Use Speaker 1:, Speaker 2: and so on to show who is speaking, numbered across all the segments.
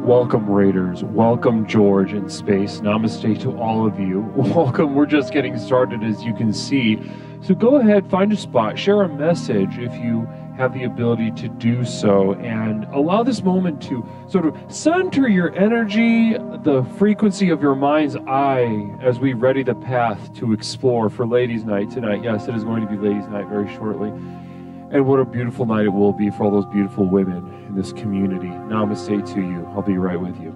Speaker 1: Welcome, Raiders. Welcome, George in space. Namaste to all of you. Welcome. We're just getting started, as you can see. So go ahead, find a spot, share a message if you have the ability to do so, and allow this moment to sort of center your energy, the frequency of your mind's eye, as we ready the path to explore for Ladies' Night tonight. Yes, it is going to be Ladies' Night very shortly. And what a beautiful night it will be for all those beautiful women in this community. Namaste to you. I'll be right with you.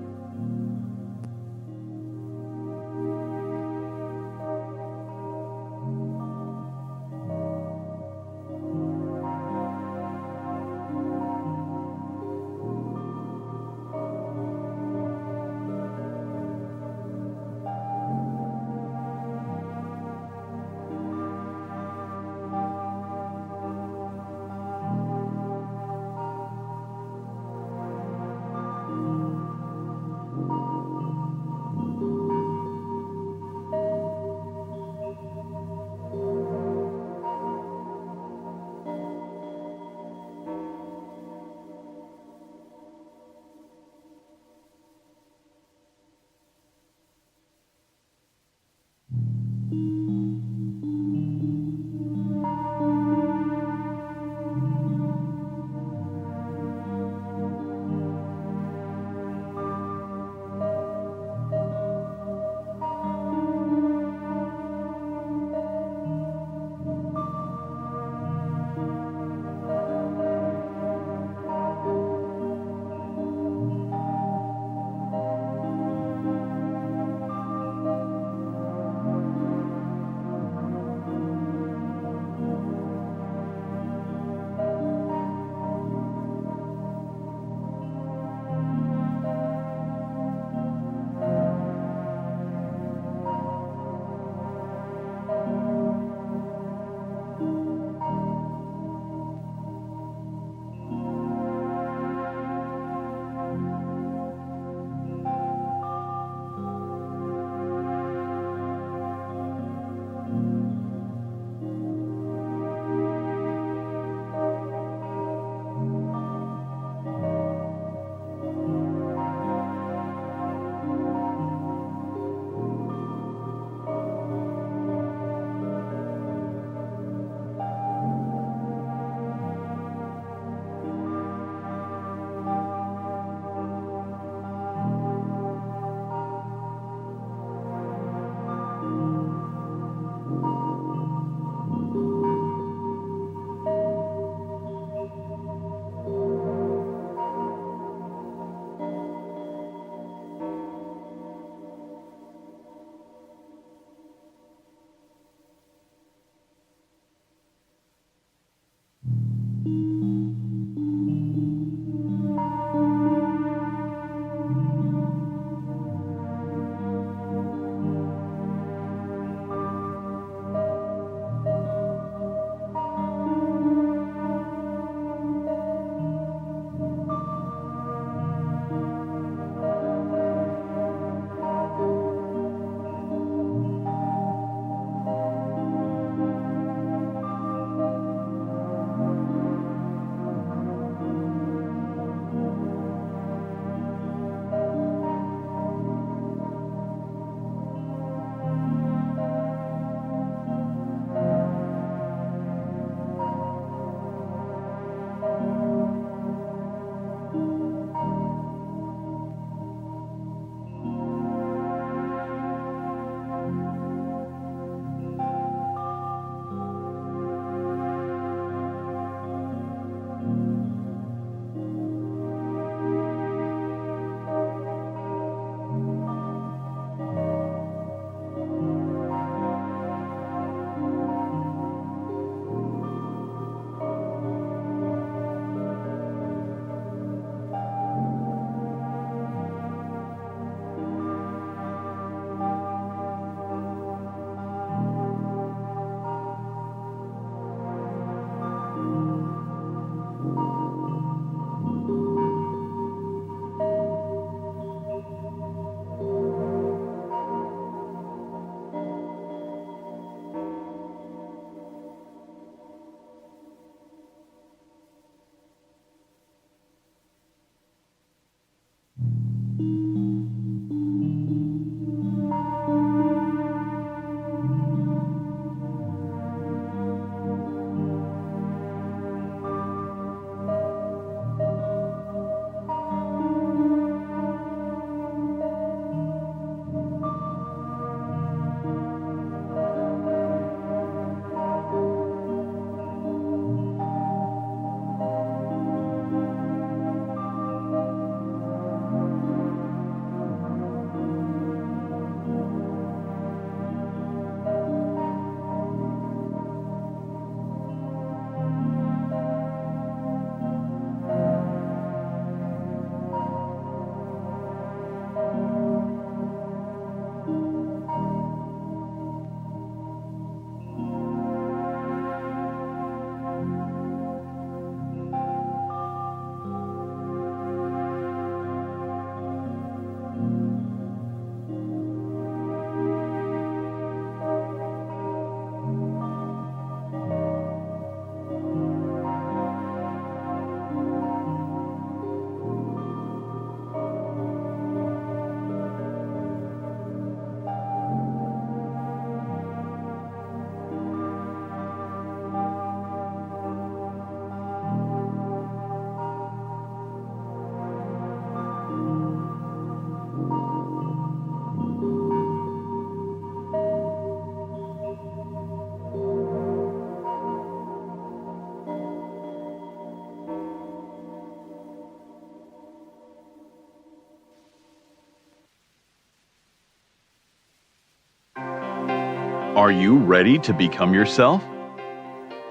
Speaker 2: Are you ready to become yourself?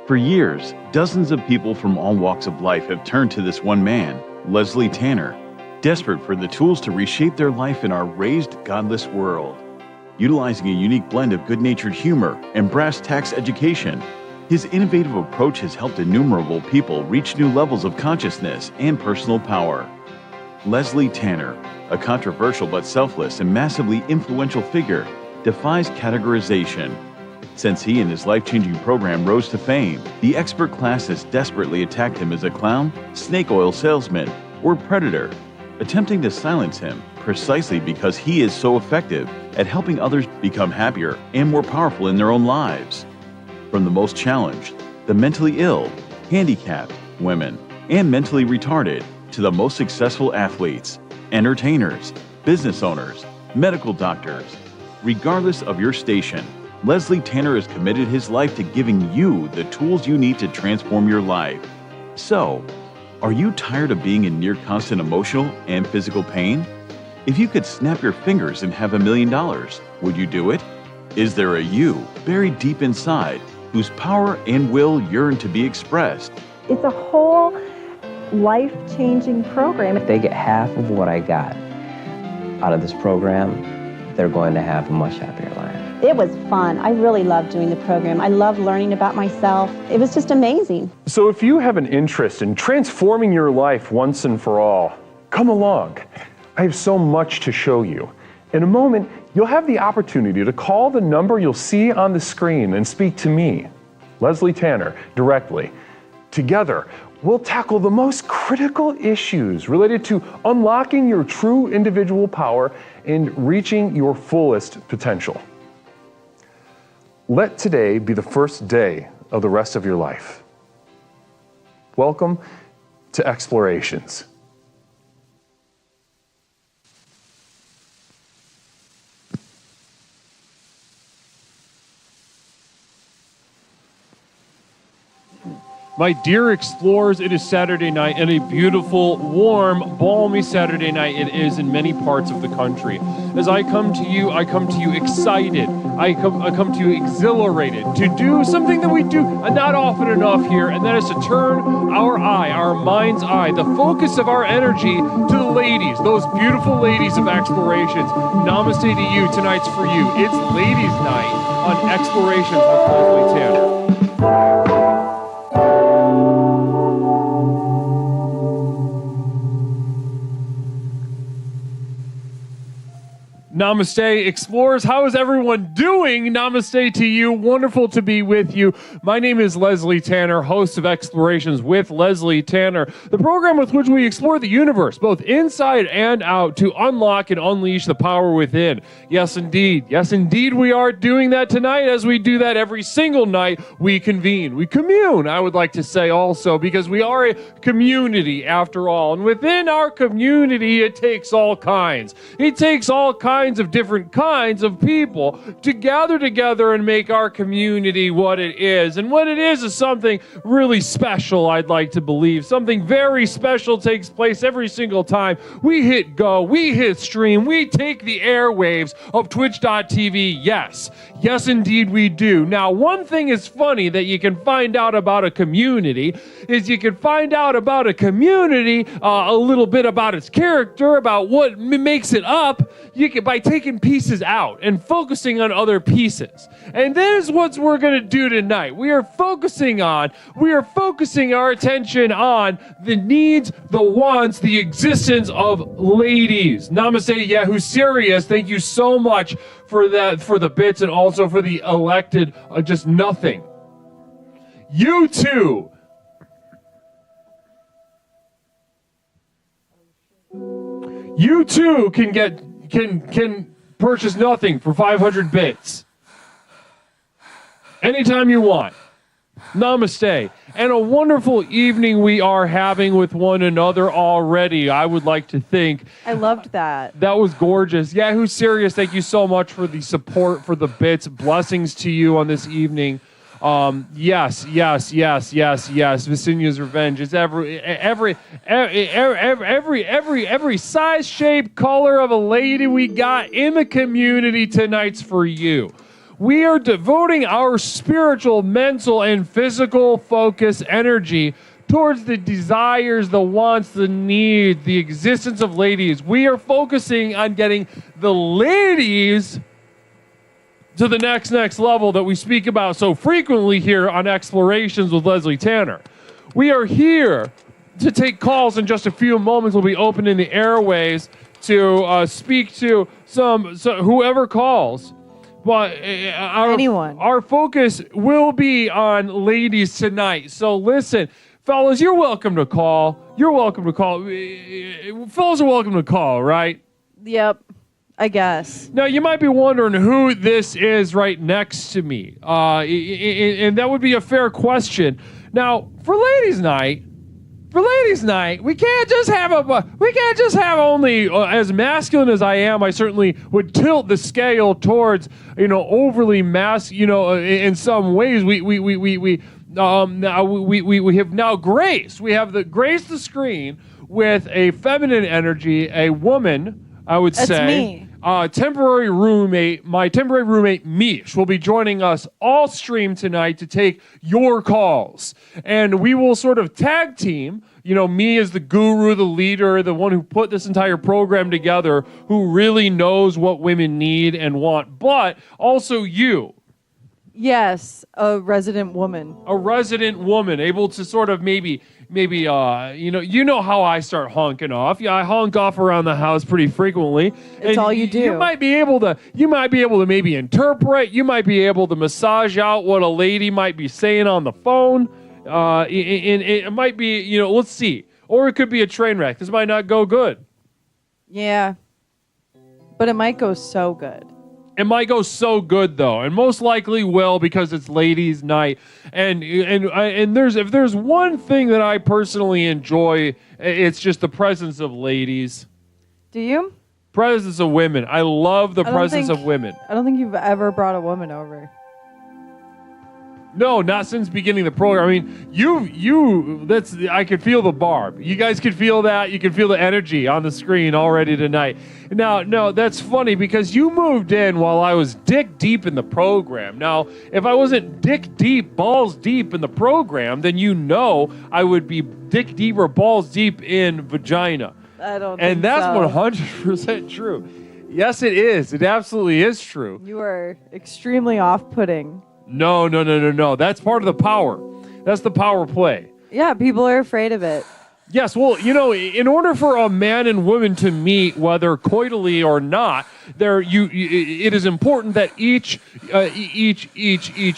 Speaker 2: For years, dozens of people from all walks of life have turned to this one man, Leslie Tanner, desperate for the tools to reshape their life in our raised, godless world. Utilizing a unique blend of good-natured humor and brass tacks education, his innovative approach has helped innumerable people reach new levels of consciousness and personal power. Leslie Tanner, a controversial but selfless and massively influential figure, defies categorization. Since he and his life-changing program rose to fame, the expert class has desperately attacked him as a clown, snake oil salesman, or predator, attempting to silence him precisely because he is so effective at helping others become happier and more powerful in their own lives. From the most challenged, the mentally ill, handicapped, women, and mentally retarded, to the most successful athletes, entertainers, business owners, medical doctors. Regardless of your station, Leslie Tanner has committed his life to giving you the tools you need to transform your life. So, are you tired of being in near constant emotional and physical pain? If you could snap your fingers and have $1 million, would you do it? Is there a you buried deep inside whose power and will yearn to be expressed?
Speaker 3: It's a whole life-changing program.
Speaker 4: If they get half of what I got out of this program, they're going to have a much happier life.
Speaker 5: It was fun. I really loved doing the program. I loved learning about myself. It was just amazing.
Speaker 1: So if you have an interest in transforming your life once and for all, come along. I have so much to show you. In a moment, you'll have the opportunity to call the number you'll see on the screen and speak to me, Leslie Tanner, directly. Together, we'll tackle the most critical issues related to unlocking your true individual power and reaching your fullest potential. Let today be the first day of the rest of your life. Welcome to Explorations. My dear explorers, it is Saturday night, and a beautiful, warm, balmy Saturday night it is in many parts of the country. As I come to you excited. I come to you exhilarated to do something that we do not often enough here, and that is to turn our eye, our mind's eye, the focus of our energy to the ladies, those beautiful ladies of Explorations. Namaste to you, tonight's for you. It's Ladies' Night on Explorations with Leslie Tanner. Namaste, explorers. How is everyone doing? Namaste to you. Wonderful to be with you. My name is Leslie Tanner, host of Explorations with Leslie Tanner, the program with which we explore the universe, both inside and out, to unlock and unleash the power within. Yes, indeed. Yes, indeed, we are doing that tonight. As we do that every single night, we convene. We commune, I would like to say also, because we are a community after all. And within our community, it takes all kinds. It takes all kinds of different kinds of people to gather together and make our community what it is. And what it is something really special, I'd like to believe. Something very special takes place every single time we hit go, we hit stream, we take the airwaves of twitch.tv. Yes, indeed we do. Now, one thing is funny that you can find out about a community is you can find out about a community a little bit about its character, about what makes it up. You can, by taking pieces out and focusing on other pieces. And that is what we're going to do tonight. We are focusing our attention on the needs, the wants, the existence of ladies. Namaste, Yahoo Serious. Thank you so much for that, for the bits, and also for the elected just nothing. You too. You too can purchase nothing for 500 bits. Anytime you want. Namaste. And a wonderful evening we are having with one another already, I would like to think.
Speaker 3: I loved that.
Speaker 1: That was gorgeous. Yahoo Serious, thank you so much for the support, for the bits. Blessings to you on this evening. Yes. Visinia's Revenge is every size, shape, color of a lady we got in the community tonight's for you. We are devoting our spiritual, mental, and physical focus energy towards the desires, the wants, the needs, the existence of ladies. We are focusing on getting the ladies to the next level that we speak about so frequently here on Explorations with Leslie Tanner. We are here to take calls in just a few moments. We'll be opening the airways to speak to whoever calls. But
Speaker 3: Anyone.
Speaker 1: Our focus will be on ladies tonight. So listen, fellas, you're welcome to call. You're welcome to call. Fellas are welcome to call, right?
Speaker 3: Yep, I guess.
Speaker 1: Now, you might be wondering who this is right next to me. And that would be a fair question. Now, for ladies' night, we can't just have only as masculine as I am. I certainly would tilt the scale towards, overly in some ways. We have now graced. We have graced the screen with a feminine energy, a woman, I would
Speaker 3: That's
Speaker 1: say.
Speaker 3: me.
Speaker 1: My temporary roommate, Mish, will be joining us all stream tonight to take your calls. And we will sort of tag team, me as the guru, the leader, the one who put this entire program together, who really knows what women need and want, but also you.
Speaker 3: Yes, a resident woman.
Speaker 1: A resident woman, able to sort of maybe how I start honking off. Yeah, I honk off around the house pretty frequently.
Speaker 3: It's all you do.
Speaker 1: You might be able to maybe interpret. You might be able to massage out what a lady might be saying on the phone. It might be, let's see. Or it could be a train wreck. This might not go good.
Speaker 3: Yeah, but it might go so good.
Speaker 1: It might go so good though, and most likely will because it's ladies' night. And if there's one thing that I personally enjoy, it's just the presence of ladies.
Speaker 3: Do you?
Speaker 1: Presence of women. I love the presence of women.
Speaker 3: I don't think you've ever brought a woman over.
Speaker 1: No, not since beginning the program. I mean, I could feel the barb. You guys could feel that. You could feel the energy on the screen already tonight. Now, no, that's funny because you moved in while I was dick deep in the program. Now, if I wasn't dick deep, balls deep in the program, then I would be dick deep or balls deep in vagina.
Speaker 3: I don't think so.
Speaker 1: And that's 100% true. Yes, it is. It absolutely is true.
Speaker 3: You are extremely off-putting.
Speaker 1: No. That's part of the power. That's the power play.
Speaker 3: Yeah, people are afraid of it.
Speaker 1: Yes, well, in order for a man and woman to meet, whether coitally or not, it is important that each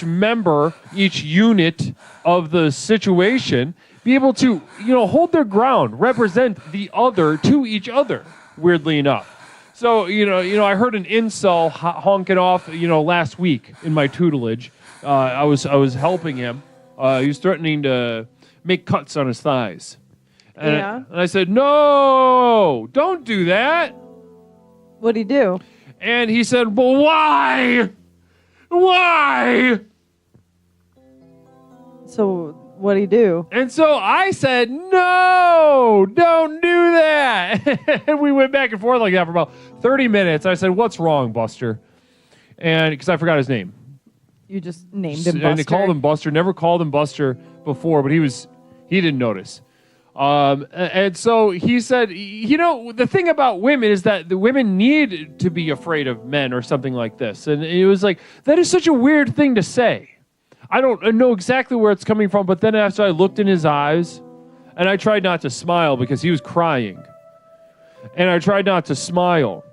Speaker 1: member, each unit of the situation, be able to, hold their ground, represent the other to each other. Weirdly enough. So, I heard an incel honking off, last week in my tutelage. I was helping him. He was threatening to make cuts on his thighs. And I said, no, don't do that.
Speaker 3: What'd he do?
Speaker 1: And he said, well, why? Why?
Speaker 3: So what'd he do?
Speaker 1: And so I said, no, don't do that. And we went back and forth like that for about 30 minutes. I said, what's wrong, Buster? And because I forgot his name.
Speaker 3: You just named him Buster.
Speaker 1: And they called him Buster. Never called him Buster before, but he didn't notice. And so he said, the thing about women is that the women need to be afraid of men or something like this. And it was like, that is such a weird thing to say. I don't know exactly where it's coming from, but then after I looked in his eyes, and I tried not to smile because he was crying. And I tried not to smile.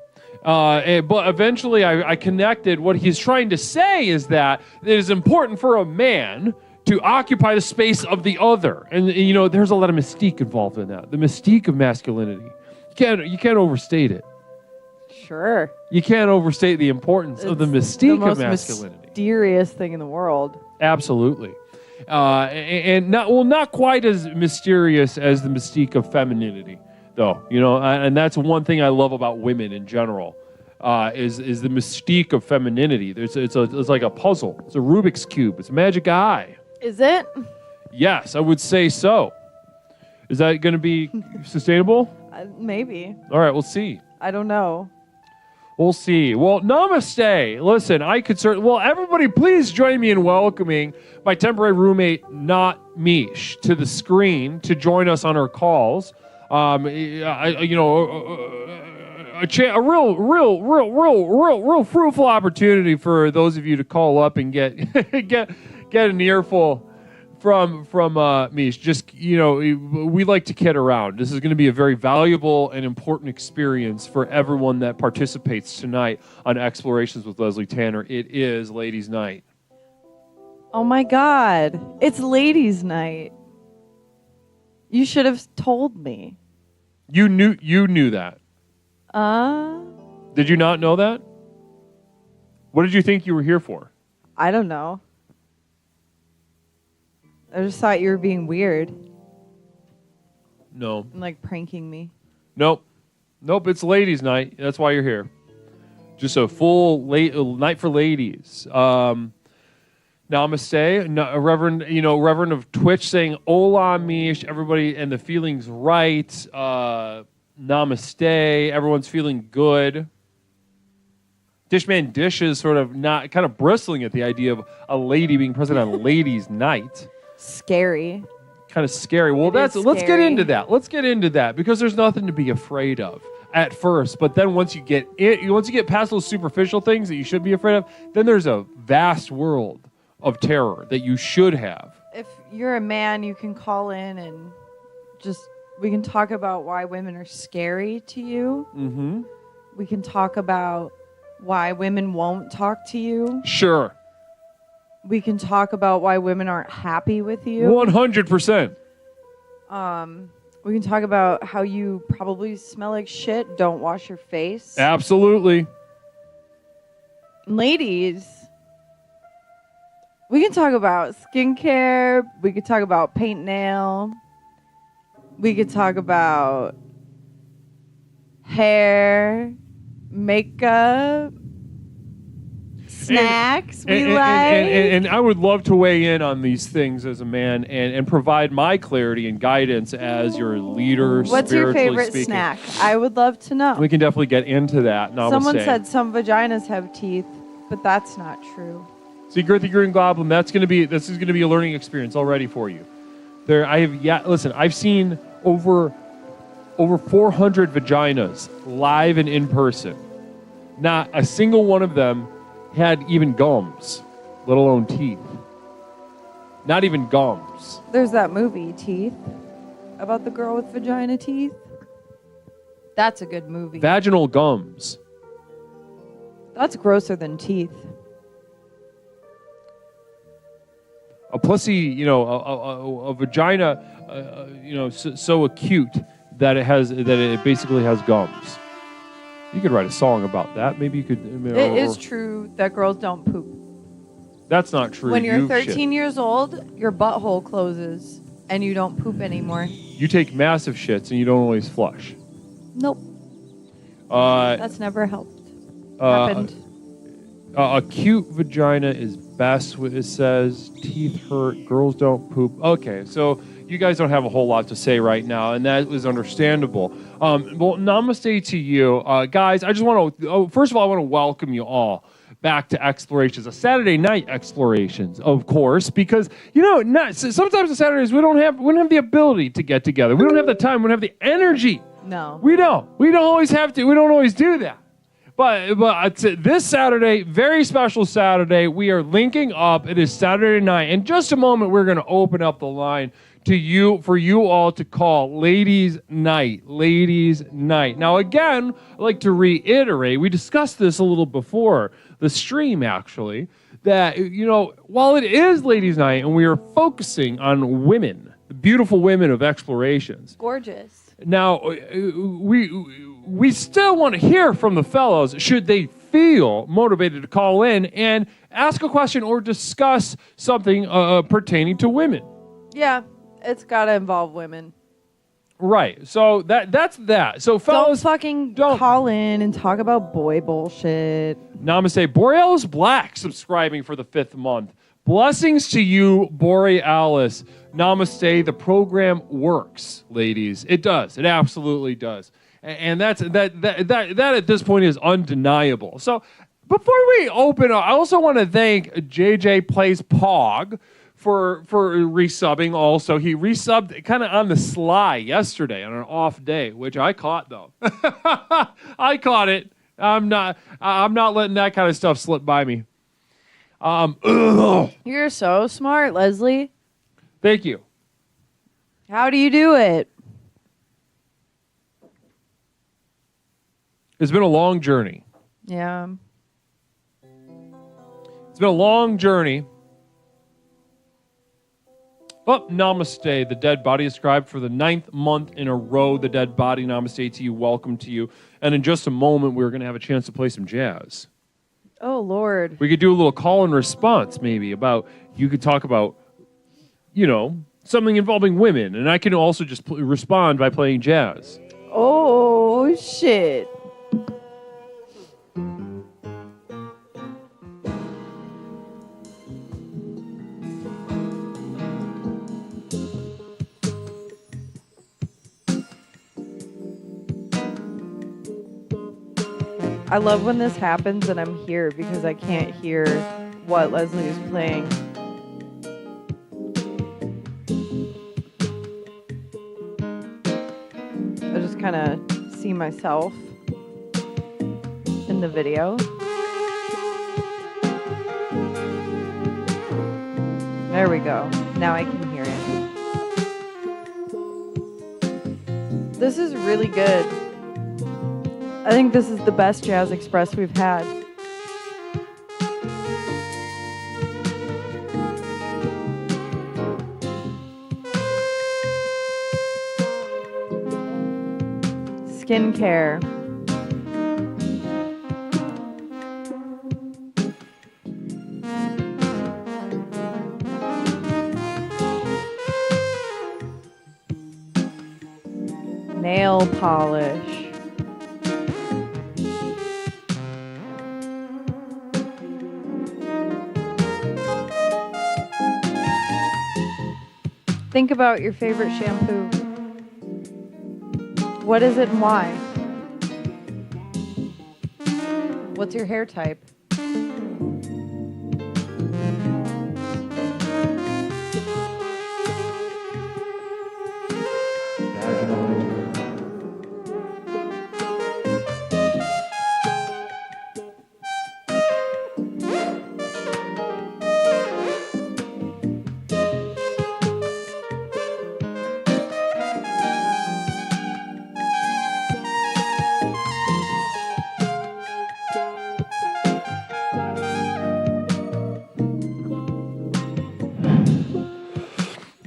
Speaker 1: But eventually I connected. What he's trying to say is that it is important for a man to occupy the space of the other. And there's a lot of mystique involved in that. The mystique of masculinity. You can't overstate it.
Speaker 3: Sure.
Speaker 1: You can't overstate the importance of the mystique of masculinity.
Speaker 3: The most mysterious thing in the world.
Speaker 1: Absolutely. And not quite as mysterious as the mystique of femininity, though. And that's one thing I love about women in general, is the mystique of femininity. It's like a puzzle. It's a Rubik's Cube. It's a magic eye.
Speaker 3: Is it?
Speaker 1: Yes, I would say so. Is that going to be sustainable?
Speaker 3: Maybe.
Speaker 1: All right, we'll see.
Speaker 3: I don't know.
Speaker 1: We'll see. Well, namaste. Listen, I could well, everybody please join me in welcoming my temporary roommate, Not Mish, to the screen to join us on our calls. A real fruitful opportunity for those of you to call up and get an earful from Mish. Just, we like to kid around. This is going to be a very valuable and important experience for everyone that participates tonight on Explorations with Leslie Tanner. It is Ladies' Night.
Speaker 3: Oh my God. It's ladies' night. You should have told me.
Speaker 1: You knew that. Did you not know that? What did you think you were here for?
Speaker 3: I don't know. I just thought you were being weird.
Speaker 1: No.
Speaker 3: And like pranking me.
Speaker 1: Nope, it's ladies' night. That's why you're here. Just a full night for ladies. Namaste, Reverend of Twitch saying "Hola, Mish." Everybody, and the feeling's right. Namaste. Everyone's feeling good. Dishman Dish is sort of not kind of bristling at the idea of a lady being present on Ladies' Night.
Speaker 3: Scary.
Speaker 1: Kind of scary. Well, let's get into that. Let's get into that because there's nothing to be afraid of at first, but then once you get past those superficial things that you should be afraid of, then there's a vast world of terror that you should have.
Speaker 3: If you're a man, you can call in and we can talk about why women are scary to you.
Speaker 1: Mm-hmm.
Speaker 3: We can talk about why women won't talk to you.
Speaker 1: Sure.
Speaker 3: We can talk about why women aren't happy with you.
Speaker 1: 100%.
Speaker 3: We can talk about how you probably smell like shit, don't wash your face.
Speaker 1: Absolutely.
Speaker 3: Ladies, we can talk about skincare. We could talk about paint nail. We could talk about hair, makeup, snacks
Speaker 1: and I would love to weigh in on these things as a man and provide my clarity and guidance as your leader.
Speaker 3: What's your favorite
Speaker 1: speaking.
Speaker 3: snack? I would love to know.
Speaker 1: We can definitely get into that. Namaste.
Speaker 3: Someone said some vaginas have teeth, but that's not true.
Speaker 1: See, Girthy Green Goblin, this is gonna be a learning experience already for you. I've seen over 400 vaginas live and in person. Not a single one of them had even gums, let alone teeth. Not even gums.
Speaker 3: There's that movie, Teeth, about the girl with vagina teeth. That's a good movie.
Speaker 1: Vaginal gums.
Speaker 3: That's grosser than teeth.
Speaker 1: A pussy, a vagina, so acute that it basically has gums. You could write a song about that. Maybe you could.
Speaker 3: It is true that girls don't poop.
Speaker 1: That's not true.
Speaker 3: When you're 13 years old, your butthole closes and you don't poop anymore.
Speaker 1: You take massive shits and you don't always flush.
Speaker 3: Nope. That's never happened.
Speaker 1: A cute vagina is best, it says. Teeth hurt. Girls don't poop. Okay, so you guys don't have a whole lot to say right now, and that is understandable. Well, namaste to you. Guys, I just want to, first of all, I want to welcome you all back to Explorations, a Saturday night Explorations, of course, because, sometimes on Saturdays we don't have the ability to get together. We don't have the time. We don't have the energy.
Speaker 3: No.
Speaker 1: We don't always have to. We don't always do that. But this Saturday, very special Saturday, we are linking up. It is Saturday night. In just a moment, we're going to open up the line for you all to call Ladies' Night. Ladies' Night. Now, again, I'd like to reiterate, we discussed this a little before the stream, actually, that, while it is Ladies' Night and we are focusing on women, the beautiful women of Explorations.
Speaker 3: Gorgeous.
Speaker 1: Now, we still want to hear from the fellows should they feel motivated to call in and ask a question or discuss something pertaining to women.
Speaker 3: Yeah, it's got to involve women.
Speaker 1: Right. So that's that. So fellas,
Speaker 3: don't call in and talk about boy bullshit.
Speaker 1: Namaste. Borealis Black subscribing for the 5th month. Blessings to you, Borealis. Namaste. The program works, ladies. It does. It absolutely does. And that at this point is undeniable. So before we open up, I also want to thank JJ Plays Pog for resubbing also. He resubbed kind of on the sly yesterday on an off day, which I caught though. I caught it. I'm not letting that kind of stuff slip by me.
Speaker 3: You're so smart, Leslie.
Speaker 1: Thank you.
Speaker 3: How do you do it?
Speaker 1: It's been a long journey.
Speaker 3: Yeah.
Speaker 1: It's been a long journey. Oh, namaste. The dead body is scribed for the 9th month in a row. The dead body, namaste to you. Welcome to you. And in just a moment, we're going to have a chance to play some jazz.
Speaker 3: Oh, Lord.
Speaker 1: We could do a little call and response, maybe, about, you could talk about, something involving women. And I can also just respond by playing jazz.
Speaker 3: Oh, shit. I love when this happens and I'm here because I can't hear what Leslie is playing. I just kind of see myself in the video. There we go. Now I can hear it. This is really good. I think this is the best Jazz Express we've had. Skincare. Nail polish. Think about your favorite shampoo. What is it and why? What's your hair type?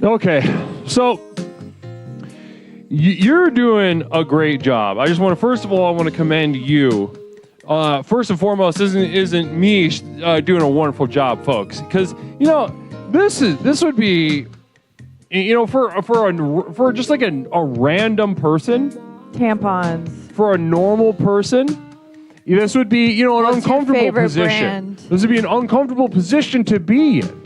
Speaker 1: Okay, so you're doing a great job. I just want to, first of all, I want to commend you. First and foremost, isn't me doing a wonderful job, folks? Because this would be, for just like a random person,
Speaker 3: Tampons.
Speaker 1: for a normal person, this would be an
Speaker 3: What's
Speaker 1: uncomfortable
Speaker 3: your favorite
Speaker 1: position.
Speaker 3: brand?
Speaker 1: This would be an uncomfortable position to be in.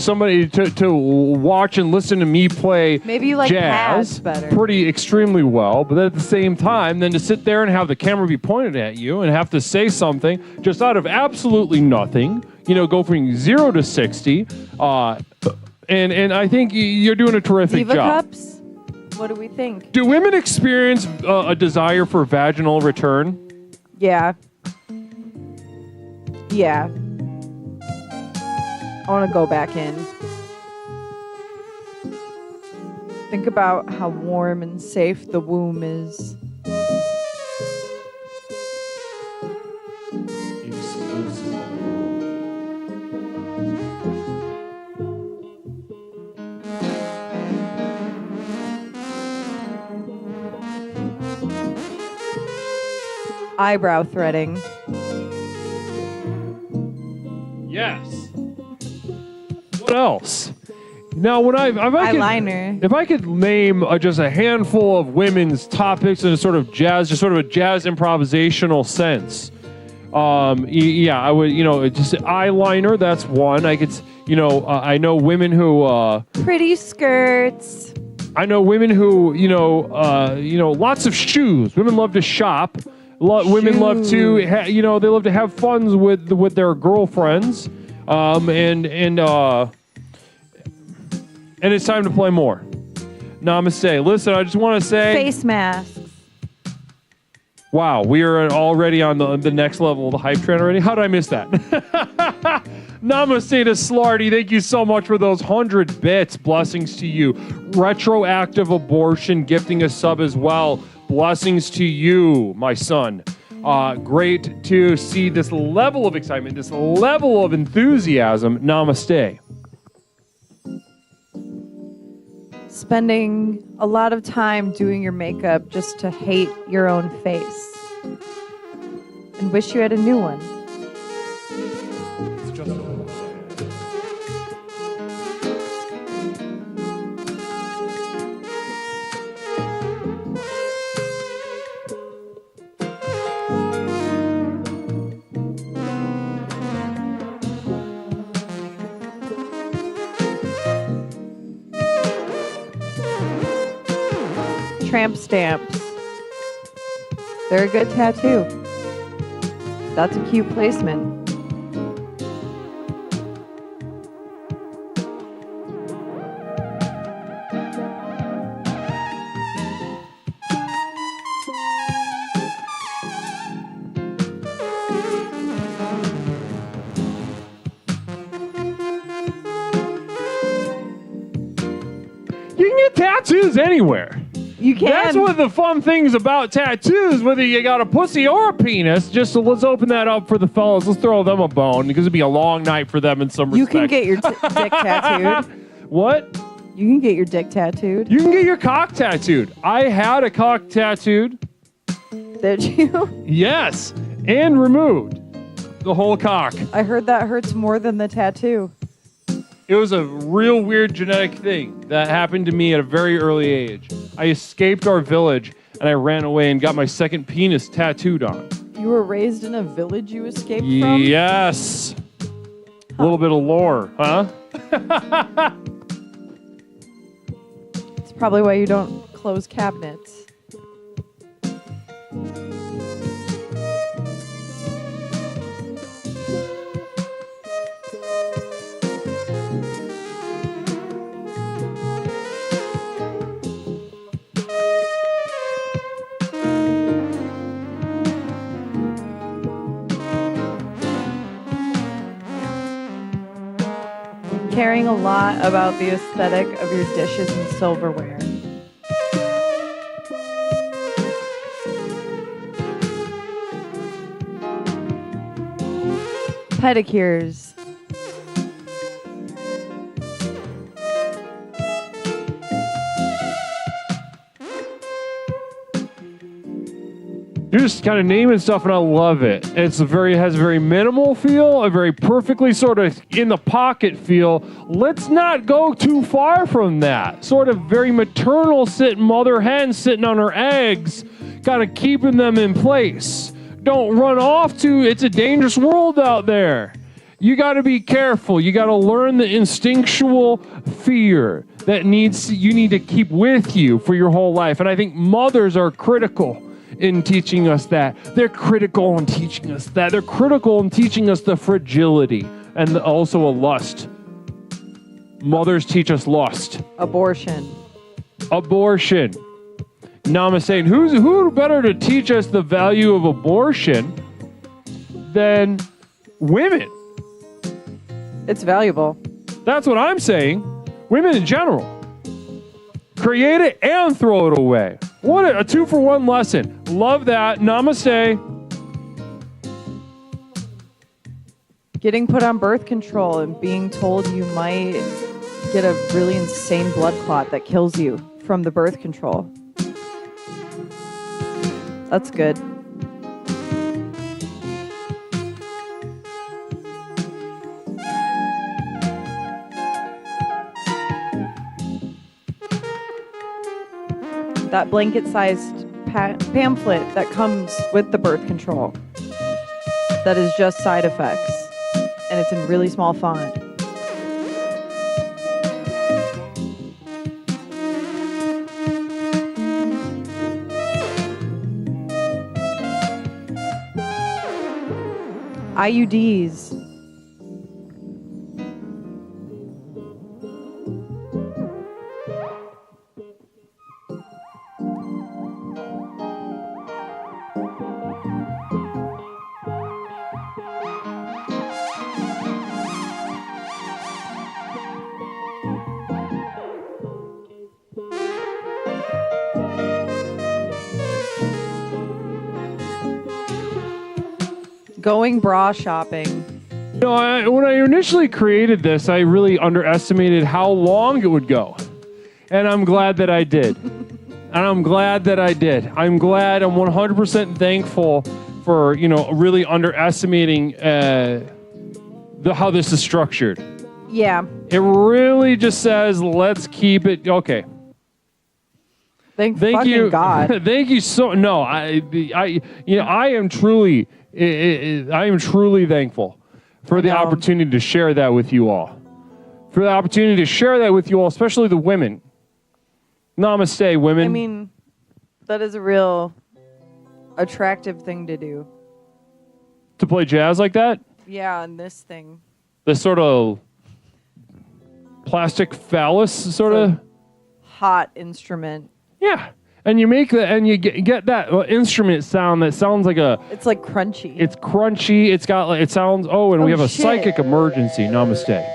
Speaker 1: Somebody to watch and listen to me play
Speaker 3: Maybe you like
Speaker 1: jazz
Speaker 3: pads better.
Speaker 1: pretty extremely well, but at the same time, then to sit there and have the camera be pointed at you and have to say something just out of absolutely nothing, go from 0 to 60, and I think you're doing a terrific
Speaker 3: Diva
Speaker 1: job.
Speaker 3: cups? What do we think?
Speaker 1: Do women experience a desire for vaginal return?
Speaker 3: Yeah. Yeah. I want to go back in. Think about how warm and safe the womb is. Eyebrow threading.
Speaker 1: Yes. What else? Now, if I
Speaker 3: Eyeliner.
Speaker 1: if I could name just a handful of women's topics in a sort of a jazz improvisational sense, I would, just eyeliner. That's one. I could, I know women who
Speaker 3: Pretty skirts.
Speaker 1: I know women who, lots of shoes. Women love to shop. Women love to, they love to have fun with their girlfriends. And it's time to play more. Namaste. Listen, I just want to say...
Speaker 3: Face masks.
Speaker 1: Wow, we are already on the next level of the hype train already. How did I miss that? Namaste to Slarty. Thank you so much for those 100 bits. Blessings to you. Retroactive Abortion gifting a sub as well. Blessings to you, my son. Great to see this level of excitement, this level of enthusiasm. Namaste.
Speaker 3: Spending a lot of time doing your makeup just to hate your own face and wish you had a new one.
Speaker 1: It's just
Speaker 3: Tramp stamps. They're a good tattoo. That's a cute placement.
Speaker 1: You can get tattoos anywhere.
Speaker 3: You can.
Speaker 1: That's one of the fun things about tattoos, whether you got a pussy or a penis. Just so let's open that up for the fellas. Let's throw them a bone because it'd be a long night for them in some
Speaker 3: You
Speaker 1: respect.
Speaker 3: can get your dick tattooed.
Speaker 1: What?
Speaker 3: You can get your dick tattooed.
Speaker 1: You can get your cock tattooed. I had a cock tattooed.
Speaker 3: Did you?
Speaker 1: Yes. And removed. The whole cock.
Speaker 3: I heard that hurts more than the tattoo.
Speaker 1: It was a real weird genetic thing that happened to me at a very early age. I escaped our village and I ran away and got my second penis tattooed on.
Speaker 3: You were raised in a village you escaped from?
Speaker 1: Yes. A little bit of lore, huh?
Speaker 3: It's probably why you don't close cabinets. Caring a lot about the aesthetic of your dishes and silverware. Pedicures.
Speaker 1: You're just kind of naming stuff, and I love it. Has a very minimal feel, a very perfectly sort of in the pocket feel. Let's not go too far from that. Sort of very maternal, mother hen sitting on her eggs, kind of keeping them in place. Don't run off to. It's a dangerous world out there. You got to be careful. You got to learn the instinctual fear that you need to keep with you for your whole life. And I think mothers are critical in teaching us that. They're critical in teaching us that. They're critical in teaching us the fragility and also a lust. Mothers teach us lust.
Speaker 3: Abortion.
Speaker 1: Namaste. And who better to teach us the value of abortion than women?
Speaker 3: It's valuable.
Speaker 1: That's what I'm saying. Women in general. Create it and throw it away. What a 2-for-1 lesson. Love that. Namaste.
Speaker 3: Getting put on birth control and being told you might get a really insane blood clot that kills you from the birth control. That's good. That blanket-sized pamphlet that comes with the birth control that is just side effects, and it's in really small font. IUDs. Going bra shopping.
Speaker 1: When I initially created this, I really underestimated how long it would go. And I'm glad that I did. I'm glad. I'm 100% thankful for, really underestimating how this is structured.
Speaker 3: Yeah.
Speaker 1: It really just says, let's keep it. Okay.
Speaker 3: Thank
Speaker 1: you,
Speaker 3: fucking God.
Speaker 1: Thank you so. No, I am truly thankful for the opportunity to share that with you all. Especially the women. Namaste, women.
Speaker 3: I mean, that is a real attractive thing to do.
Speaker 1: To play jazz like that?
Speaker 3: Yeah, and this thing.
Speaker 1: This sort of plastic phallus sort of
Speaker 3: hot instrument.
Speaker 1: Yeah. And you make that, and you get that instrument sound that sounds like
Speaker 3: it's like crunchy.
Speaker 1: It's crunchy. It's got like, it sounds, we have a psychic emergency. Namaste.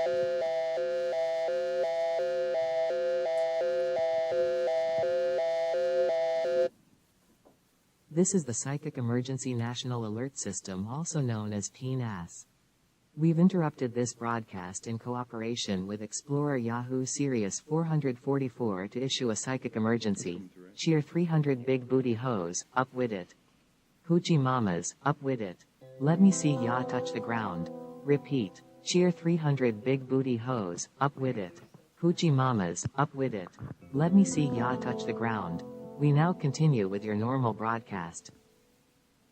Speaker 6: This is the Psychic Emergency National Alert System, also known as PNAS. We've interrupted this broadcast in cooperation with Explorer Yahoo Sirius 444 to issue a psychic emergency. Cheer 300 big booty hoes, up with it. Hoochie mamas, up with it. Let me see ya touch the ground. Repeat. Cheer 300 big booty hoes, up with it. Hoochie mamas, up with it. Let me see ya touch the ground. We now continue with your normal broadcast.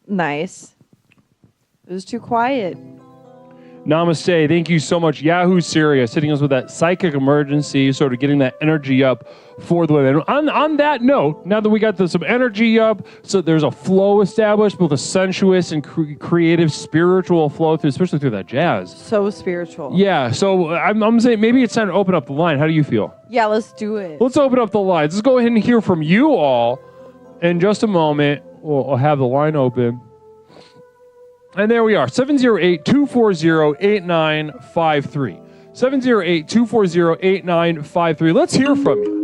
Speaker 3: Nice. It was too quiet.
Speaker 1: Namaste. Thank you so much. Yahoo Sirius hitting us with that psychic emergency, sort of getting that energy up for the women. On that note, now that we got some energy up, so there's a flow established, both a sensuous and creative, spiritual flow through, especially through that jazz.
Speaker 3: So spiritual.
Speaker 1: Yeah. So I'm saying maybe it's time to open up the line. How do you feel?
Speaker 3: Yeah, let's do it.
Speaker 1: Let's open up the lines. Let's go ahead and hear from you all in just a moment. We'll have the line open. And there we are, 708-240-8953. 708-240-8953. Let's hear from you.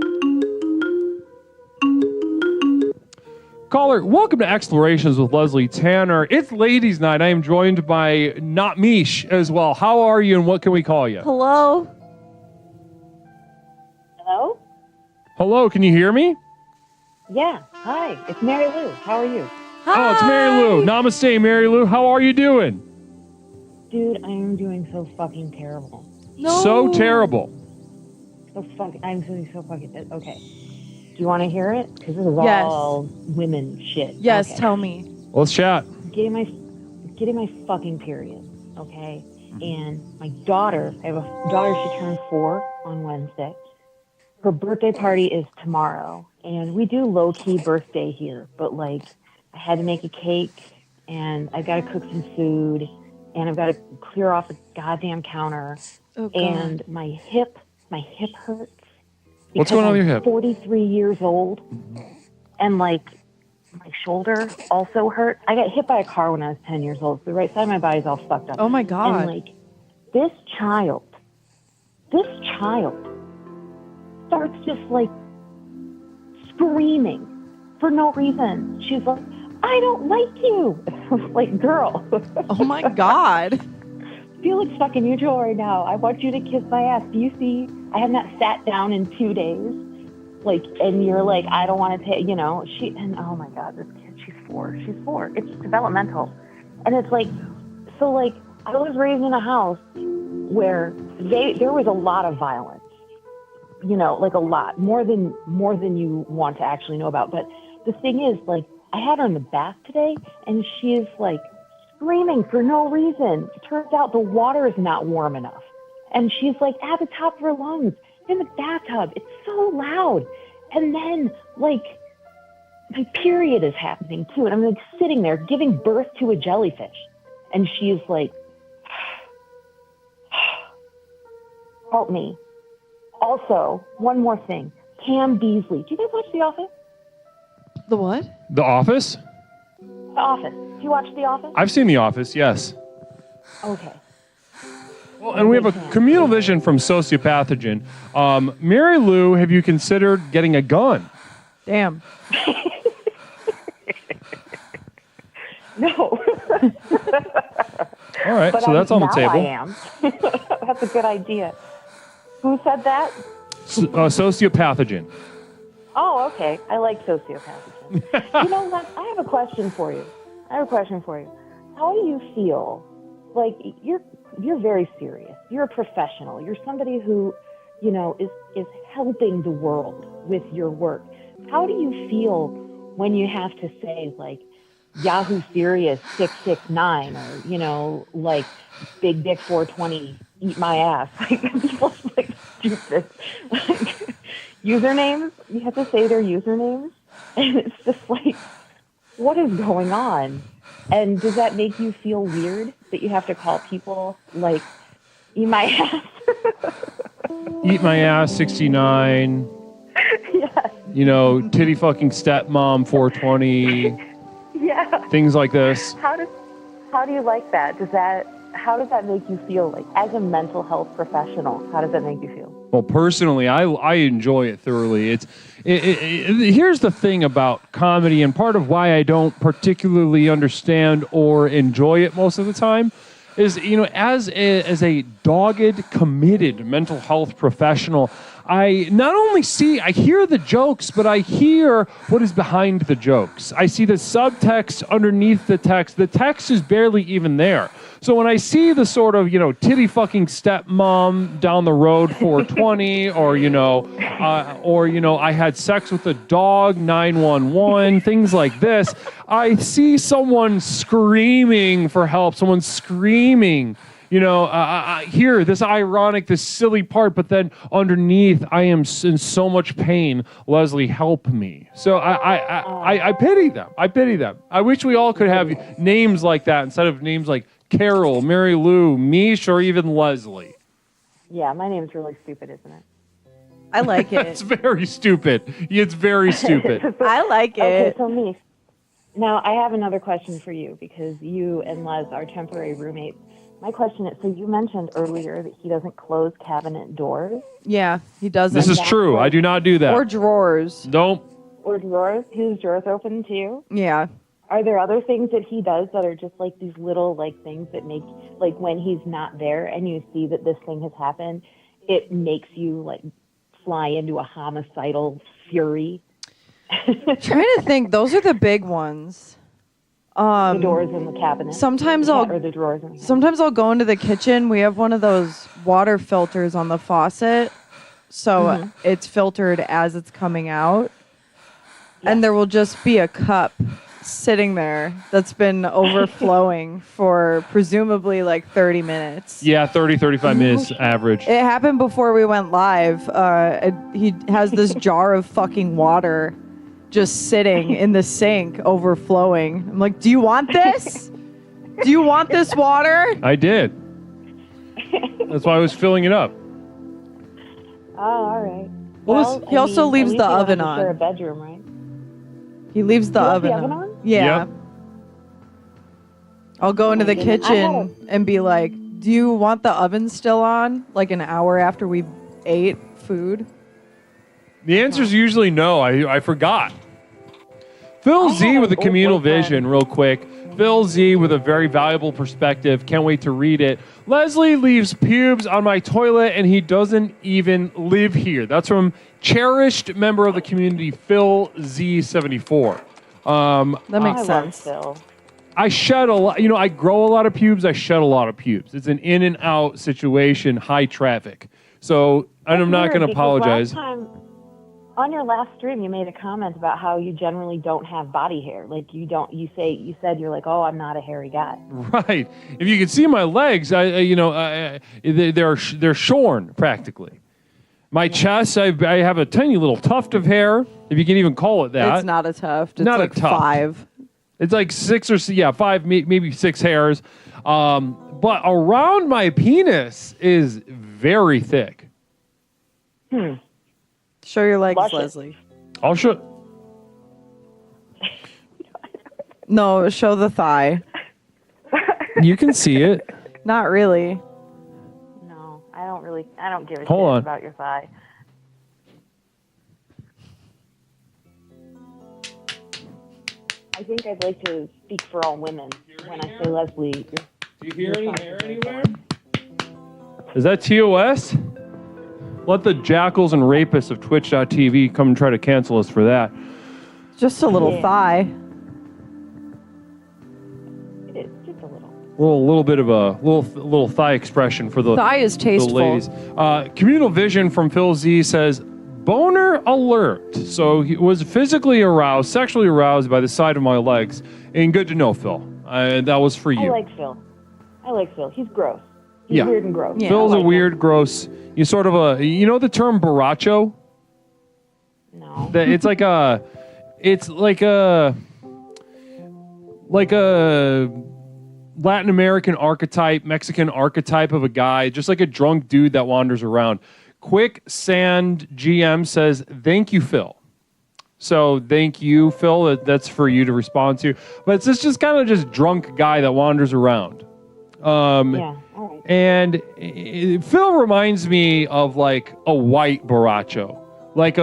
Speaker 1: Caller, welcome to Explorations with Leslie Tanner. It's ladies' night. I am joined by Not Mish as well. How are you and what can we call you?
Speaker 3: Hello?
Speaker 7: Hello?
Speaker 1: Hello, can you hear me?
Speaker 7: Yeah, hi. It's Mary Lou. How are you?
Speaker 3: Hi.
Speaker 1: Oh, it's Mary Lou. Namaste, Mary Lou. How are you doing?
Speaker 7: Dude, I am doing so fucking terrible.
Speaker 3: No.
Speaker 1: So terrible.
Speaker 7: I'm doing so fucking... Okay. Do you want to hear it? Because this is
Speaker 3: Yes.
Speaker 7: all women shit.
Speaker 3: Yes,
Speaker 7: Okay.
Speaker 3: tell me.
Speaker 1: Let's chat.
Speaker 7: Getting my fucking period, okay? And my daughter, I have a daughter, she turned 4 on Wednesday. Her birthday party is tomorrow. And we do low-key birthday here, but like... I had to make a cake, and I've got to cook some food, and I've got to clear off a goddamn counter, and my hip hurts.
Speaker 1: What's going on with your hip?
Speaker 7: I'm 43 years old, and like my shoulder also hurts. I got hit by a car when I was 10 years old, so the right side of my body is all fucked up.
Speaker 3: Oh my God.
Speaker 7: And like this child starts just like screaming for no reason. She's like, I don't like you. I was like, girl.
Speaker 3: Oh my God.
Speaker 7: Felix fucking neutral right now. I want you to kiss my ass. Do you see? I have not sat down in 2 days. Like, and you're like, I don't want to take, and oh my God, this kid, she's 4. It's developmental. And it's like, so like, I was raised in a house where there was a lot of violence. Like a lot, more than you want to actually know about. But the thing is, like, I had her in the bath today, and she is, like, screaming for no reason. It turns out the water is not warm enough. And she's, like, at the top of her lungs in the bathtub. It's so loud. And then, like, my period is happening, too. And I'm, like, sitting there giving birth to a jellyfish. And she's, like, Help me. Also, one more thing. Cam Beasley. Do you guys watch The Office?
Speaker 3: The what?
Speaker 1: The Office?
Speaker 7: The Office. Do you watch The Office?
Speaker 1: I've seen The Office, yes.
Speaker 7: Okay.
Speaker 1: Well, and we have a communal vision from Sociopathogen. Mary Lou, have you considered getting a gun?
Speaker 3: Damn.
Speaker 7: No.
Speaker 1: All right,
Speaker 7: But
Speaker 1: so that's on the
Speaker 7: now
Speaker 1: table.
Speaker 7: I am. That's a good idea. Who said that?
Speaker 1: Sociopathogen.
Speaker 7: Oh, okay. I like sociopathogen. You know what? I have a question for you. How do you feel? Like, you're very serious. You're a professional. You're somebody who, you know, is helping the world with your work. How do you feel when you have to say, like, Yahoo Serious 669 or, you know, like, Big Dick 420, eat my ass? Like, people like stupid. Like, usernames? You have to say their usernames? And it's just like, what is going on? And does that make you feel weird that you have to call people like, eat my ass?
Speaker 1: Eat my ass 69.
Speaker 7: Yes.
Speaker 1: You know, titty fucking stepmom 420.
Speaker 7: Yeah.
Speaker 1: Things like this.
Speaker 7: How do you like that? How does that make you feel? Like, as a mental health professional, how does that make you feel?
Speaker 1: Well, personally, I enjoy it thoroughly. Here's the thing about comedy, and part of why I don't particularly understand or enjoy it most of the time is, you know, as a dogged, committed mental health professional, I not only I hear the jokes, but I hear what is behind the jokes. I see the subtext underneath the text. The text is barely even there. So when I see the sort of, you know, titty fucking stepmom down the road 420, or, you know, I had sex with a dog 911, things like this, I see someone screaming for help, someone screaming, you know, I hear this ironic, this silly part, but then underneath, I am in so much pain. Leslie, help me. So I pity them. I pity them. I wish we all could have names like that instead of names like Carol, Mary Lou, Mish, or even Leslie.
Speaker 7: Yeah, my name's really stupid, isn't it?
Speaker 3: I like it.
Speaker 1: It's very stupid. It's very stupid.
Speaker 3: I like it.
Speaker 7: Okay, so Mish, now I have another question for you because you and Les are temporary roommates. My question is, so you mentioned earlier that he doesn't close cabinet doors?
Speaker 3: Yeah, he doesn't.
Speaker 1: This is true. I do not do that.
Speaker 3: Or drawers.
Speaker 1: Nope.
Speaker 7: Or drawers? His drawers open too?
Speaker 3: Yeah.
Speaker 7: Are there other things that he does that are just like these little like things that make, like when he's not there and you see that this thing has happened, it makes you like fly into a homicidal fury?
Speaker 3: Trying to think. Those are the big ones.
Speaker 7: The doors in the cabinet.
Speaker 3: Sometimes
Speaker 7: or the drawers in the cabinet.
Speaker 3: Sometimes I'll go into the kitchen. We have one of those water filters on the faucet, so it's filtered as it's coming out. Yeah. And there will just be a cup sitting there that's been overflowing for presumably like 30 minutes.
Speaker 1: Yeah, 30, 35 minutes average.
Speaker 3: It happened before we went live. He has this jar of fucking water just sitting in the sink, overflowing. I'm like, do you want this? Do you want this water?
Speaker 1: I did. That's why I was filling it up.
Speaker 7: Oh, all right.
Speaker 3: Well, he also leaves the oven on.
Speaker 7: Share a bedroom, right?
Speaker 3: He leaves the oven on. Yeah.
Speaker 1: Yep.
Speaker 3: I'll go into the kitchen and be like, do you want the oven still on? Like an hour after we ate food?
Speaker 1: The answer is usually no. I forgot. Phil Z with a communal vision, real quick. Phil Z with a very valuable perspective. Can't wait to read it. Leslie leaves pubes on my toilet and he doesn't even live here. That's from cherished member of the community, Phil Z74.
Speaker 3: That makes sense.
Speaker 7: Phil.
Speaker 1: I shed a lot. You know, I grow a lot of pubes. I shed a lot of pubes. It's an in and out situation, high traffic. So I'm not going to apologize.
Speaker 7: Last time, on your last stream, you made a comment about how you generally don't have body hair. Like you said you're like, oh, I'm not a hairy guy.
Speaker 1: Right. If you can see my legs, they're shorn practically. My chest, I have a tiny little tuft of hair, if you can even call it that.
Speaker 3: It's not a tuft. It's
Speaker 1: Not
Speaker 3: like
Speaker 1: a tuft.
Speaker 3: 5.
Speaker 1: It's like 5, maybe 6 hairs. But around my penis is very thick.
Speaker 3: Show your legs,
Speaker 7: Blush it.
Speaker 3: Leslie.
Speaker 1: I'll show.
Speaker 3: No, show the thigh.
Speaker 1: You can see it.
Speaker 3: Not really.
Speaker 7: No, I don't give a
Speaker 1: Hold
Speaker 7: shit
Speaker 1: on.
Speaker 7: about your thigh. I think I'd like to speak for all women when I say Leslie.
Speaker 1: Do you hear any hair anywhere? Is that TOS? Let the jackals and rapists of Twitch.tv come and try to cancel us for that.
Speaker 3: Just a little thigh.
Speaker 7: It's just a little.
Speaker 1: Little bit of a little thigh expression for the
Speaker 3: Thigh is
Speaker 1: the
Speaker 3: tasteful.
Speaker 1: ladies. Communal Vision from Phil Z says, boner alert. So he was physically aroused, sexually aroused by the side of my legs. And good to know, Phil. That was for you.
Speaker 7: I like Phil. He's gross. He's weird and gross.
Speaker 3: Yeah.
Speaker 1: Phil's
Speaker 7: I
Speaker 1: a
Speaker 7: like
Speaker 1: weird,
Speaker 7: him.
Speaker 1: gross. You sort of you know the term baracho?
Speaker 7: No.
Speaker 1: That it's like a Latin American archetype, Mexican archetype of a guy, just like a drunk dude that wanders around. Quicksand GM says, thank you, Phil. So thank you, Phil. That's for you to respond to. But it's just kind of just drunk guy that wanders around.
Speaker 7: Yeah. All right.
Speaker 1: And Phil reminds me of like a white baracho. Like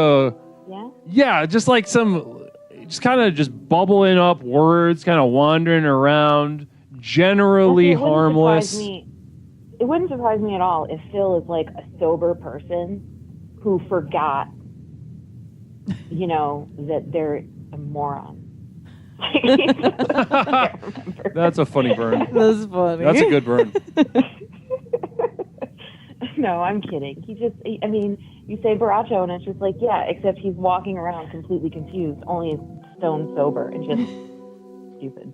Speaker 1: yeah, just like just kind of just bubbling up words, kind of wandering around, generally
Speaker 7: It wouldn't
Speaker 1: harmless.
Speaker 7: surprise me- It wouldn't surprise me at all if Phil is like a sober person who forgot, that they're a moron.
Speaker 1: That's a funny burn.
Speaker 3: That's funny.
Speaker 1: That's a good burn.
Speaker 7: No, I'm kidding. You say Baracho and it's just like, yeah, except he's walking around completely confused, only stone sober and just stupid.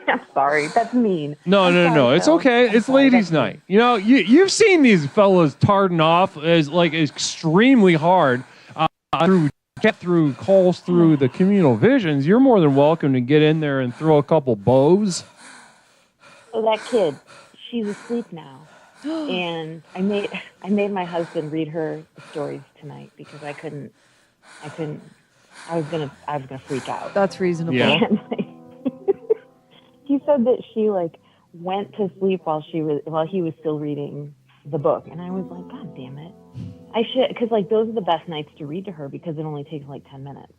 Speaker 7: I'm sorry. That's mean.
Speaker 1: No. It's
Speaker 7: Phil.
Speaker 1: okay. It's
Speaker 7: sorry,
Speaker 1: ladies'
Speaker 7: that's
Speaker 1: night. You've seen these fellas tarting off as like extremely hard through calls through the communal visions. You're more than welcome to get in there and throw a couple bows.
Speaker 7: So that kid, she's asleep now. And I made my husband read her stories tonight because I was gonna freak out.
Speaker 3: That's reasonable.
Speaker 1: Yeah.
Speaker 7: And, he said that she went to sleep while he was still reading the book, and I was like, God damn it, I should, because those are the best nights to read to her because it only takes 10 minutes.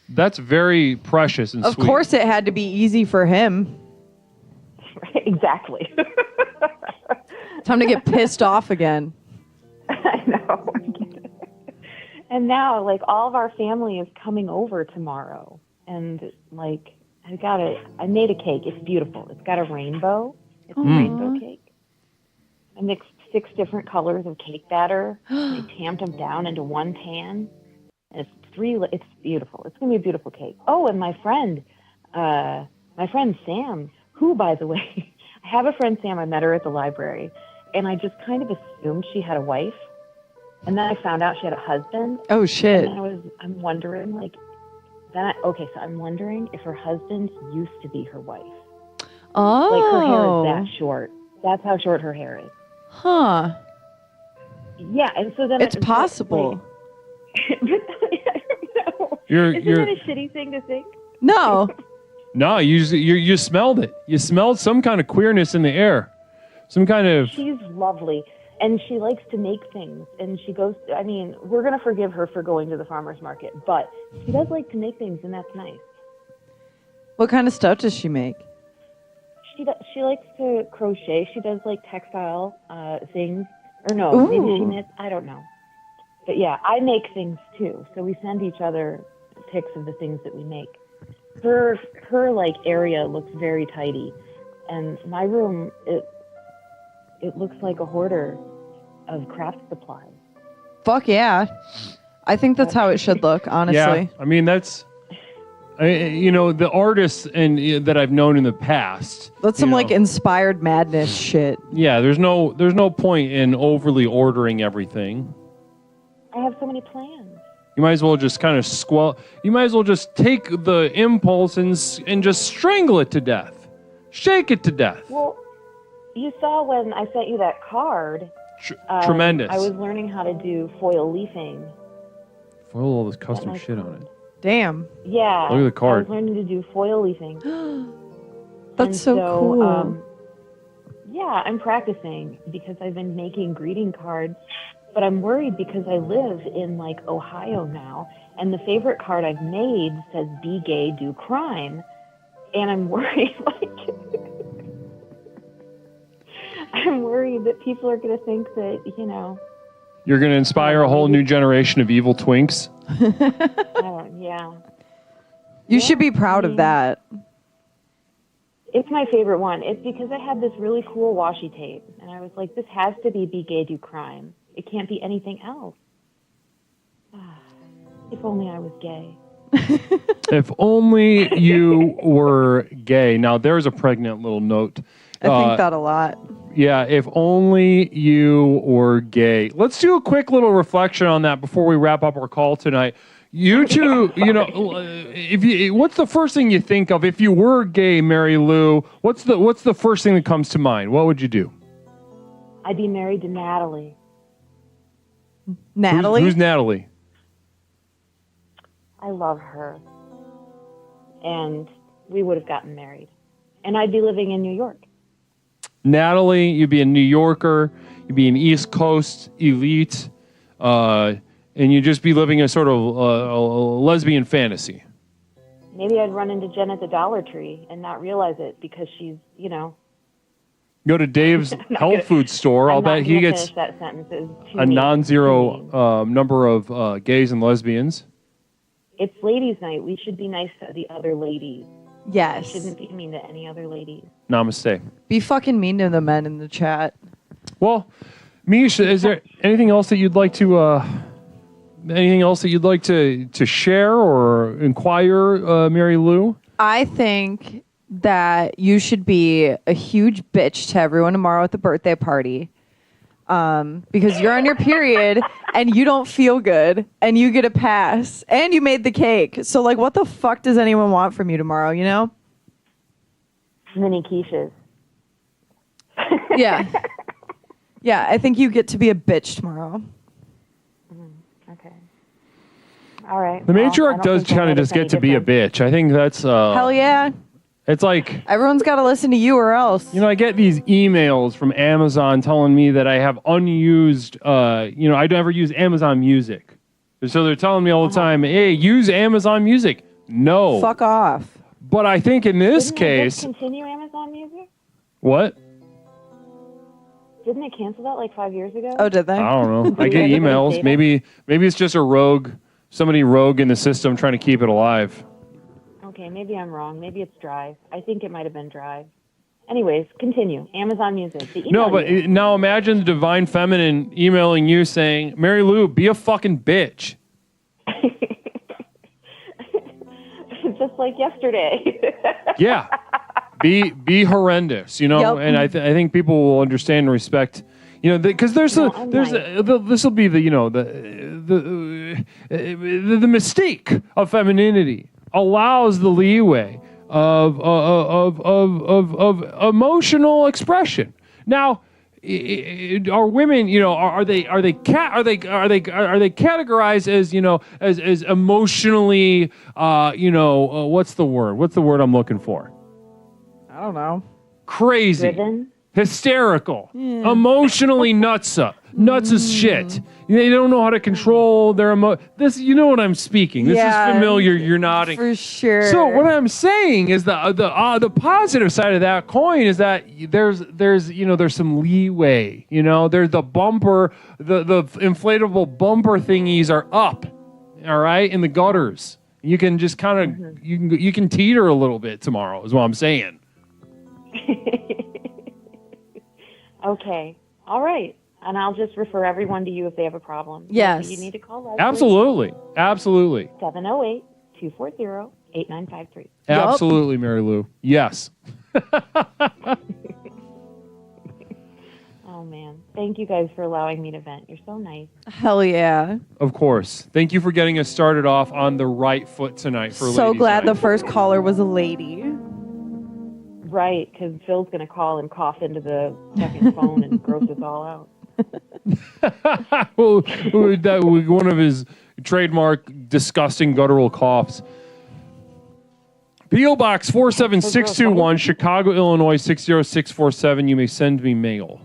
Speaker 1: That's very precious and
Speaker 3: Of
Speaker 1: sweet.
Speaker 3: course it had to be easy for him.
Speaker 7: Right? Exactly.
Speaker 3: Time to get pissed off again.
Speaker 7: I know. And now all of our family is coming over tomorrow, and I made a cake. It's beautiful. It's got a rainbow. It's a rainbow cake. I mixed 6 different colors of cake batter. I tamped them down into one pan. And it's beautiful. It's going to be a beautiful cake. Oh, and my friend Sam, who, by the way, I have a friend Sam. I met her at the library, and I just kind of assumed she had a wife. And then I found out she had a husband.
Speaker 3: Oh, shit.
Speaker 7: And I'm wondering, so I'm wondering if her husband used to be her wife.
Speaker 3: Oh.
Speaker 7: Her hair is that short. That's how short her hair is.
Speaker 3: Huh.
Speaker 7: Yeah, and so then
Speaker 3: It's possible.
Speaker 7: I don't know.
Speaker 1: You're
Speaker 7: Isn't that a shitty thing to think?
Speaker 3: No.
Speaker 1: No, you smelled it. You smelled some kind of queerness in the air. Some kind of...
Speaker 7: She's lovely, and she likes to make things, and she goes... we're going to forgive her for going to the farmer's market, but she does like to make things, and that's nice.
Speaker 3: What kind of stuff does she make?
Speaker 7: She likes to crochet. She does, textile things. Or no, maybe she knits. I don't know. But, yeah, I make things, too, so we send each other pics of the things that we make. Her area looks very tidy, and my room, it looks like a hoarder of craft supplies.
Speaker 3: Fuck yeah. I think that's how it should look, honestly.
Speaker 1: Yeah, that's... the artists that I've known in the past.
Speaker 3: That's some inspired madness shit.
Speaker 1: Yeah, there's no point in overly ordering everything.
Speaker 7: I have so many plans.
Speaker 1: You might as well just kind of You might as well just take the impulse and just strangle it to death. Shake it to death.
Speaker 7: Well, you saw when I sent you that card.
Speaker 1: Tremendous.
Speaker 7: I was learning how to do foil leafing.
Speaker 1: Foil all this custom shit on it.
Speaker 3: Damn.
Speaker 7: Yeah.
Speaker 1: Look at the card.
Speaker 7: I was learning to do foil leafing.
Speaker 3: That's so cool.
Speaker 7: Yeah, I'm practicing because I've been making greeting cards, but I'm worried because I live in like Ohio now, and the favorite card I've made says "Be gay, do crime," and I'm worried I'm worried that people are going to think that
Speaker 1: You're going to inspire a whole new generation of evil twinks.
Speaker 7: Yeah.
Speaker 3: You should be proud of that.
Speaker 7: It's my favorite one. It's because I had this really cool washi tape, and I was like, this has to be gay, do crime. It can't be anything else. If only I was gay.
Speaker 1: If only you were gay. Now, there's a pregnant little note.
Speaker 3: I think that a lot.
Speaker 1: Yeah, if only you were gay. Let's do a quick little reflection on that before we wrap up our call tonight. You two, what's the first thing you think of if you were gay, Mary Lou? What's the first thing that comes to mind? What would you do?
Speaker 7: I'd be married to Natalie.
Speaker 3: Natalie?
Speaker 1: Who's Natalie?
Speaker 7: I love her. And we would have gotten married. And I'd be living in New York.
Speaker 1: Natalie, you'd be a New Yorker. You'd be an East Coast elite. And you'd just be living a sort of a lesbian fantasy.
Speaker 7: Maybe I'd run into Jen at the Dollar Tree and not realize it because she's,
Speaker 1: Go to Dave's health food store. I'll bet he gets
Speaker 7: that sentence.
Speaker 1: a non-zero number of gays and lesbians.
Speaker 7: It's ladies' night. We should be nice to the other ladies.
Speaker 3: Yes.
Speaker 7: We shouldn't be mean to any other ladies.
Speaker 1: Namaste.
Speaker 3: Be fucking mean to the men in the chat.
Speaker 1: Well, Mish, is there anything else that you'd like to share or inquire, Mary Lou?
Speaker 3: I think that you should be a huge bitch to everyone tomorrow at the birthday party. Because you're on your period and you don't feel good and you get a pass and you made the cake. So like, what the fuck does anyone want from you tomorrow,
Speaker 7: Mini quiches.
Speaker 3: Yeah. Yeah, I think you get to be a bitch tomorrow.
Speaker 7: Okay. All right.
Speaker 1: The matriarch does kind of just get to be a bitch. I think that's...
Speaker 3: Hell yeah.
Speaker 1: It's like...
Speaker 3: Everyone's got to listen to you or else.
Speaker 1: I get these emails from Amazon telling me that I have unused... I never use Amazon Music. So they're telling me all the time, hey, use Amazon Music. No.
Speaker 3: Fuck off.
Speaker 1: But I think in this
Speaker 7: Didn't
Speaker 1: case...
Speaker 7: It continue Amazon Music?
Speaker 1: What?
Speaker 7: Didn't it cancel that like 5 years ago?
Speaker 3: Oh, did they?
Speaker 1: I don't know. I get emails. Maybe it's just a rogue, somebody rogue in the system trying to keep it alive.
Speaker 7: Okay, maybe I'm wrong. Maybe it's Drive. I think it might have been Drive. Anyways, continue. Amazon Music.
Speaker 1: No, but now imagine the divine feminine emailing you saying, Mary Lou, be a fucking bitch.
Speaker 7: Just like yesterday.
Speaker 1: Yeah. Be horrendous,
Speaker 3: Yep.
Speaker 1: and I think people will understand and respect, because this will be the mistake of femininity allows the leeway of emotional expression. Now, are women, are they categorized as as emotionally, what's the word I'm looking for?
Speaker 3: I don't know.
Speaker 7: Crazy.
Speaker 3: Driven?
Speaker 1: Hysterical. Yeah. Emotionally nuts as shit. They don't know how to control their This, you know what I'm speaking. This is familiar. You're nodding.
Speaker 3: For sure.
Speaker 1: So what I'm saying is the positive side of that coin is that there's some leeway. There's the bumper, the inflatable bumper thingies are up. All right, in the gutters. You can just kind of you can teeter a little bit tomorrow. Is what I'm saying.
Speaker 7: Okay. All right. And I'll just refer everyone to you if they have a problem.
Speaker 3: Yes.
Speaker 7: So you need to call Leslie.
Speaker 1: Absolutely.
Speaker 7: 708-240-8953.
Speaker 1: Absolutely, Mary Lou. Yes.
Speaker 7: Oh, man. Thank you guys for allowing me to vent. You're so nice.
Speaker 3: Hell yeah.
Speaker 1: Of course. Thank you for getting us started off on the right foot tonight for
Speaker 3: So
Speaker 1: Ladies
Speaker 3: glad
Speaker 1: Night.
Speaker 3: the first caller was a lady.
Speaker 7: Right, because Phil's going to call and cough into the second phone and gross us all out.
Speaker 1: Well, that was one of his trademark disgusting guttural coughs. P.O. Box 47621, Chicago, Illinois 60647. You may send me mail.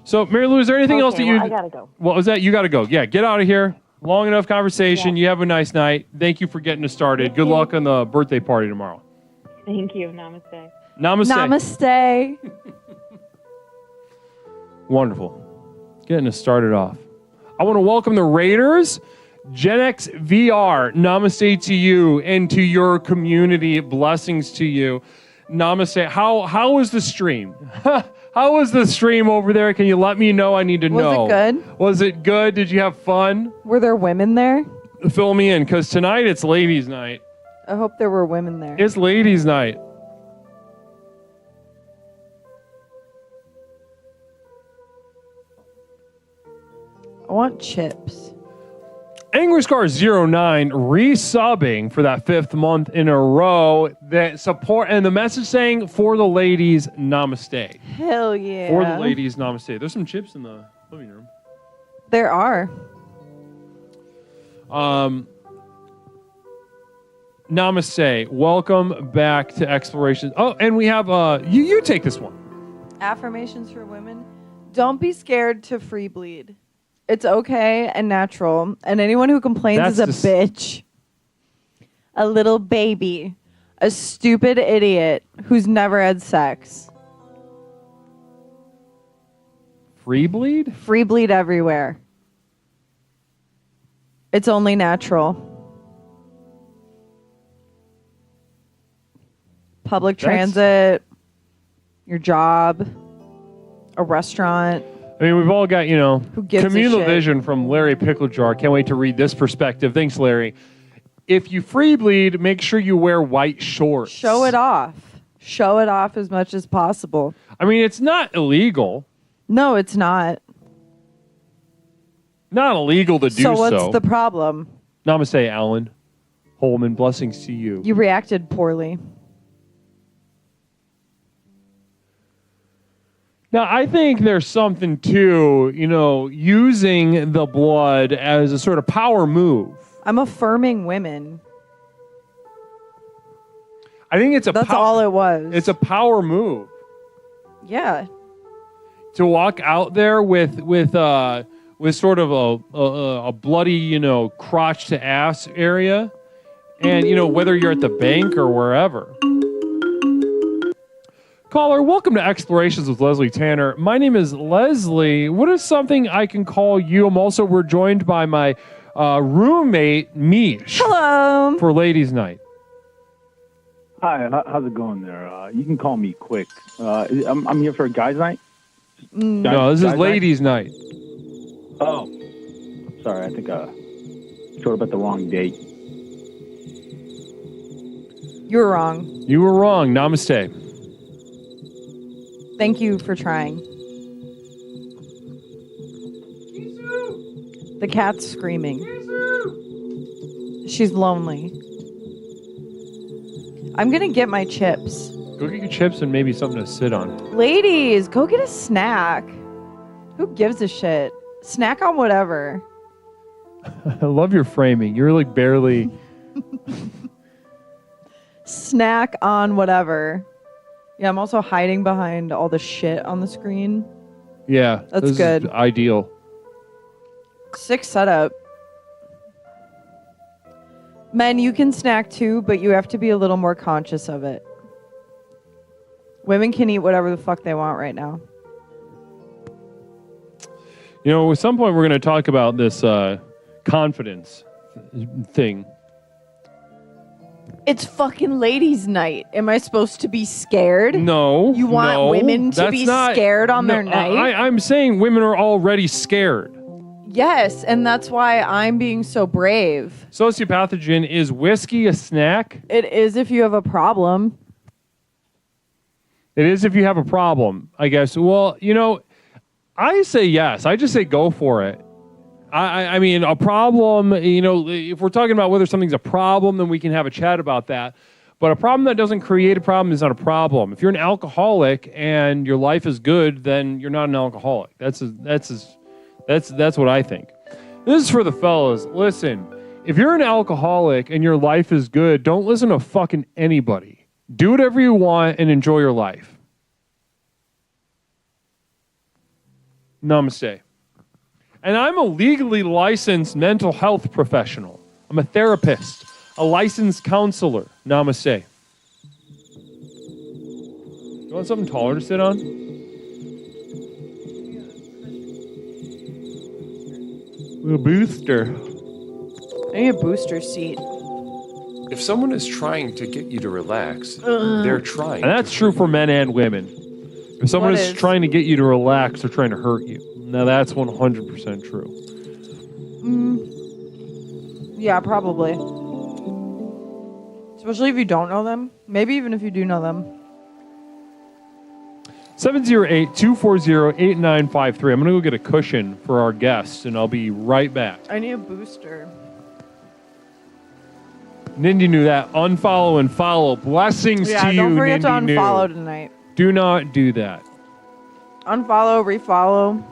Speaker 1: So, Mary Lou, is there anything else that you...
Speaker 7: I gotta go.
Speaker 1: What was that? You got to go. Yeah, get out of here. Long enough conversation. Yeah. You have a nice night. Thank you for getting us started. Good luck on the birthday party tomorrow.
Speaker 7: Thank you. Namaste.
Speaker 3: Namaste.
Speaker 1: Wonderful. Getting us started off. I want to welcome the Raiders. Gen X VR, namaste to you and to your community. Blessings to you. Namaste. How was the stream? How was the stream over there? Can you let me know? I need to know.
Speaker 3: Was it good?
Speaker 1: Was it good? Did you have fun?
Speaker 3: Were there women there?
Speaker 1: Fill me in, because tonight it's ladies' night.
Speaker 3: I hope there were women there.
Speaker 1: It's ladies' night.
Speaker 3: I want chips.
Speaker 1: Angry Scar 09 resubbing for that 5th month in a row. That support and the message saying for the ladies, namaste.
Speaker 3: Hell yeah.
Speaker 1: For the ladies, namaste. There's some chips in the living room.
Speaker 3: There are.
Speaker 1: Namaste. Welcome back to Explorations. Oh, and we have you take this one.
Speaker 3: Affirmations for women. Don't be scared to free bleed. It's okay and natural. And anyone who complains is a bitch. A little baby. A stupid idiot who's never had sex.
Speaker 1: Free bleed?
Speaker 3: Free bleed everywhere. It's only natural. Public transit, your job, a restaurant.
Speaker 1: I mean, we've all got,
Speaker 3: Who gives a
Speaker 1: communal
Speaker 3: shit?
Speaker 1: vision from Larry Picklejar. Can't wait to read this perspective. Thanks, Larry. If you free bleed, make sure you wear white shorts.
Speaker 3: Show it off. Show it off as much as possible.
Speaker 1: I mean, it's not illegal.
Speaker 3: No, it's not.
Speaker 1: Not illegal to do so.
Speaker 3: So what's the problem?
Speaker 1: Namaste, Alan Holman. Blessings to you.
Speaker 3: You reacted poorly.
Speaker 1: Now, I think there's something to, using the blood as a sort of power move.
Speaker 3: I'm affirming women.
Speaker 1: I think
Speaker 3: That's all it was.
Speaker 1: It's a power move.
Speaker 3: Yeah.
Speaker 1: To walk out there with sort of a bloody, crotch to ass area, and whether you're at the bank or wherever. Caller, welcome to Explorations with Leslie Tanner. My name is Leslie. What is something I can call you? We're joined by my roommate, Mish.
Speaker 3: Hello.
Speaker 1: For Ladies' Night.
Speaker 8: Hi, how's it going there? You can call me Quick. I'm here for a guys' night.
Speaker 1: No, this is Ladies' Night.
Speaker 8: Oh, sorry. I think I showed up at the wrong date.
Speaker 3: You were wrong.
Speaker 1: You were wrong. Namaste.
Speaker 3: Thank you for trying. The cat's screaming. She's lonely. I'm going to get my chips.
Speaker 1: Go get your chips and maybe something to sit on.
Speaker 3: Ladies, go get a snack. Who gives a shit? Snack on whatever.
Speaker 1: I love your framing. You're like barely...
Speaker 3: Snack on whatever. Yeah, I'm also hiding behind all the shit on the screen.
Speaker 1: Yeah.
Speaker 3: That's good.
Speaker 1: Is ideal.
Speaker 3: Sick setup. Men, you can snack too, but you have to be a little more conscious of it. Women can eat whatever the fuck they want right now.
Speaker 1: At some point we're going to talk about this confidence thing.
Speaker 3: It's fucking ladies' night. Am I supposed to be scared?
Speaker 1: No.
Speaker 3: You want women to be scared on their night?
Speaker 1: I'm saying women are already scared.
Speaker 3: Yes, and that's why I'm being so brave.
Speaker 1: Sociopathogen, is whiskey a snack?
Speaker 3: It is if you have a problem.
Speaker 1: It is if you have a problem, I guess. Well, I say yes. I just say go for it. I mean, a problem, if we're talking about whether something's a problem, then we can have a chat about that. But a problem that doesn't create a problem is not a problem. If you're an alcoholic and your life is good, then you're not an alcoholic. That's what I think. This is for the fellas. Listen, if you're an alcoholic and your life is good, don't listen to fucking anybody. Do whatever you want and enjoy your life. Namaste. And I'm a legally licensed mental health professional. I'm a therapist, a licensed counselor. Namaste. You want something taller to sit on? A booster.
Speaker 3: I need a booster seat.
Speaker 9: If someone is trying to get you to relax, they're trying.
Speaker 1: And that's true for men and women. If someone
Speaker 3: What
Speaker 1: is
Speaker 3: is?
Speaker 1: trying to get you to relax, they're trying to hurt you. Now that's 100% true.
Speaker 3: Yeah, probably. Especially if you don't know them. Maybe even if you do know them.
Speaker 1: 708-240-8953. I'm going to go get a cushion for our guests, and I'll be right back.
Speaker 3: I need a booster.
Speaker 1: Nindy knew that. Unfollow and follow. Blessings
Speaker 3: Yeah,
Speaker 1: to you,
Speaker 3: don't forget to
Speaker 1: Nindy
Speaker 3: unfollow
Speaker 1: knew.
Speaker 3: tonight.
Speaker 1: Do not do that.
Speaker 3: Unfollow, refollow.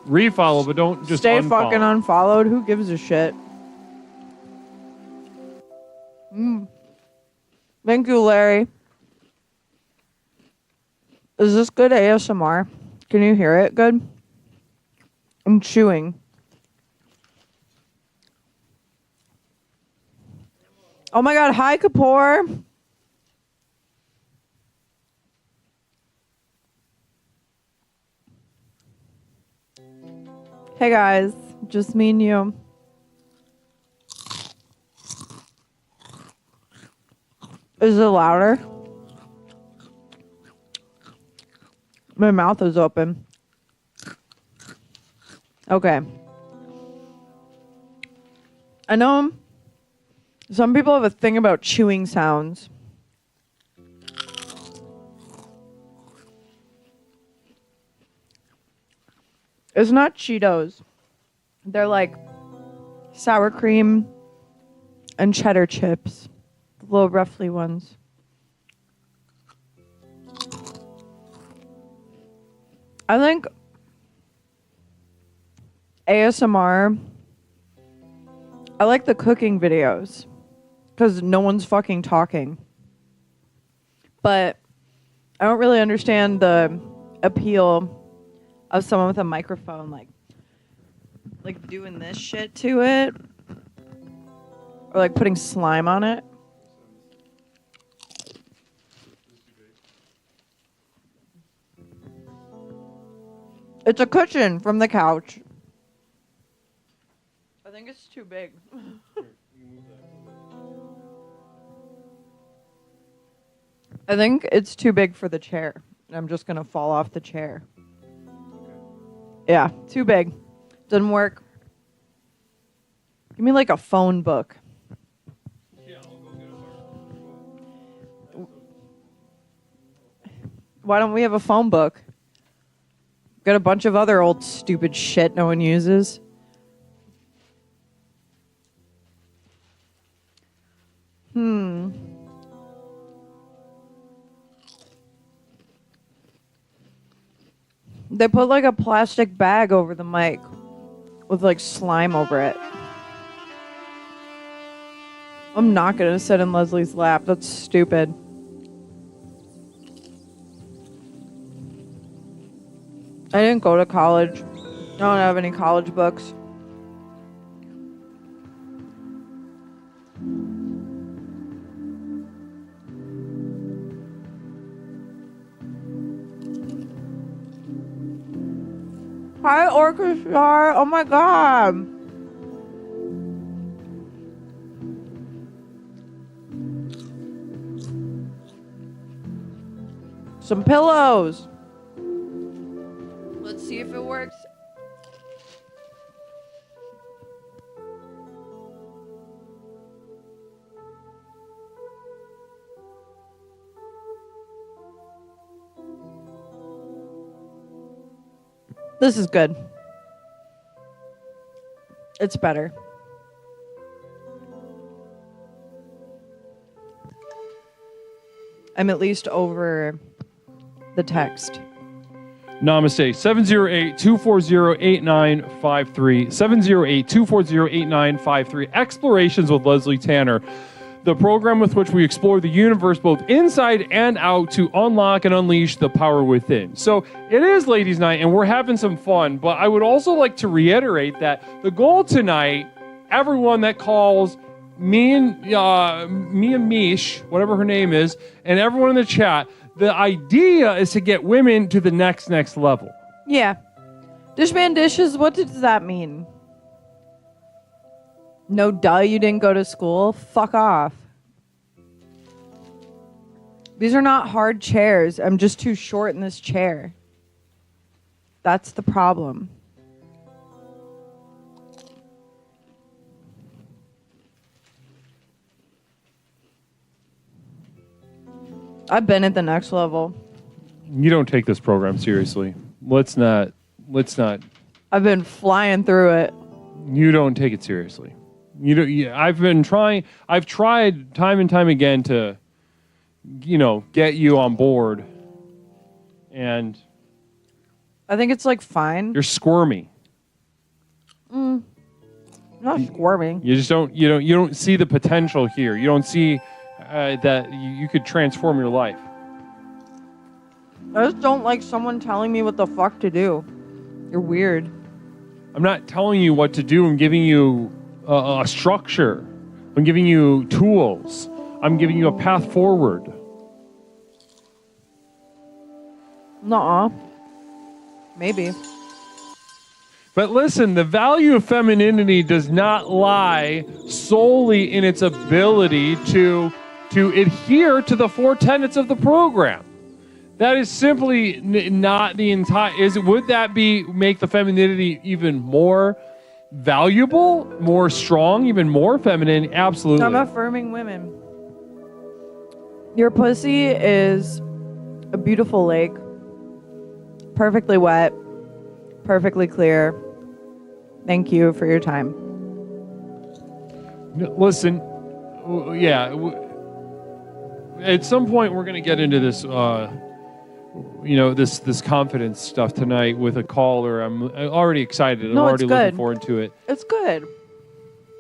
Speaker 1: Refollow, but don't just
Speaker 3: Stay
Speaker 1: unfollow.
Speaker 3: fucking unfollowed. Who gives a shit? Thank you, Larry. Is this good ASMR? Can you hear it good? I'm chewing. Oh my god, hi Kapoor. Hey guys, just me and you. Is it louder? My mouth is open. Okay. I know some people have a thing about chewing sounds. It's not Cheetos. They're like sour cream and cheddar chips. The little roughly ones. I think ASMR, I like the cooking videos because no one's fucking talking. But I don't really understand the appeal of someone with a microphone like doing this shit to it or like putting slime on it. It's a cushion from the couch. I think it's too big. I think it's too big for the chair. I'm just gonna fall off the chair. Yeah, too big. Doesn't work. Give me like a phone book. Why don't we have a phone book? Got a bunch of other old stupid shit no one uses. They put like a plastic bag over the mic with like slime over it. I'm not gonna sit in Leslie's lap. That's stupid. I didn't go to college. I don't have any college books. Hi, Orchestra. Oh my god. Some pillows. Let's see if it works. This is good. It's better. I'm at least over the text.
Speaker 1: Namaste. 708-240-8953. 708-240-8953. Explorations with Leslie Tanner. The program with which we explore the universe both inside and out to unlock and unleash the power within. So it is Ladies' Night and we're having some fun, but I would also like to reiterate that the goal tonight, everyone that calls me and Mish, whatever her name is, and everyone in the chat, the idea is to get women to the next level.
Speaker 3: Yeah. Dishman dishes, what does that mean? No duh, you didn't go to school? Fuck off. These are not hard chairs. I'm just too short in this chair. That's the problem. I've been at the next level.
Speaker 1: You don't take this program seriously. Let's not.
Speaker 3: I've been flying through it.
Speaker 1: You don't take it seriously. You don't. I've tried time and time again to, get you on board, and
Speaker 3: I think it's like fine.
Speaker 1: you're squirmy.
Speaker 3: I'm not squirming.
Speaker 1: You just don't. You don't see the potential here. You don't see that you could transform your life.
Speaker 3: I just don't like someone telling me what the fuck to do. You're weird.
Speaker 1: I'm not telling you what to do. I'm giving you a structure. I'm giving you tools. I'm giving you a path forward.
Speaker 3: Nuh-uh. Maybe.
Speaker 1: But listen, the value of femininity does not lie solely in its ability to adhere to the 4 tenets of the program. That is simply not the entire. Would that make the femininity even more valuable, more strong, even more feminine? Absolutely.
Speaker 3: I'm affirming women. Your pussy is a beautiful lake. Perfectly wet. Perfectly clear. Thank you for your time.
Speaker 1: Listen, yeah. At some point, we're going to get into this. This confidence stuff tonight with a caller. I'm already excited. I'm already looking forward to it.
Speaker 3: It's good.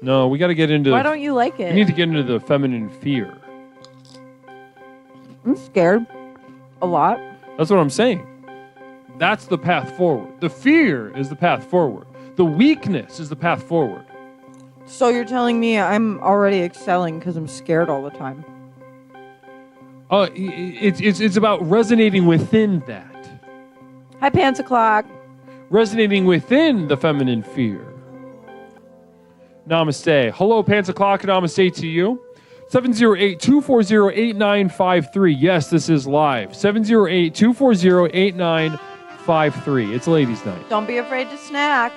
Speaker 1: No, we got to get into.
Speaker 3: Why don't you like it?
Speaker 1: We need to get into the feminine fear.
Speaker 3: I'm scared. A lot.
Speaker 1: That's what I'm saying. That's the path forward. The fear is the path forward. The weakness is the path forward.
Speaker 3: So you're telling me I'm already excelling because I'm scared all the time?
Speaker 1: It's about resonating within that.
Speaker 3: Hi, Pants O'Clock.
Speaker 1: Resonating within the feminine fear. Namaste. Hello, Pants O'Clock. Namaste to you. 708-240-8953. Yes, this is live. 708-240-8953. It's Ladies' Night.
Speaker 3: Don't be afraid to snack.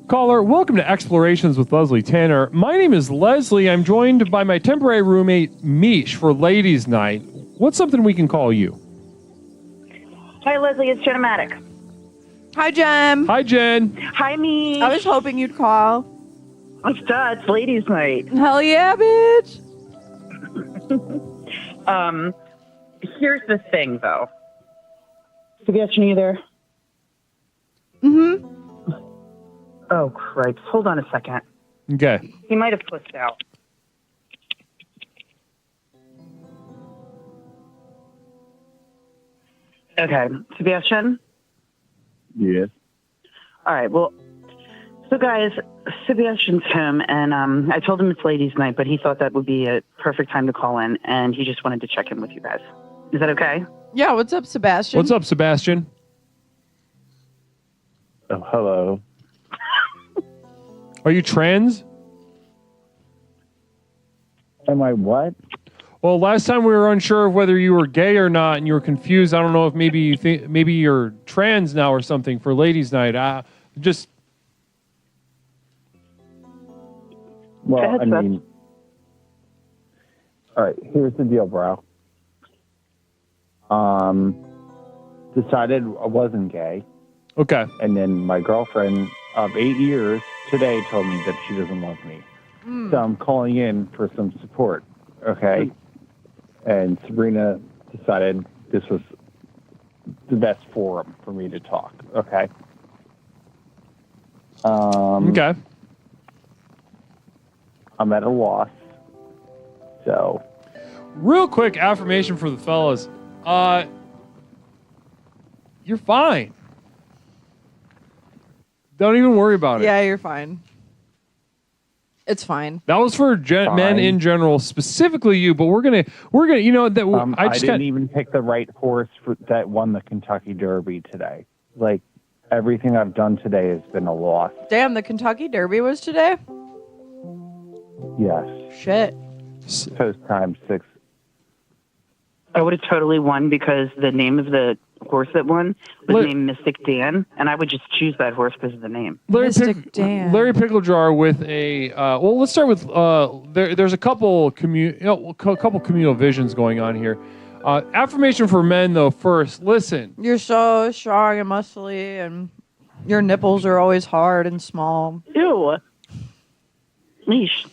Speaker 1: Caller, welcome to Explorations with Leslie Tanner. My name is Leslie. I'm joined by my temporary roommate, Mish, for Ladies' Night. What's something we can call you?
Speaker 7: Hi, Leslie. It's Genomatic.
Speaker 3: Hi, Jen.
Speaker 1: Hi, Jen.
Speaker 7: Hi, me.
Speaker 3: I was hoping you'd call.
Speaker 7: It's Ladies' Night.
Speaker 3: Hell yeah, bitch.
Speaker 7: Here's the thing, though. Sebastian, are you there?
Speaker 3: Mm-hmm.
Speaker 7: Oh, cripes. Hold on a second.
Speaker 1: Okay.
Speaker 7: He might have pushed out. Okay. Sebastian?
Speaker 8: Yes.
Speaker 7: All right. Well, so guys, Sebastian's home, and I told him it's Ladies' Night, but he thought that would be a perfect time to call in, and he just wanted to check in with you guys. Is that okay?
Speaker 3: Yeah, what's up, Sebastian?
Speaker 1: What's up, Sebastian?
Speaker 8: Oh, hello.
Speaker 1: Are you trans?
Speaker 8: Am I what?
Speaker 1: Well, last time we were unsure of whether you were gay or not, and you were confused. I don't know if maybe you think maybe you're trans now or something for Ladies' Night. Just.
Speaker 8: Well,
Speaker 7: ahead,
Speaker 8: I mean, all right, here's the deal, bro. decided I wasn't gay.
Speaker 1: Okay.
Speaker 8: And then my girlfriend of 8 years today told me that she doesn't love me. So I'm calling in for some support, okay? And Sabrina decided this was the best forum for me to talk, okay?
Speaker 1: Okay.
Speaker 8: I'm at a loss, so...
Speaker 1: Real quick affirmation for the fellas. You're fine. Don't even worry about it.
Speaker 3: Yeah, you're fine. It's fine.
Speaker 1: That was for men in general, specifically you. But we're gonna, you know that
Speaker 8: I didn't even pick the right horse that won the Kentucky Derby today. Like everything I've done today has been a loss.
Speaker 3: Damn, the Kentucky Derby was today?
Speaker 8: Yes.
Speaker 3: Shit.
Speaker 8: Post time 6.
Speaker 10: I would have totally won because the name of the horse that won was named Mystic Dan, and I would just choose that horse because of the name.
Speaker 1: Larry Pickle Jar with a well. Let's start with there's a couple communal visions going on here. Affirmation for men though. First, listen.
Speaker 3: You're so strong and muscly, and your nipples are always hard and small.
Speaker 10: Ew. Leash.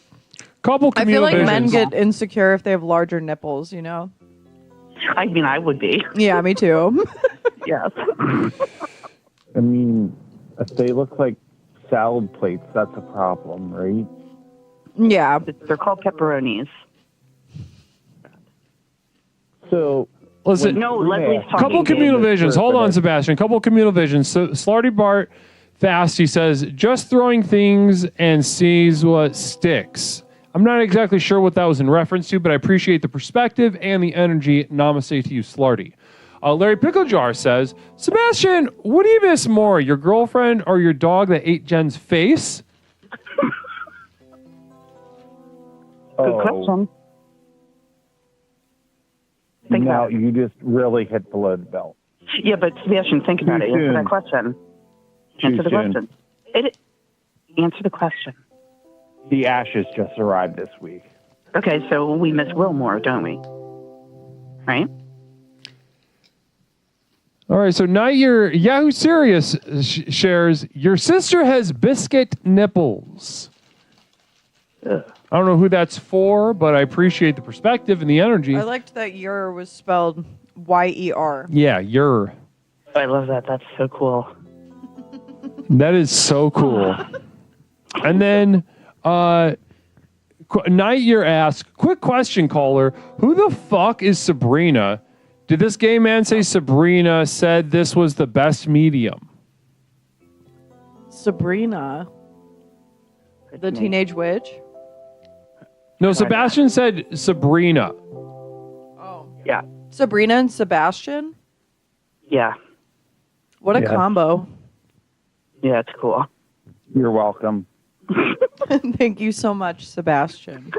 Speaker 1: Couple
Speaker 3: I feel
Speaker 1: communal
Speaker 3: like
Speaker 1: visions.
Speaker 3: men get insecure if they have larger nipples, you know?
Speaker 10: I mean, I would be.
Speaker 3: Yeah, me too.
Speaker 10: Yes.
Speaker 8: I mean, if they look like salad plates, that's a problem, right?
Speaker 3: Yeah.
Speaker 10: They're called pepperonis.
Speaker 8: So,
Speaker 1: listen.
Speaker 10: No, Leslie's talking.
Speaker 1: Couple communal visions. Hold on, Sebastian. Couple communal visions. So, Slarty Bart Fasty says, just throwing things and sees what sticks. I'm not exactly sure what that was in reference to, but I appreciate the perspective and the energy. Namaste to you, Slarty. Larry Pickle Jar says, Sebastian, what do you miss more, your girlfriend or your dog that ate Jen's face?
Speaker 10: Good question.
Speaker 8: Now you just really hit below the belt.
Speaker 10: Yeah, but Sebastian, think about it. Answer that question. Answer the question. Answer the question.
Speaker 8: The ashes just arrived this week.
Speaker 10: Okay, so we miss Will more, don't we? Right?
Speaker 1: All right, so now your Yahoo Serious shares, your sister has biscuit nipples. I don't know who that's for, but I appreciate the perspective and the energy.
Speaker 3: I liked that your was spelled Y-E-R.
Speaker 1: Yeah, your.
Speaker 10: I love that. That's so cool.
Speaker 1: That is so cool. And then Night Year asks, quick question, caller. Who the fuck is Sabrina? Did this gay man say Sabrina said this was the best medium?
Speaker 3: Sabrina. The teenage witch?
Speaker 1: No, Sebastian said Sabrina.
Speaker 3: Oh.
Speaker 10: Yeah.
Speaker 3: Sabrina and Sebastian?
Speaker 10: Yeah.
Speaker 3: What a combo.
Speaker 10: Yeah, it's cool.
Speaker 8: You're welcome.
Speaker 3: Thank you so much, Sebastian.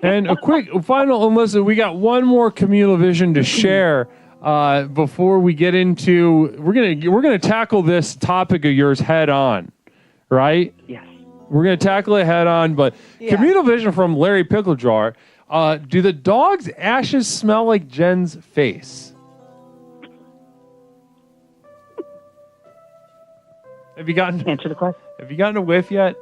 Speaker 1: And a quick final, and listen, we got one more communal vision to share before we get into. We're gonna tackle this topic of yours head on, right?
Speaker 10: Yes.
Speaker 1: We're gonna tackle it head on, but communal vision from Larry Pickle Jar. Do the dog's ashes smell like Jen's face? Have you gotten
Speaker 10: answer the question?
Speaker 1: Have you gotten a whiff yet?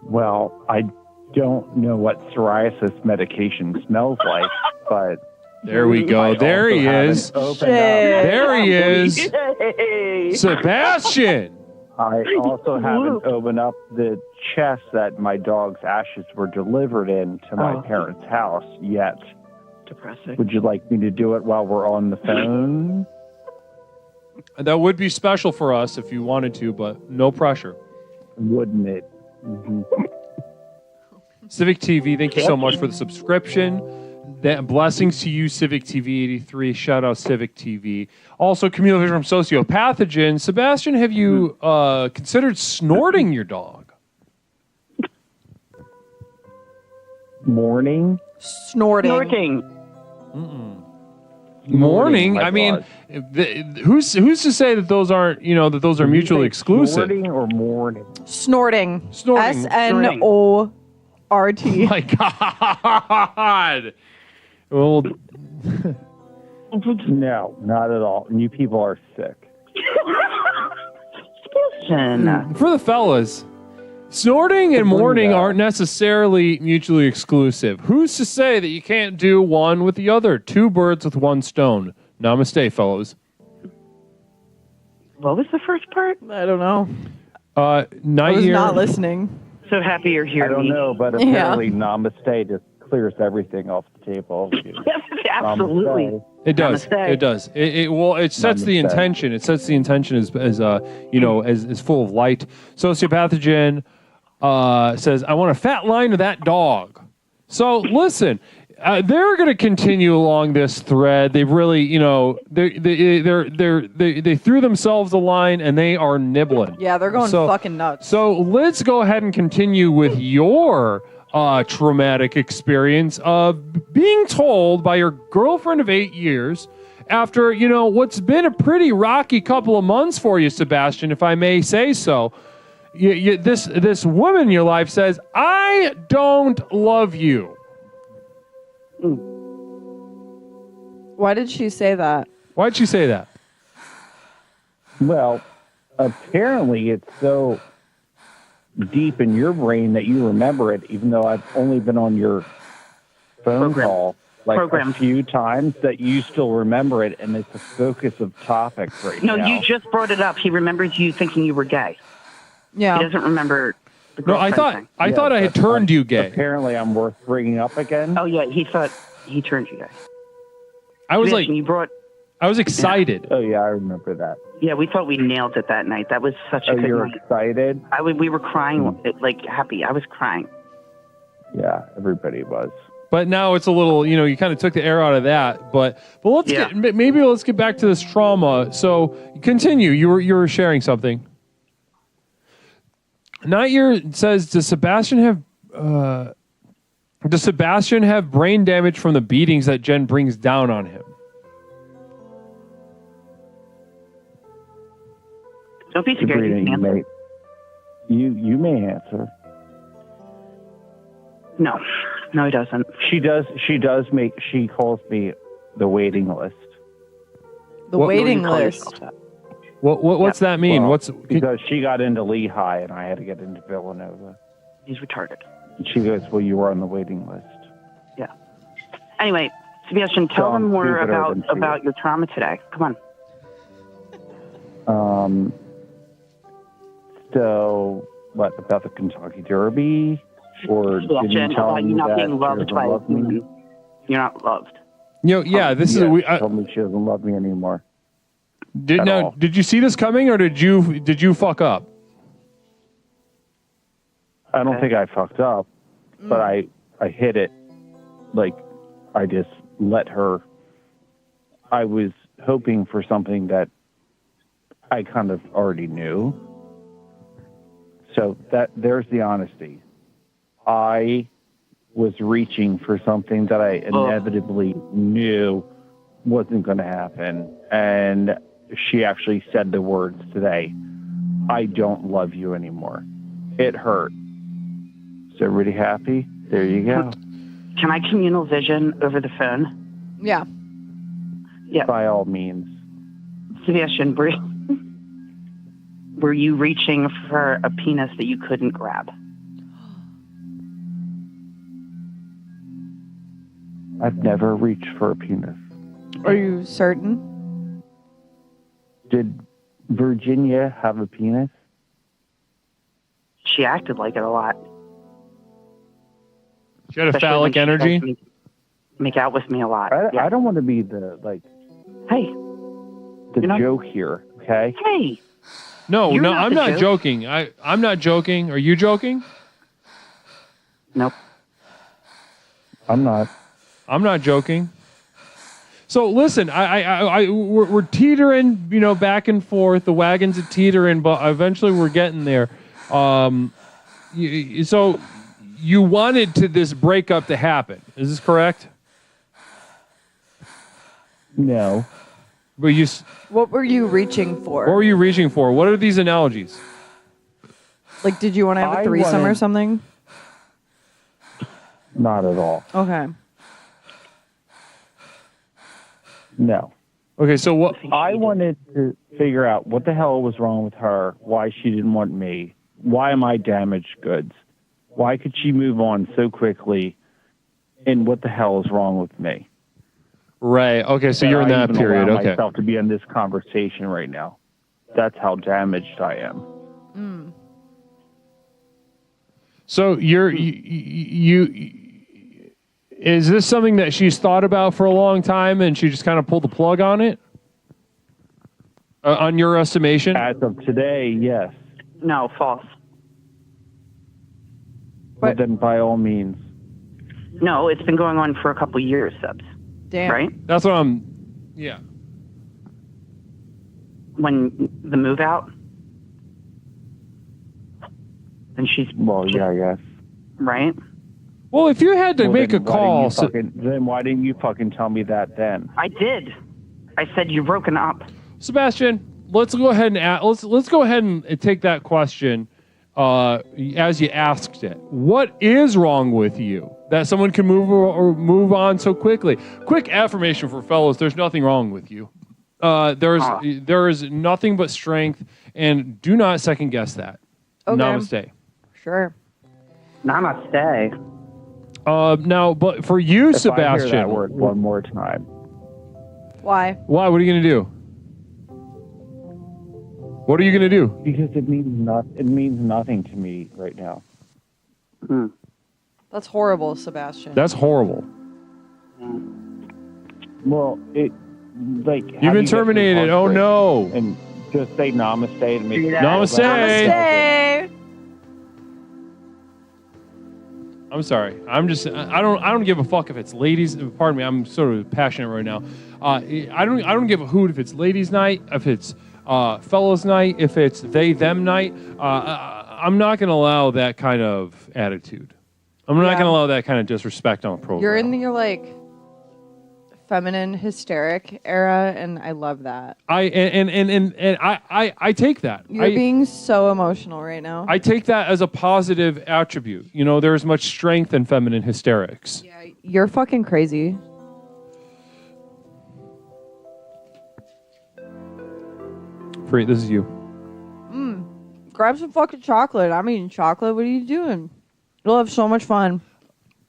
Speaker 8: Well, I don't know what pseudopsoriasis medication smells like, but
Speaker 1: there we go. There he is. There he is. Sebastian.
Speaker 8: I also haven't opened up the chest that my dog's ashes were delivered in to my parents' house yet.
Speaker 10: Depressing.
Speaker 8: Would you like me to do it while we're on the phone?
Speaker 1: That would be special for us if you wanted to, but no pressure.
Speaker 8: Wouldn't it? Mm-hmm.
Speaker 1: Civic TV, thank you so much for the subscription. Blessings to you, Civic TV 83. Shout out Civic TV. Also, communal vision from Sociopathogen. Sebastian, have you considered snorting your dog?
Speaker 8: Morning?
Speaker 3: Snorting.
Speaker 1: Morning. I mean, who's to say that those aren't mutually exclusive?
Speaker 8: Snorting or morning?
Speaker 3: Snorting.
Speaker 1: Snorting.
Speaker 3: S-N-O-R-T-I-N-G. RT.
Speaker 1: My God. Well,
Speaker 8: No, not at all. You people are sick.
Speaker 1: for the fellas, snorting and mourning aren't necessarily mutually exclusive. Who's to say that you can't do one with the other? Two birds with one stone. Namaste, fellows.
Speaker 10: What was the first part?
Speaker 3: I don't know.
Speaker 1: I
Speaker 3: was not listening.
Speaker 10: So happy you're here.
Speaker 8: I don't know, but apparently Namaste just clears everything off the table.
Speaker 10: Absolutely.
Speaker 1: It does.
Speaker 10: Namaste.
Speaker 1: It does. It sets the intention. It sets the intention as full of light. Sociopathogen says, "I want a fat line of that dog." So listen, they're going to continue along this thread. They've really, they threw themselves a line and they are nibbling.
Speaker 3: Yeah, they're going fucking nuts.
Speaker 1: So let's go ahead and continue with your traumatic experience of being told by your girlfriend of 8 years after, what's been a pretty rocky couple of months for you, Sebastian, if I may say so. This woman in your life says, "I don't love you."
Speaker 3: Why did she say that?
Speaker 1: Why did she say that?
Speaker 8: Well, apparently it's so deep in your brain that you remember it, even though I've only been on your phone call a few times, that you still remember it, and it's the focus of topics right now.
Speaker 10: No, you just brought it up. He remembers you thinking you were gay.
Speaker 3: Yeah.
Speaker 10: He doesn't remember the
Speaker 1: No, I
Speaker 10: girlfriend thing.
Speaker 1: thought I had turned you gay.
Speaker 8: Apparently I'm worth bringing up again.
Speaker 10: Oh, yeah, he thought he turned you gay.
Speaker 1: I was I was excited.
Speaker 8: Oh, yeah, I remember that.
Speaker 10: Yeah, we thought we nailed it that night. That was such a good
Speaker 8: you're
Speaker 10: night.
Speaker 8: excited?
Speaker 10: We were crying, like happy. I was crying.
Speaker 8: Yeah, everybody was.
Speaker 1: But now it's a little, you kind of took the air out of that. But let's get back to this trauma. So continue. You were sharing something. Nightyear says, Does Sebastian have brain damage from the beatings that Jen brings down on him?
Speaker 10: Don't be scared.
Speaker 8: You may answer.
Speaker 10: No, he doesn't.
Speaker 8: She calls me the waiting list.
Speaker 3: The waiting list.
Speaker 1: What's that mean?
Speaker 8: Well, because she got into Lehigh and I had to get into Villanova.
Speaker 10: He's retarded.
Speaker 8: And she goes, "Well, you were on the waiting list."
Speaker 10: Yeah. Anyway, Sebastian, tell them more about your trauma today. Come
Speaker 8: on. So, what about the Kentucky Derby? Or did you tell me
Speaker 10: not
Speaker 8: that
Speaker 10: being loved
Speaker 8: she
Speaker 10: by
Speaker 8: doesn't love me?
Speaker 10: You're not loved.
Speaker 8: She told me she doesn't love me anymore.
Speaker 1: Did you see this coming, or did you fuck up?
Speaker 8: I don't think I fucked up, but I hit it. Like, I just let her. I was hoping for something that I kind of already knew. So there's the honesty. I was reaching for something that I inevitably knew wasn't going to happen. And she actually said the words today, "I don't love you anymore." It hurt. Is everybody happy? There you go.
Speaker 10: Can I communal vision over the phone?
Speaker 3: Yeah.
Speaker 10: Yeah.
Speaker 8: By all means.
Speaker 10: Sebastian, were you reaching for a penis that you couldn't grab?
Speaker 8: I've never reached for a penis.
Speaker 3: Are you certain?
Speaker 8: Did Virginia have a penis?
Speaker 10: She acted like it a lot.
Speaker 1: She had a phallic energy?
Speaker 10: Make out with me a lot.
Speaker 8: I don't want to be the joke here, okay?
Speaker 10: Hey.
Speaker 1: No, I'm not joking. I'm not joking. Are you joking?
Speaker 10: Nope.
Speaker 8: I'm not.
Speaker 1: I'm not joking. So listen, we're teetering, back and forth. The wagons are teetering, but eventually we're getting there. So you wanted this breakup to happen. Is this correct?
Speaker 8: No.
Speaker 1: But
Speaker 3: what were you reaching for?
Speaker 1: What were you reaching for? What are these analogies?
Speaker 3: Like, did you want to have a threesome or something?
Speaker 8: Not at all.
Speaker 3: Okay.
Speaker 8: No.
Speaker 1: Okay, so what?
Speaker 8: I wanted to figure out what the hell was wrong with her, why she didn't want me, why am I damaged goods, why could she move on so quickly, and what the hell is wrong with me?
Speaker 1: Right. Okay, so you're in
Speaker 8: I
Speaker 1: that
Speaker 8: even
Speaker 1: period.
Speaker 8: allow
Speaker 1: Okay.
Speaker 8: myself to be in this conversation right now. That's how damaged I am.
Speaker 1: So you is this something that she's thought about for a long time and she just kind of pulled the plug on it? On your estimation?
Speaker 8: As of today, yes.
Speaker 10: No, false.
Speaker 8: But then by all means.
Speaker 10: No, it's been going on for a couple years, Subs.
Speaker 3: Damn.
Speaker 10: Right?
Speaker 1: That's what I'm. Yeah.
Speaker 10: When the move out, and she's
Speaker 8: Well, yeah, I guess.
Speaker 10: right.
Speaker 1: Well, if you had to
Speaker 8: Well,
Speaker 1: make a
Speaker 8: then why
Speaker 1: call,
Speaker 8: then why didn't you fucking tell me that then?
Speaker 10: I did. I said you're broken up.
Speaker 1: Sebastian, let's go ahead and let's go ahead and take that question as you asked it. What is wrong with you that someone can move on so quickly? Quick affirmation for fellows: there's nothing wrong with you. There is nothing but strength, and do not second guess that.
Speaker 3: Okay.
Speaker 1: Namaste.
Speaker 3: Sure.
Speaker 10: Namaste.
Speaker 1: Now, but for you,
Speaker 8: If
Speaker 1: Sebastian,
Speaker 8: I hear that word one more time.
Speaker 3: Why?
Speaker 1: Why? What are you going to do? What are you going to do?
Speaker 8: Because it means nothing to me right now.
Speaker 3: That's horrible, Sebastian.
Speaker 1: That's horrible.
Speaker 8: Well,
Speaker 1: You've been terminated. Oh no!
Speaker 8: And just say namaste to me.
Speaker 1: Namaste.
Speaker 3: Namaste.
Speaker 1: I'm sorry. I don't give a fuck if it's ladies. Pardon me. I'm sort of passionate right now. I don't give a hoot if it's ladies' night, if it's fellas' night, if it's they them night. I'm not going to allow that kind of attitude. I'm not going to allow that kind of disrespect on the program.
Speaker 3: You're in your like feminine hysteric era, and I love that.
Speaker 1: I take that.
Speaker 3: You're being so emotional right now.
Speaker 1: I take that as a positive attribute. You know, there's much strength in feminine hysterics.
Speaker 3: Yeah, you're fucking crazy.
Speaker 1: Free, this is you.
Speaker 3: Grab some fucking chocolate. I'm eating chocolate. What are you doing? You'll have so much fun.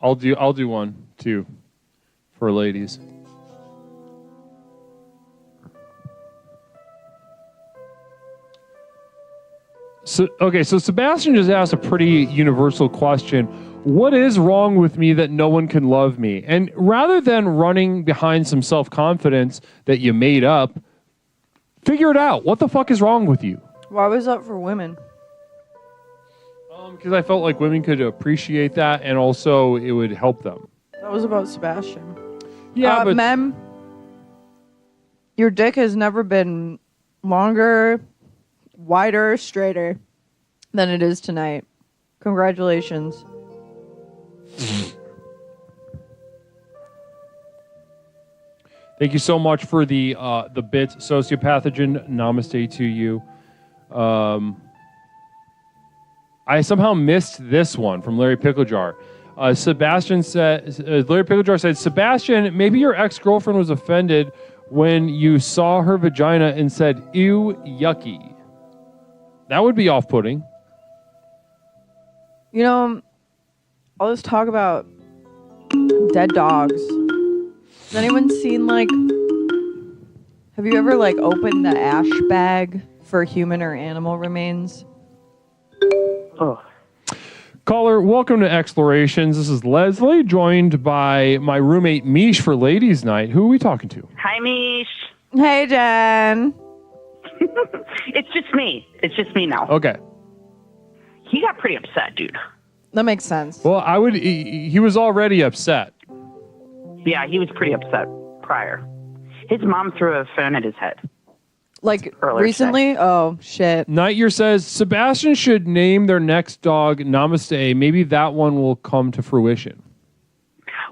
Speaker 1: I'll do one too, for ladies. So Sebastian just asked a pretty universal question. What is wrong with me that no one can love me? And rather than running behind some self-confidence that you made up, figure it out. What the fuck is wrong with you?
Speaker 3: Why was that for women?
Speaker 1: Because I felt like women could appreciate that, and also it would help them.
Speaker 3: That was about Sebastian.
Speaker 1: Yeah, but
Speaker 3: Mem, your dick has never been longer, wider, straighter than it is tonight. Congratulations.
Speaker 1: Thank you so much for the bits, sociopathogen. Namaste to you. I somehow missed this one from Larry Picklejar. Sebastian said, Larry Picklejar said, Sebastian, maybe your ex-girlfriend was offended when you saw her vagina and said, ew, yucky. That would be off-putting.
Speaker 3: You know, all this talk about dead dogs. Has anyone seen, like, have you ever, like, opened the ash bag for human or animal remains?
Speaker 10: Oh.
Speaker 1: Caller, welcome to Explorations. This is Leslie, joined by my roommate Mish for Ladies Night. Who are we talking to?
Speaker 10: Hi, Mish.
Speaker 3: Hey, Jen.
Speaker 10: It's just me. It's just me now.
Speaker 1: Okay.
Speaker 10: He got pretty upset, dude.
Speaker 3: That makes sense.
Speaker 1: Well, he was already upset.
Speaker 10: Yeah, he was pretty upset prior. His mom threw a phone at his head.
Speaker 3: Like,
Speaker 10: Earlier
Speaker 3: recently?
Speaker 10: today.
Speaker 3: Oh, shit.
Speaker 1: Nightyear says, Sebastian should name their next dog Namaste. Maybe that one will come to fruition.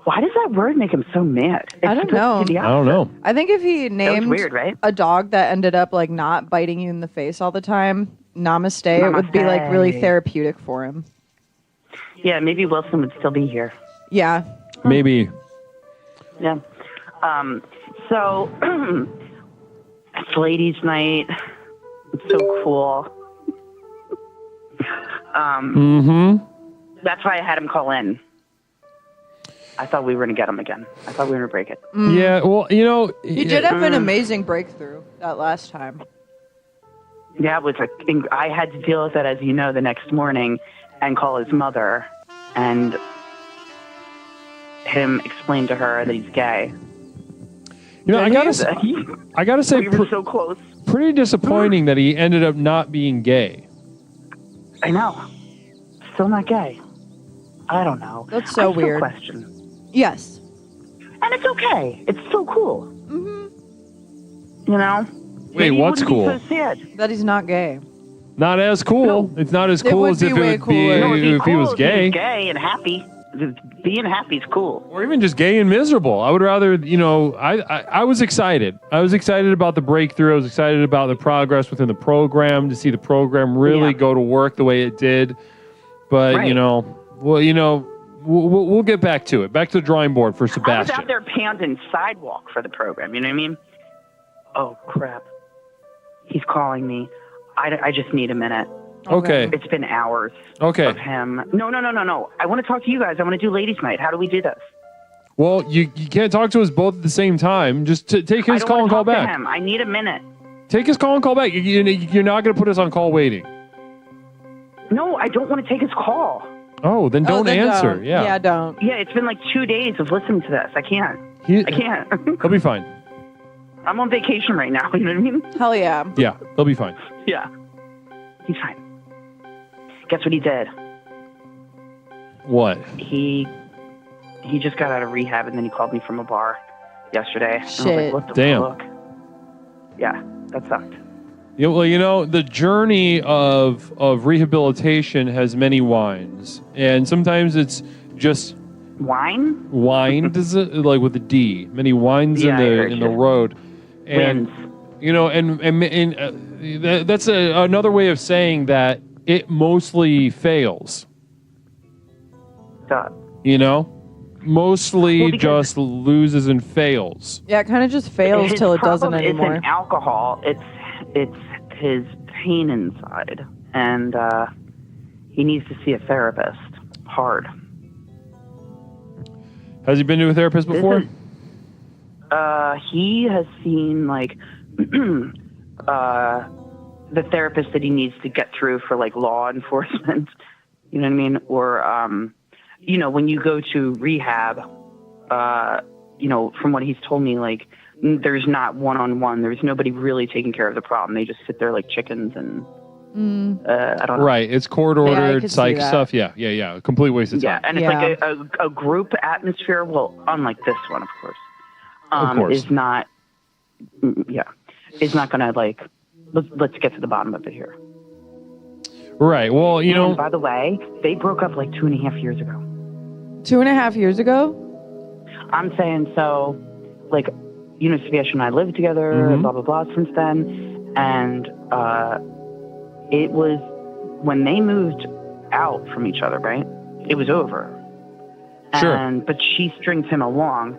Speaker 10: Why does that word make him so mad? It's
Speaker 3: I don't know.
Speaker 10: supposed to be the
Speaker 1: I don't know.
Speaker 3: I think if he named
Speaker 10: weird, right?
Speaker 3: a dog that ended up, like, not biting you in the face all the time, Namaste, it would be, like, really
Speaker 10: Namaste.
Speaker 3: therapeutic for him.
Speaker 10: Yeah, maybe Wilson would still be here.
Speaker 3: Yeah.
Speaker 1: Maybe.
Speaker 10: Yeah. So it's ladies' night. It's so cool. That's why I had him call in. I thought we were going to get him again. I thought we were going to break it.
Speaker 1: Yeah, well, you know...
Speaker 3: You did have an amazing breakthrough that last time.
Speaker 10: Yeah, it was I had to deal with it, as you know, the next morning and call his mother and him explain to her that he's gay.
Speaker 1: You know, I gotta say,
Speaker 10: we were so close.
Speaker 1: Pretty disappointing that he ended up not being gay.
Speaker 10: I know. Still not gay. I don't know.
Speaker 3: That's so weird.
Speaker 10: Question.
Speaker 3: Yes.
Speaker 10: And it's okay. It's so cool. You know?
Speaker 1: Wait, what's cool?
Speaker 10: So sad.
Speaker 3: That he's not gay.
Speaker 1: Not as cool. It's not as cool as if it would be if he was gay.
Speaker 10: He's gay and happy. Being happy is cool.
Speaker 1: Or even just gay and miserable. I would rather, you know, I was excited. I was excited about the breakthrough. I was excited about the progress within the program, to see the program really go to work the way it did. But, you know, we'll get back to it. Back to the drawing board for Sebastian.
Speaker 10: I was out there pounding sidewalk for the program. You know what I mean? Oh, crap. He's calling me. I just need a minute.
Speaker 1: Okay.
Speaker 10: It's been hours
Speaker 1: of
Speaker 10: him. No. I want to talk to you guys. I want to do ladies' night. How do we do this?
Speaker 1: Well, you can't talk to us both at the same time. Just take his call and call back.
Speaker 10: Him. I need a minute.
Speaker 1: Take his call and call back. You're not going to put us on call waiting.
Speaker 10: No, I don't want to take his call.
Speaker 1: Oh, then don't answer.
Speaker 3: Don't.
Speaker 1: Yeah.
Speaker 3: Yeah, don't.
Speaker 10: Yeah, it's been like 2 days of listening to this. I can't. I can't.
Speaker 1: He'll be fine.
Speaker 10: I'm on vacation right now. You know what I mean?
Speaker 3: Hell yeah.
Speaker 1: Yeah, he'll be fine.
Speaker 10: Yeah. He's fine. Guess what he did?
Speaker 1: What?
Speaker 10: He just got out of rehab, and then he called me from a bar yesterday.
Speaker 3: Shit.
Speaker 10: And I was like, what the
Speaker 1: Damn.
Speaker 10: fuck? Yeah, that sucked.
Speaker 1: Yeah, well, you know, the journey of rehabilitation has many winds, and sometimes it's just
Speaker 10: wine.
Speaker 1: Does it like with a D? Many winds in the road, and you know, and that's another way of saying that it mostly fails. You know, mostly just loses and fails.
Speaker 3: Yeah, it kind of just fails till it doesn't anymore.
Speaker 10: It's alcohol. It's his pain inside, and he needs to see a therapist. Hard.
Speaker 1: Has he been to a therapist before?
Speaker 10: He has seen like the therapist that he needs to get through for like law enforcement. You know what I mean? Or you know, when you go to rehab, you know, from what he's told me, like there's not one-on-one. There's nobody really taking care of the problem. They just sit there like chickens and I don't know.
Speaker 1: Right. It's court-ordered psych stuff. Yeah. A complete waste of time.
Speaker 10: Yeah, and it's like a group atmosphere. Well, unlike this one, of course. Is not. Yeah, is not going to like. Let's get to the bottom of it here.
Speaker 1: Right. Well, you know.
Speaker 10: By the way, they broke up like 2.5 years ago.
Speaker 3: 2.5 years ago?
Speaker 10: I'm saying so. Like, you know, Sebastian and I lived together. Blah blah blah. Since then, and it was when they moved out from each other. Right. It was over.
Speaker 1: Sure.
Speaker 10: But she strings him along.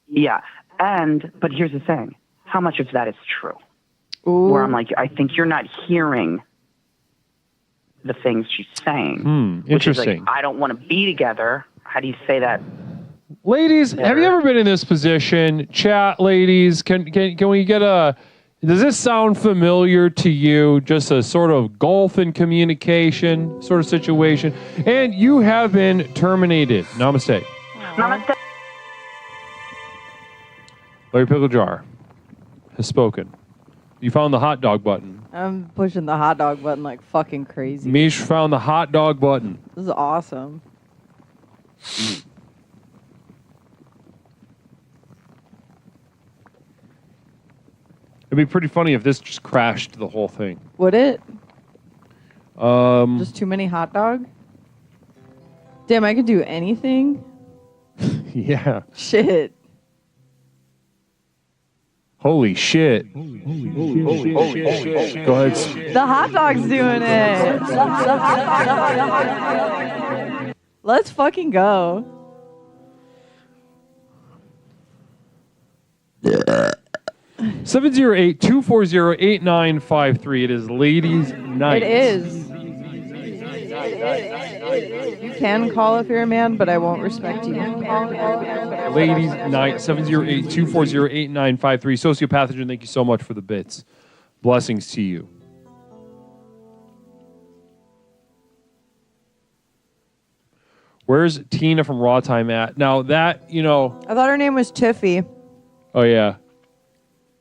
Speaker 10: Yeah. But here's the thing. How much of that is true?
Speaker 3: Ooh.
Speaker 10: Where I'm like, I think you're not hearing the things she's saying.
Speaker 1: Interesting.
Speaker 10: Which is like, I don't want to be together. How do you say that?
Speaker 1: Ladies, have you ever been in this position? Chat, ladies, can we get a... Does this sound familiar to you? Just a sort of gulf in communication sort of situation. And you have been terminated. Namaste.
Speaker 10: Namaste.
Speaker 1: Larry Pickle Jar has spoken. You found the hot dog button.
Speaker 3: I'm pushing the hot dog button like fucking crazy.
Speaker 1: Mish found the hot dog button.
Speaker 3: This is awesome.
Speaker 1: It'd be pretty funny if this just crashed the whole thing.
Speaker 3: Would it? Just too many hot dog? Damn, I could do anything?
Speaker 1: Yeah.
Speaker 3: Shit.
Speaker 1: Holy shit. Holy shit. Go ahead.
Speaker 3: The hot dog's doing it. Let's fucking go.
Speaker 1: Yeah. 708-240-8953. It is Ladies Night.
Speaker 3: It is. You can call if you're a man, but I won't respect you.
Speaker 1: Ladies Night, 708-240-8953. Sociopathogen, thank you so much for the bits. Blessings to you. Where's Tina from Raw Time at? Now that,
Speaker 3: I thought her name was Tiffy,
Speaker 1: oh yeah.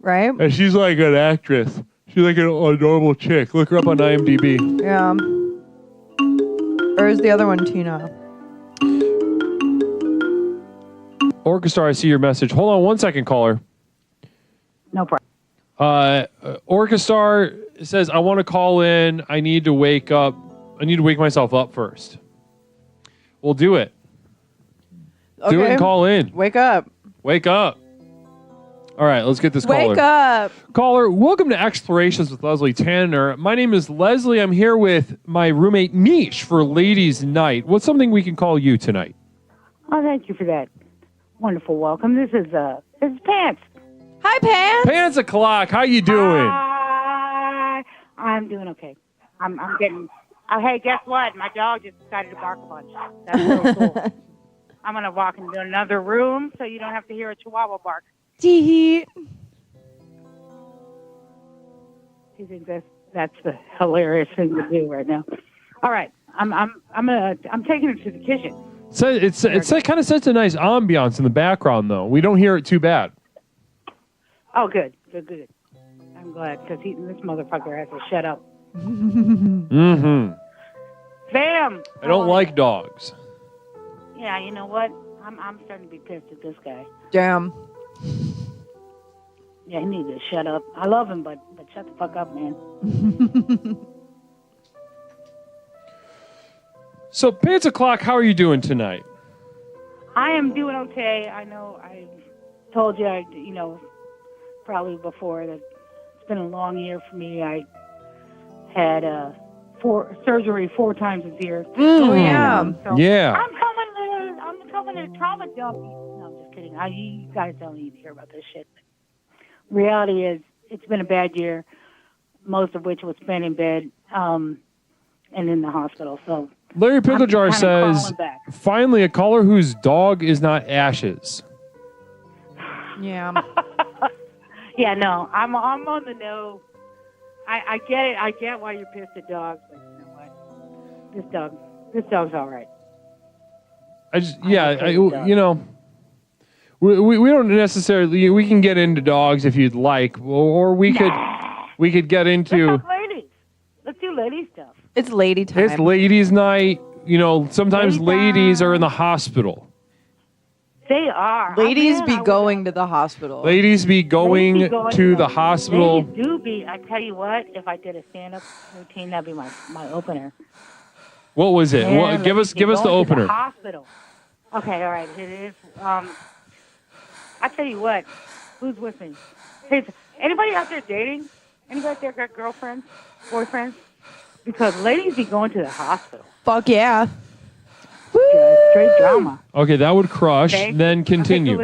Speaker 3: right?
Speaker 1: And she's like an actress. She's like a normal chick. Look her up on IMDb.
Speaker 3: Yeah. Or is the other one Tina?
Speaker 1: Orchestar, I see your message. Hold on one second, caller.
Speaker 10: No problem.
Speaker 1: Orchestar says, I want to call in. I need to wake up. I need to wake myself up first. We'll do it.
Speaker 3: Okay.
Speaker 1: Do it and call in.
Speaker 3: Wake up.
Speaker 1: Wake up. All right, let's get this caller.
Speaker 3: Wake up.
Speaker 1: Caller, welcome to Explorations with Leslie Tanner. My name is Leslie. I'm here with my roommate, Mish, for Ladies Night. What's something we can call you tonight?
Speaker 11: Oh, thank you for that wonderful welcome. This is Pants.
Speaker 3: Hi, Pants.
Speaker 1: Pants o'clock. How you doing?
Speaker 11: I'm doing okay. I'm getting... hey, guess what? My dog just decided to bark a bunch. That's really cool. I'm going to walk into another room so you don't have to hear a chihuahua bark.
Speaker 3: Tee.
Speaker 11: You think that's the hilarious thing to do right now? All right, I'm taking it to the kitchen.
Speaker 1: So it kind of sets a nice ambiance in the background, though. We don't hear it too bad.
Speaker 11: Oh, good. I'm glad because this motherfucker has to shut up.
Speaker 1: Mm-hmm.
Speaker 11: Bam!
Speaker 1: I don't like dogs.
Speaker 11: Yeah, you know what? I'm starting to be pissed at this guy.
Speaker 3: Damn.
Speaker 11: Yeah, he needs to shut up. I love him, but shut the fuck up, man.
Speaker 1: So, Pants o'clock, how are you doing tonight?
Speaker 11: I am doing okay. I know I told you, probably before that it's been a long year for me. I had surgery 4 times this year.
Speaker 3: Oh, yeah.
Speaker 11: So
Speaker 1: Yeah.
Speaker 11: I'm coming to trauma dump. No, I'm just kidding. You guys don't need to hear about this shit. Reality is, it's been a bad year, most of which was spent in bed and in the hospital. So
Speaker 1: Larry Picklejar says, finally a caller whose dog is not Ashes.
Speaker 3: Yeah.
Speaker 11: Yeah, no, I'm on the no. I get it. I get why you're pissed at dogs, but you know what? This dog's all right.
Speaker 1: We don't necessarily. We can get into dogs if you'd like, or we could get into.
Speaker 11: Let's talk ladies. Let's do lady stuff.
Speaker 3: It's lady time.
Speaker 1: It's ladies' night. Sometimes ladies are in the hospital.
Speaker 11: They are.
Speaker 3: Ladies be going to the hospital.
Speaker 1: Ladies be going to the hospital.
Speaker 11: Ladies do be. I tell you what, if I did a stand-up routine, that'd be my opener.
Speaker 1: What was it?
Speaker 11: Man,
Speaker 1: Give us the opener.
Speaker 11: The hospital. Okay, all right. It is. I tell you what. Who's with me? Hey, anybody out there dating? Anybody out there got girlfriends, boyfriends? Because ladies be going to the hospital.
Speaker 3: Fuck yeah.
Speaker 11: Straight drama.
Speaker 1: Okay, that would crush.
Speaker 11: Okay.
Speaker 1: Then continue.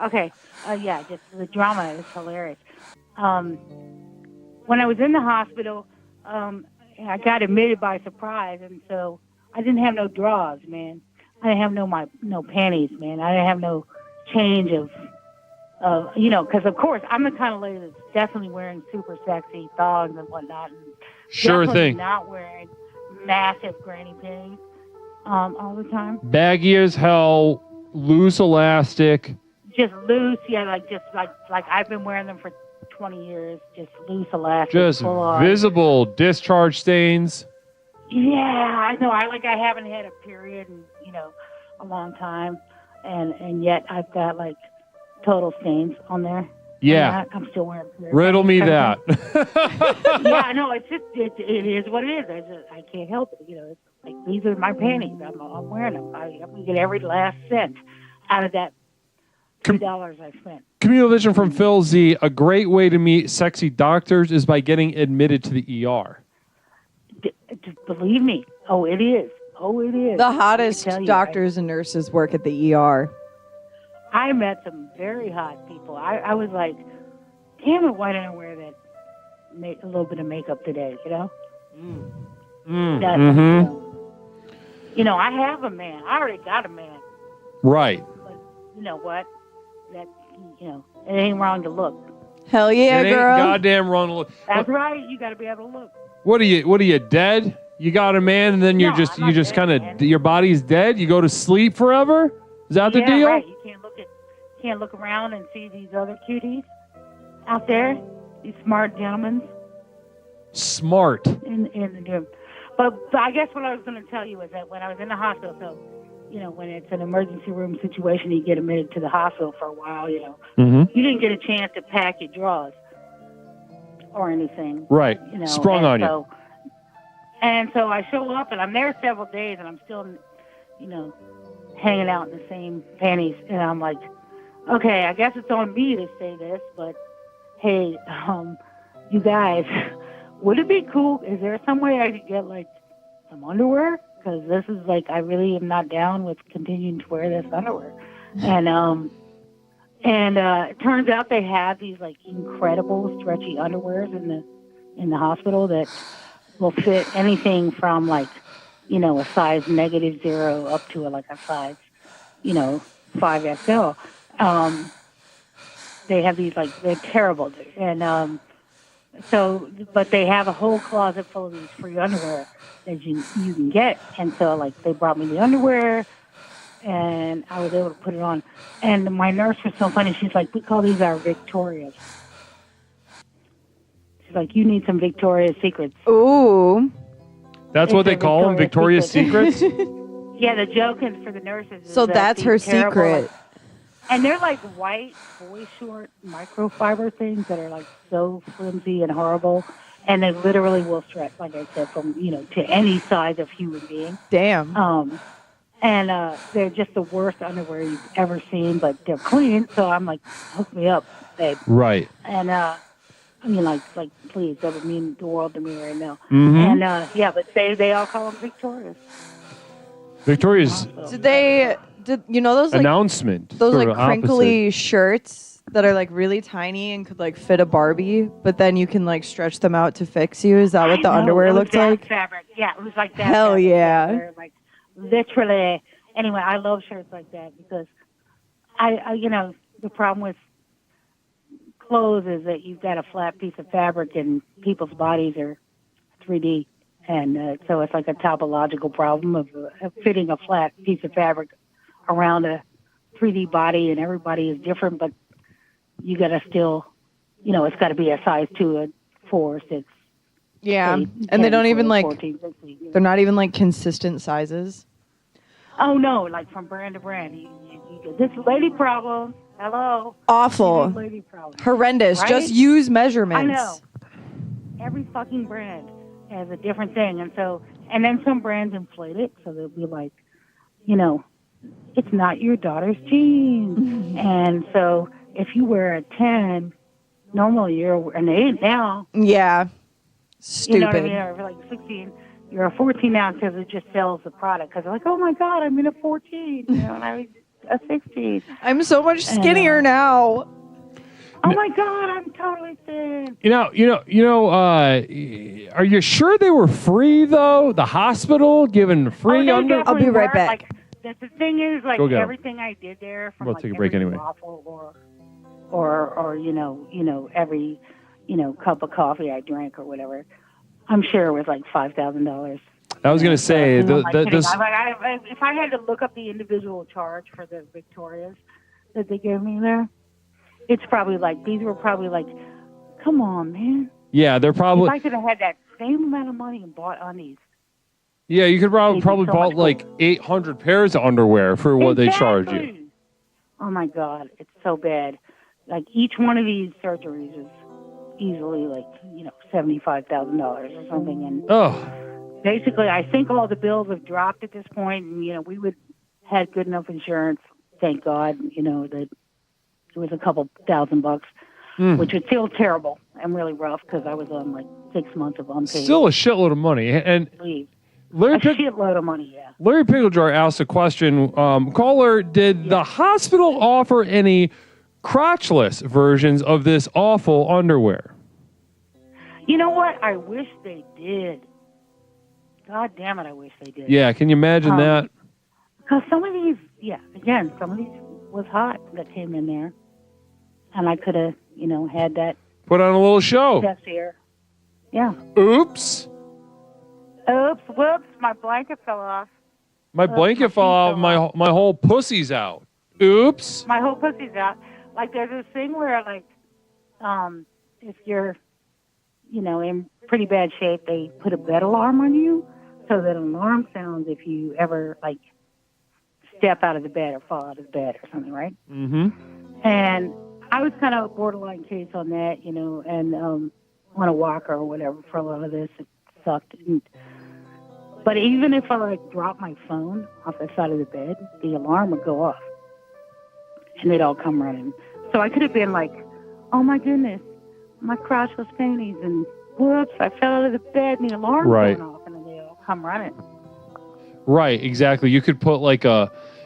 Speaker 11: Okay. Yeah, just the drama is hilarious. When I was in the hospital, I got admitted by surprise, and so I didn't have no drawers, man. I didn't have no panties, man. I didn't have no change of because of course I'm the kind of lady that's definitely wearing super sexy thongs and whatnot, and
Speaker 1: Sure
Speaker 11: definitely
Speaker 1: thing.
Speaker 11: not wearing massive granny panties all the time.
Speaker 1: Baggy as hell, loose elastic.
Speaker 11: Just loose, yeah, like I've been wearing them for 20 years. Just loose elastic,
Speaker 1: Just
Speaker 11: full on.
Speaker 1: visible discharge stains.
Speaker 11: Yeah, I know. I haven't had a period in a long time, and yet I've got like total stains on there.
Speaker 1: Yeah.
Speaker 11: I'm still wearing periods.
Speaker 1: Riddle me that.
Speaker 11: Yeah, I know. It's just it is what it is. I can't help it. It's like these are my panties. I'm wearing them. I'm gonna get every last cent out of that $2 I spent.
Speaker 1: Communal vision from Phil Z. A great way to meet sexy doctors is by getting admitted to the ER.
Speaker 11: Believe me. Oh, it is. Oh, it is.
Speaker 3: The hottest
Speaker 11: I tell you,
Speaker 3: doctors and nurses work at the ER.
Speaker 11: I met some very hot people. I was like, damn it, why didn't I wear that a little bit of makeup today, you know? You know, I have a man. I already got a man.
Speaker 1: Right.
Speaker 11: But you know what? That, you know, it ain't wrong to look.
Speaker 3: Hell yeah,
Speaker 1: it ain't
Speaker 3: girl.
Speaker 1: goddamn wrong to look.
Speaker 11: That's right. You got to be able to look.
Speaker 1: What are you dead? You got a man and then you just kind of your body's dead? You go to sleep forever? Is that the deal?
Speaker 11: Right. You can't look around and see these other cuties out there, these smart gentlemen.
Speaker 1: Smart.
Speaker 11: In the gym. But I guess what I was going to tell you is that when I was in the hospital, so, you know, when it's an emergency room situation, you get admitted to the hospital for a while, you know.
Speaker 1: Mm-hmm.
Speaker 11: You didn't get a chance to pack your drawers or anything.
Speaker 1: Right.
Speaker 11: You know,
Speaker 1: Sprung on you.
Speaker 11: And so I show up, and I'm there several days, and I'm still, you know, hanging out in the same panties. And I'm like, okay, I guess it's on me to say this, but, hey, you guys, would it be cool? Is there some way I could get, like, some underwear? Because this is, like, I really am not down with continuing to wear this underwear. And it turns out they have these, like, incredible stretchy underwears in the hospital that will fit anything from, like, you know, a size -0 up to a size, you know, 5XL. They have these, like, they're terrible. And but they have a whole closet full of these free underwear that you can get. And so, like, they brought me the underwear, and I was able to put it on. And my nurse was so funny. She's like, we call these our Victorias. She's like, you need some Victoria's Secrets.
Speaker 3: Ooh.
Speaker 1: That's what they call them, Victoria's Secrets?
Speaker 11: Yeah, the joke is for the nurses.
Speaker 3: So that's her secret.
Speaker 11: And they're like white, boy short microfiber things that are like so flimsy and horrible. And they literally will stretch, like I said, from, you know, to any size of human being.
Speaker 3: Damn.
Speaker 11: And they're just the worst underwear you've ever seen, but they're clean. So I'm like, hook me up, babe.
Speaker 1: Right.
Speaker 11: And I mean, like, please, that would mean the world to me right now.
Speaker 1: Mm-hmm.
Speaker 11: And yeah, but they all call them Victoria's.
Speaker 1: Victoria's.
Speaker 3: Did you know those, like,
Speaker 1: announcement?
Speaker 3: Those, like, crinkly shirts that are, like, really tiny and could, like, fit a Barbie, but then you can, like, stretch them out to fix you? Is that what the underwear looked like?
Speaker 11: Fabric. Yeah, it was like that.
Speaker 3: Hell
Speaker 11: fabric.
Speaker 3: yeah.
Speaker 11: Like, literally. Anyway, I love shirts like that because I you know, the problem with clothes is that you've got a flat piece of fabric and people's bodies are 3D. And so it's like a topological problem of fitting a flat piece of fabric around a 3D body, and everybody is different, but you got to still, you know, it's got to be a size 2, a 4, 6.
Speaker 3: Yeah,
Speaker 11: 8,
Speaker 3: and
Speaker 11: 10,
Speaker 3: they don't even
Speaker 11: 12,
Speaker 3: like,
Speaker 11: 14, 16.
Speaker 3: they're not even like consistent sizes.
Speaker 11: Oh no, like from brand to brand. You this lady problem. Hello.
Speaker 3: Awful.
Speaker 11: Lady problem.
Speaker 3: Horrendous.
Speaker 11: Right?
Speaker 3: Just use measurements.
Speaker 11: I know. Every fucking brand has a different thing, and then some brands inflate it, so they'll be like, you know, it's not your daughter's jeans. And so if you wear a 10, normally you're an 8 now.
Speaker 3: Yeah. Stupid.
Speaker 11: You know what I mean? Or like 16, you're a 14 now because it just sells the product. Because they're like, oh my God, I'm in a 14, you know, and I was a 16.
Speaker 3: I'm so much skinnier now.
Speaker 11: Oh my God, I'm totally thin.
Speaker 1: Are you sure they were free though? The hospital giving free under?
Speaker 3: I'll be right back.
Speaker 11: Like, the thing is, like, everything I did there, from
Speaker 1: we'll
Speaker 11: like
Speaker 1: take a break
Speaker 11: every
Speaker 1: anyway.
Speaker 11: waffle or you know every cup of coffee I drank or whatever, I'm sure it was like $5,000.
Speaker 1: I was going to say
Speaker 11: this.
Speaker 1: If
Speaker 11: I had to look up the individual charge for the Victorias that they gave me there, it's probably like, these were probably like, come on, man.
Speaker 1: Yeah, they're probably.
Speaker 11: If I could have had that same amount of money and bought undies.
Speaker 1: Yeah, you could probably bought like 800 pairs of underwear for what they charge you.
Speaker 11: Oh my God, it's so bad. Like, each one of these surgeries is easily like, you know, $75,000 or something. And basically, I think all the bills have dropped at this point. And, you know, we had good enough insurance, thank God, you know, that it was a couple $1,000 which was still terrible and really rough because I was on like 6 months of unpaid.
Speaker 1: Still a shitload of money. And
Speaker 11: leave.
Speaker 1: Larry
Speaker 11: shitload of money, yeah.
Speaker 1: Larry Picklejar asked a question. Caller, did the hospital offer any crotchless versions of this awful underwear?
Speaker 11: You know what? I wish they did. God damn it, I wish they did.
Speaker 1: Yeah, can you imagine that?
Speaker 11: Because some of these, some of these was hot that came in there. And I could have, had that.
Speaker 1: Put on a little show.
Speaker 11: Chest here. Yeah.
Speaker 1: Oops.
Speaker 11: Whoops, my blanket fell off.
Speaker 1: My blanket fell out. My whole pussy's out. Oops.
Speaker 11: My whole pussy's out. Like, there's this thing where, like, if you're, in pretty bad shape, they put a bed alarm on you so that an alarm sounds if you ever, like, step out of the bed or fall out of the bed or something, right?
Speaker 1: Mm-hmm.
Speaker 11: And I was kind of a borderline case on that, and on a walker or whatever for a lot of this. It sucked. But even if I, like, dropped my phone off the side of the bed, the alarm would go off. And they'd all come running. So I could have been like, oh, my goodness, my crotchless panties, and whoops, I fell out of the bed, and the alarm went off, and then they all come running.
Speaker 1: Right, exactly. You could put like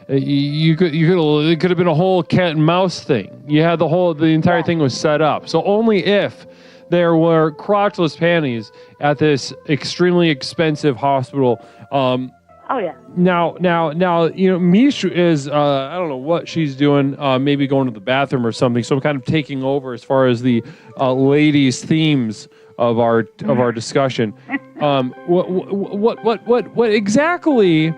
Speaker 1: it could have been a whole cat and mouse thing. You had the entire thing was set up. So only if there were crotchless panties at this extremely expensive hospital.
Speaker 11: Oh yeah.
Speaker 1: Now, Mish is I don't know what she's doing. Maybe going to the bathroom or something. So I'm kind of taking over as far as the ladies' themes of our discussion. What exactly?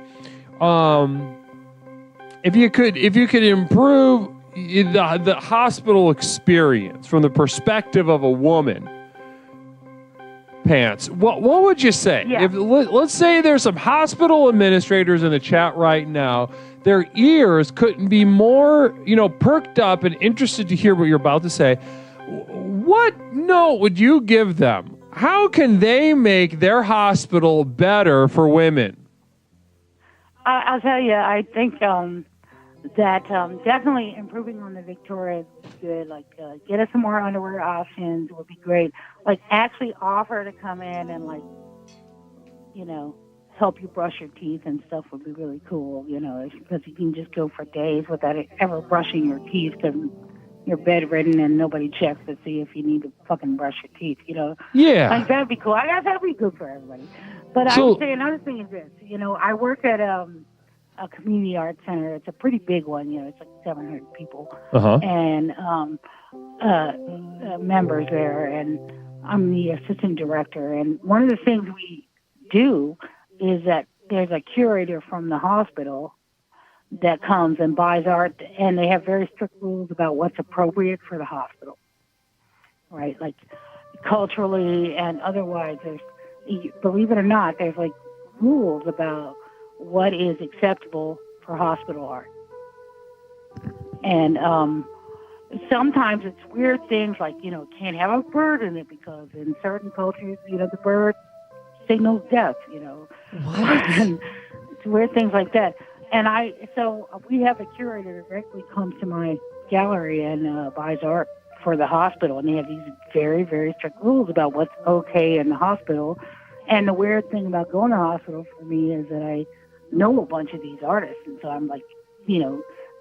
Speaker 1: If you could improve the hospital experience from the perspective of a woman, Pants, what would you say?
Speaker 11: Yeah.
Speaker 1: If let's say there's some hospital administrators in the chat right now, their ears couldn't be more, perked up and interested to hear what you're about to say. What note would you give them? How can they make their hospital better for women?
Speaker 11: I'll tell you, I think that definitely improving on the Victoria is good. Like, get us some more underwear options would be great. Like, actually offer to come in and, like, help you brush your teeth and stuff would be really cool, because you can just go for days without ever brushing your teeth because you're bedridden and nobody checks to see if you need to fucking brush your teeth,
Speaker 1: Yeah.
Speaker 11: Like, that'd be cool. I guess that'd be good for everybody. But I would say another thing is this, I work at a community arts center. It's a pretty big one, it's like 700 people and members there, and I'm the assistant director. And one of the things we do is that there's a curator from the hospital that comes and buys art, and they have very strict rules about what's appropriate for the hospital, right? Like, culturally and otherwise, believe it or not, there's like rules about what is acceptable for hospital art. And sometimes it's weird things like, can't have a bird in it because in certain cultures, the bird signals death,
Speaker 3: What?
Speaker 11: And it's weird things like that. And so we have a curator that directly comes to my gallery and buys art for the hospital. And they have these very, very strict rules about what's okay in the hospital. And the weird thing about going to the hospital for me is that I know a bunch of these artists. And so I'm like,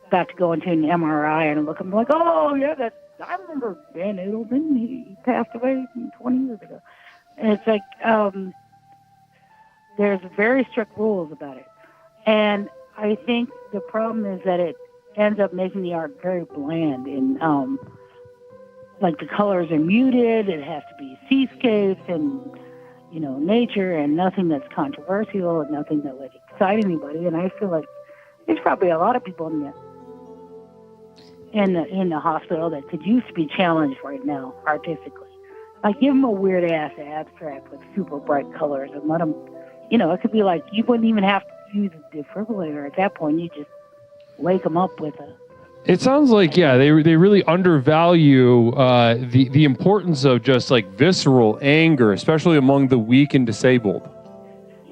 Speaker 11: about to go into an MRI and look, I'm like, oh, yeah, I remember Ben Edelman. He passed away 20 years ago. And it's like, there's very strict rules about it. And I think the problem is that it ends up making the art very bland. And, like, the colors are muted. It has to be seascapes and, nature and nothing that's controversial and nothing that would excite anybody. And I feel like there's probably a lot of people in the hospital that could use to be challenged right now artistically. Like, give them a weird ass abstract with super bright colors and let them, it could be like you wouldn't even have to use a defibrillator at that point. You just wake them up with a.
Speaker 1: It sounds like, they really undervalue the importance of just like visceral anger, especially among the weak and disabled.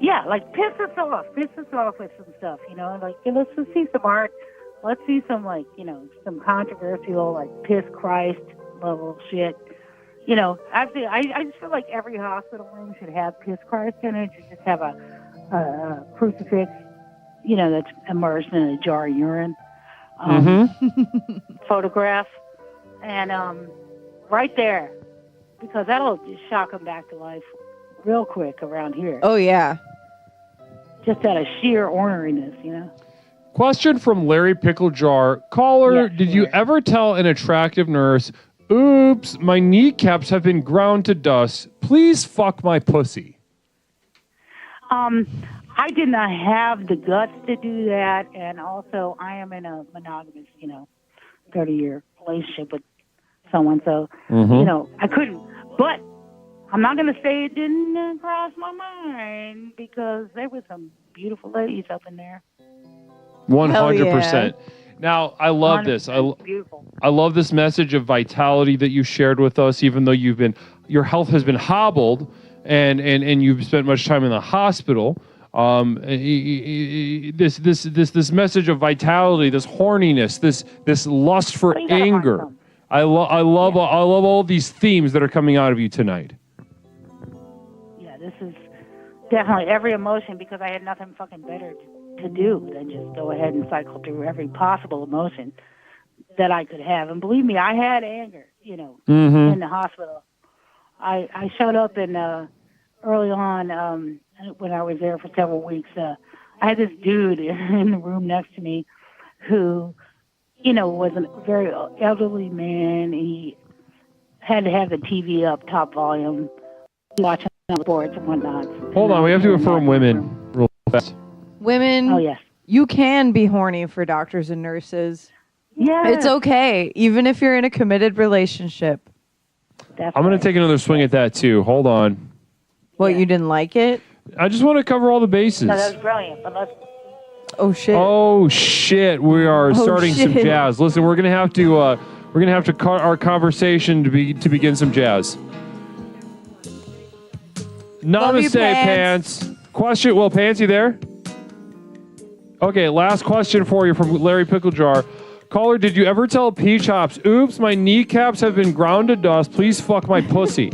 Speaker 11: Yeah, like piss us off with some stuff, like, let's just see some art. Let's see some, like, some controversial, like, piss Christ level shit. I just feel like every hospital room should have piss Christ in it. You just have a crucifix, that's immersed in a jar of urine. Photograph. And right there, because that'll just shock them back to life real quick around here.
Speaker 3: Oh, yeah.
Speaker 11: Just out of sheer orneriness,
Speaker 1: Question from Larry Pickle Jar. Caller, did you ever tell an attractive nurse, oops, my kneecaps have been ground to dust. Please fuck my pussy?
Speaker 11: I did not have the guts to do that. And also, I am in a monogamous, 30-year relationship with someone. So, I couldn't. But I'm not going to say it didn't cross my mind because there were some beautiful ladies up in there.
Speaker 1: 100%. Now, I love this. I love this message of vitality that you shared with us, even though your health has been hobbled and you've spent much time in the hospital. This message of vitality, this horniness, this lust for anger. I love all these themes that are coming out of you tonight.
Speaker 11: Yeah, this is definitely every emotion because I had nothing fucking better to do than just go ahead and cycle through every possible emotion that I could have. And believe me, I had anger, in the hospital. I showed up in early on when I was there for several weeks. I had this dude in the room next to me who, was a very elderly man. He had to have the TV up, top volume, watching sports and whatnot.
Speaker 1: Hold on, we have to affirm women real fast.
Speaker 3: Women,
Speaker 11: oh, yes.
Speaker 3: You can be horny for doctors and nurses.
Speaker 11: Yeah,
Speaker 3: it's okay, even if you're in a committed relationship.
Speaker 1: I'm going to take another swing at that too. Hold on.
Speaker 3: What, you didn't like it?
Speaker 1: I just want to cover all the bases.
Speaker 11: No, that was brilliant, but let's...
Speaker 3: Oh shit!
Speaker 1: Oh shit! We are starting some jazz. Listen, we're gonna have to cut our conversation to begin some jazz. Namaste, Pants. Question. Well, Pants, you there? Okay. Last question for you from Larry Pickle Jar. Caller, did you ever tell P-Chops, oops, my kneecaps have been ground to dust. Please fuck my pussy?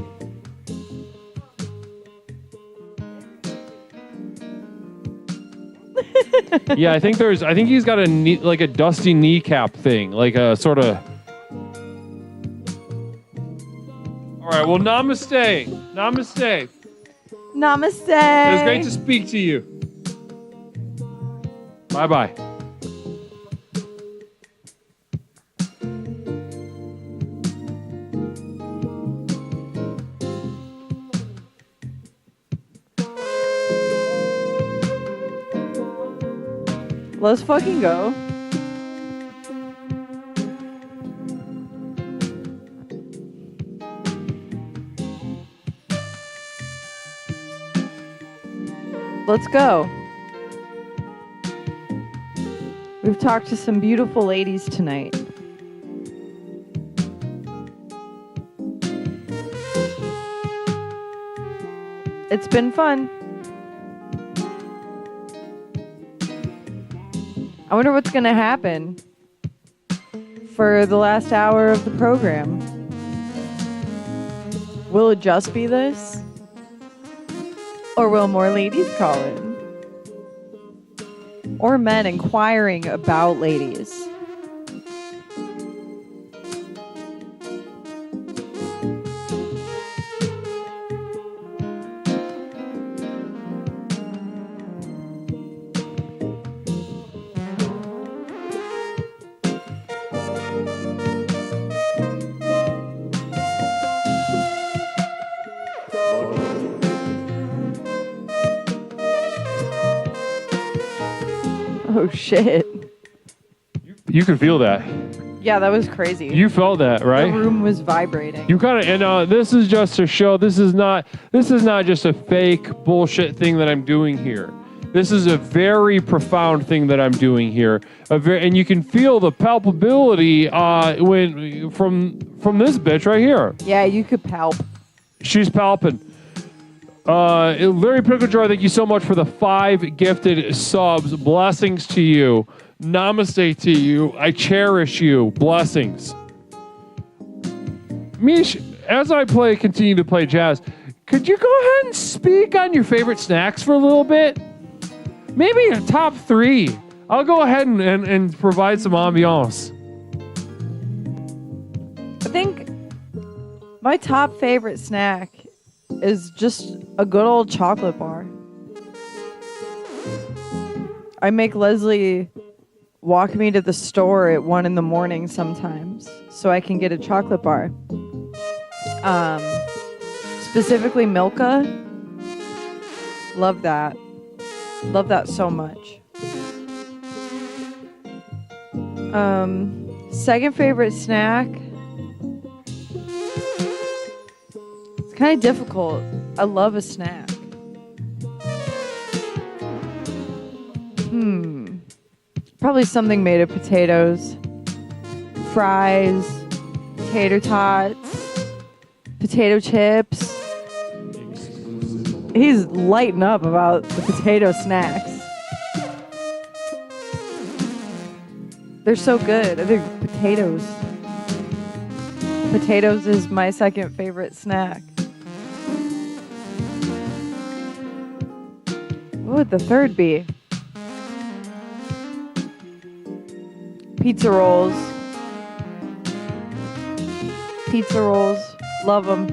Speaker 1: Yeah, I think he's got a dusty kneecap thing, like a sort of. All right, well, namaste.
Speaker 3: Namaste.
Speaker 1: It was great to speak to you. Bye-bye.
Speaker 3: Let's fucking go. Let's go. We've talked to some beautiful ladies tonight. It's been fun. I wonder what's going to happen for the last hour of the program. Will it just be this? Or will more ladies call in? Or men inquiring about ladies? Oh shit.
Speaker 1: You could feel that.
Speaker 3: Yeah, that was crazy.
Speaker 1: You felt that, right?
Speaker 3: The room was vibrating.
Speaker 1: You kind of, and this is just to show. This is not just a fake bullshit thing that I'm doing here. This is a very profound thing that I'm doing here. And you can feel the palpability when from this bitch right here.
Speaker 3: Yeah, you could palp.
Speaker 1: She's palping. Larry Picklejar, thank you so much for the 5 gifted subs. Blessings to you. Namaste to you. I cherish you. Blessings. Mish, as I continue to play jazz, could you go ahead and speak on your favorite snacks for a little bit? maybe a top 3. I'll go ahead and provide some ambiance.
Speaker 3: I think my top favorite snack is just a good old chocolate bar. I make Leslie walk me to the store at 1 a.m. sometimes so I can get a chocolate bar. Specifically Milka. Love that. Love that so much. Second favorite snack. It's kind of difficult. I love a snack. Probably something made of potatoes, fries, tater tots, potato chips. He's lighting up about the potato snacks. They're so good. I think potatoes is my second favorite snack. What would the third be? Pizza rolls. Love them.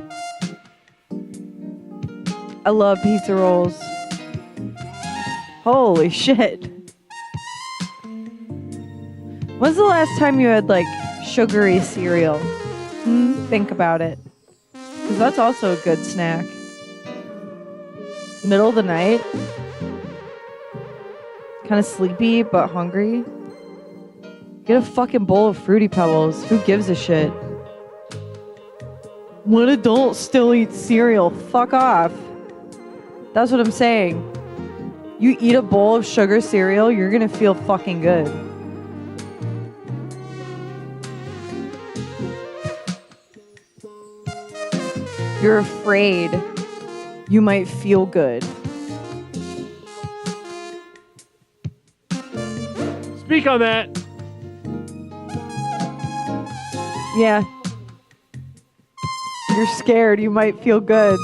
Speaker 3: I love pizza rolls. Holy shit. When's the last time you had, like, sugary cereal? Think about it. Because that's also a good snack. Middle of the night. Kind of sleepy, but hungry. Get a fucking bowl of Fruity Pebbles. Who gives a shit? What adult still eats cereal? Fuck off. That's what I'm saying. You eat a bowl of sugar cereal, you're gonna feel fucking good. You're afraid you might feel good.
Speaker 1: Speak on that.
Speaker 3: Yeah. You're scared you might feel good.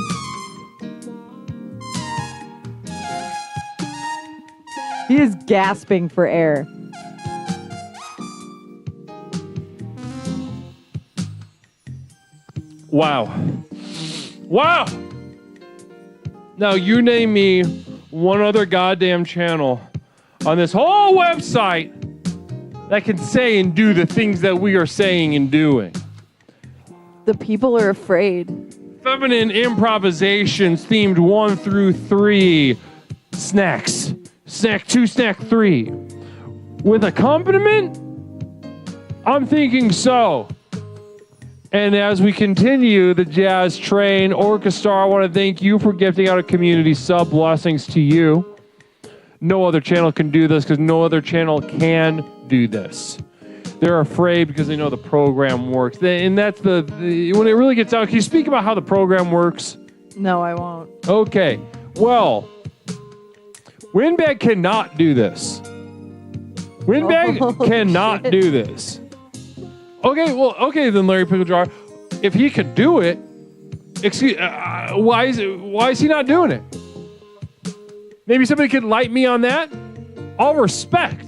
Speaker 3: He is gasping for air.
Speaker 1: Wow. Now you name me one other goddamn channel on this whole website that can say and do the things that we are saying and doing.
Speaker 3: The people are afraid.
Speaker 1: Feminine improvisations themed 1 through 3. Snacks. Snack 2, snack 3. With accompaniment? I'm thinking so. And as we continue the jazz train, Orchestra, I want to thank you for gifting out a community sub. Blessings to you. No other channel can do this because no other channel can do this. They're afraid because they know the program works. And that's when it really gets out. Can you speak about how the program works?
Speaker 3: No, I won't.
Speaker 1: Okay. Well, Winbag cannot do this. Winbag cannot do this. Okay then, Larry Picklejar. If he could do it, why is he not doing it? Maybe somebody could light me on that. All respect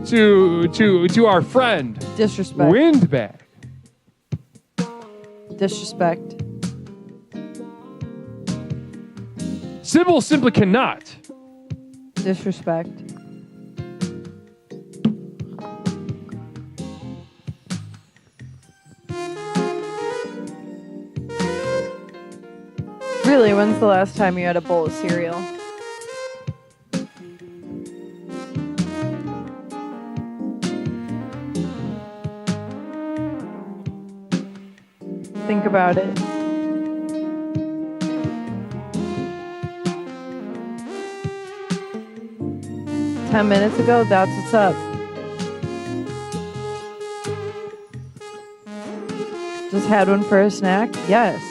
Speaker 1: to our friend.
Speaker 3: Disrespect.
Speaker 1: Windbag.
Speaker 3: Disrespect.
Speaker 1: Sybil simply cannot.
Speaker 3: Disrespect. Really, when's the last time you had a bowl of cereal? Think about it. Ten minutes ago, that's what's up. Just had one for a snack? Yes.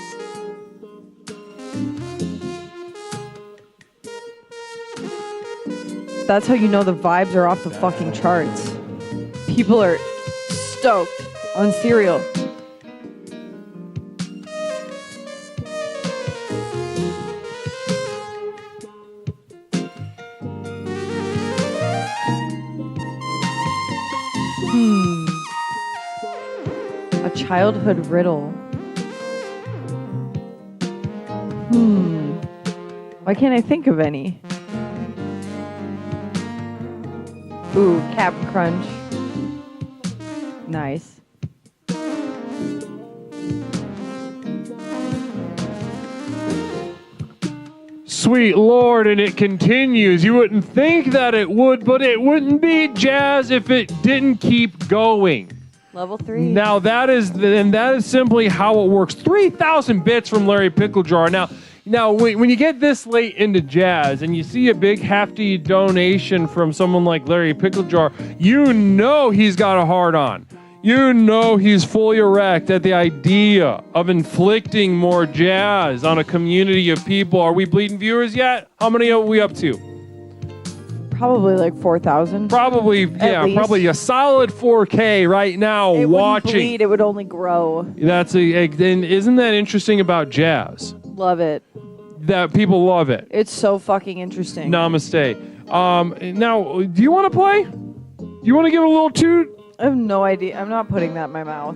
Speaker 3: That's how you know the vibes are off the fucking charts. People are stoked on cereal. childhood riddle. Why can't I think of any? Ooh, Cap'n Crunch. Nice.
Speaker 1: Sweet Lord, and it continues. You wouldn't think that it would, but it wouldn't be jazz if it didn't keep going.
Speaker 3: Level 3.
Speaker 1: Now that is simply how it works. 3,000 bits from Larry Picklejar. Now when you get this late into jazz and you see a big hefty donation from someone like Larry Picklejar, you know he's got a heart on. You know he's fully erect at the idea of inflicting more jazz on a community of people. Are we bleeding viewers yet? How many are we up to?
Speaker 3: Probably like 4,000.
Speaker 1: Probably, yeah, probably a solid 4K right now
Speaker 3: it
Speaker 1: watching.
Speaker 3: Wouldn't bleed, it would only grow.
Speaker 1: And isn't that interesting about jazz?
Speaker 3: Love it.
Speaker 1: That people love it.
Speaker 3: It's so fucking interesting.
Speaker 1: Namaste. Now, do you want to play? Do you want to give it a little toot?
Speaker 3: I have no idea. I'm not putting that in my mouth.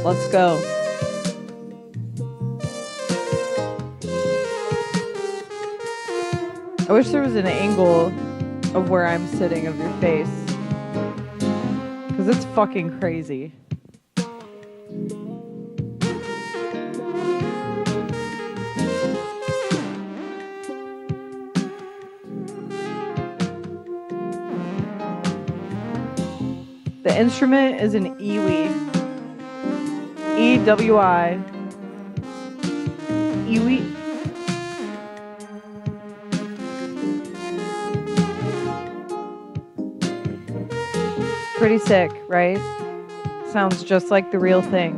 Speaker 3: Let's go. I wish there was an angle of where I'm sitting of your face. Because it's fucking crazy. The instrument is an EWI. E-W-I. EWI. Pretty sick, right? Sounds just like the real thing.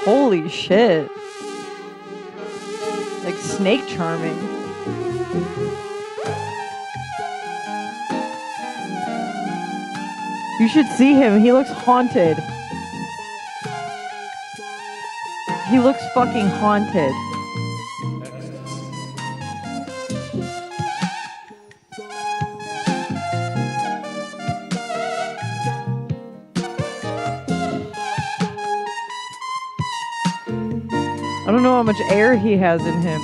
Speaker 3: Holy shit. Like snake charming. You should see him. He looks haunted. He looks fucking haunted. I don't know how much air he has in him.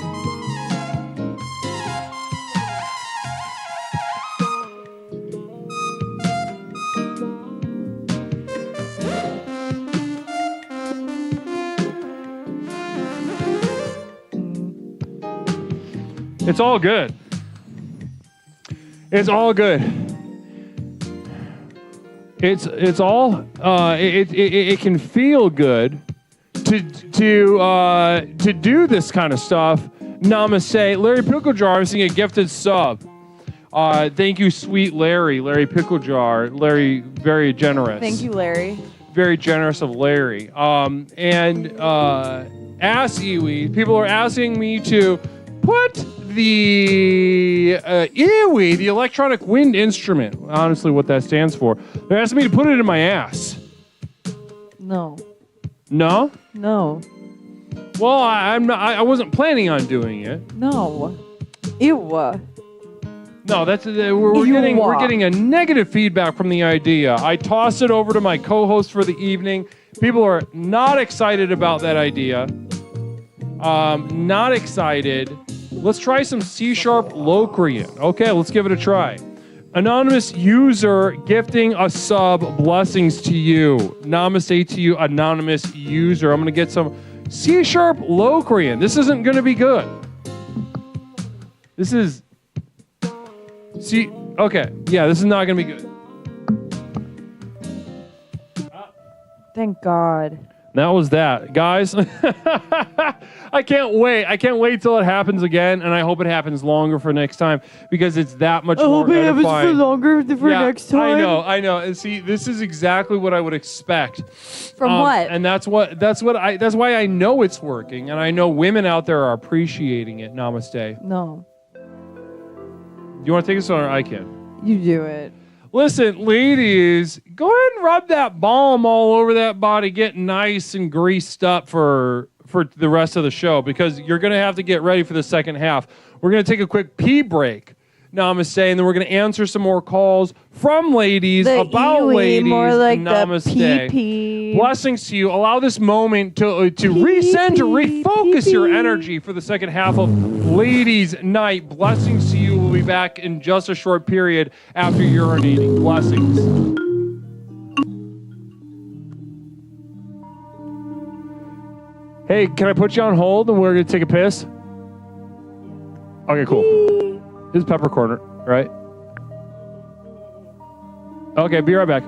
Speaker 1: It's all good. It's all good. It's all it can feel good to do this kind of stuff. Namaste. Larry Picklejar, I'm seeing a gifted sub. Thank you, sweet Larry Picklejar. Larry, very generous.
Speaker 3: Thank you, Larry.
Speaker 1: Very generous of Larry. Ask Iwi. People are asking me to put the IWI, the electronic wind instrument, honestly what that stands for. They're asking me to put it in my ass.
Speaker 3: No.
Speaker 1: No?
Speaker 3: No.
Speaker 1: Well, I wasn't planning on doing it.
Speaker 3: No. Ew.
Speaker 1: No, that's we're getting a negative feedback from the idea. I tossed it over to my co-host for the evening. People are not excited about that idea. Not excited. Let's try some C-sharp Locrian. Okay, let's give it a try. Anonymous user gifting a sub. Blessings to you. Namaste to you, anonymous user. I'm going to get some C-sharp Locrian. This isn't going to be good. This is... Okay. Yeah, this is not going to be good.
Speaker 3: Thank God.
Speaker 1: That was that. Guys, I can't wait. I can't wait till it happens again, and I hope it happens longer for next time because it's that much more edifying. I hope it happens for longer for next time. I know. And see, this is exactly what I would expect.
Speaker 3: From what?
Speaker 1: And that's why I know it's working, and I know women out there are appreciating it. Namaste.
Speaker 3: No.
Speaker 1: You want to take us on, or I can?
Speaker 3: You do it.
Speaker 1: Listen, ladies, go ahead and rub that balm all over that body. Get nice and greased up for the rest of the show because you're going to have to get ready for the second half. We're going to take a quick pee break. Namaste, and then we're going to answer some more calls from ladies about ladies.
Speaker 3: More like
Speaker 1: Namaste.
Speaker 3: the pee.
Speaker 1: Blessings to you. Allow this moment to recenter, refocus your energy for the second half of Ladies Night. Blessings to you. We'll be back in just a short period after urinating. Blessings. Hey, can I put you on hold and we're going to take a piss? Okay, cool. This is Peppercorn, right? Okay, be right back.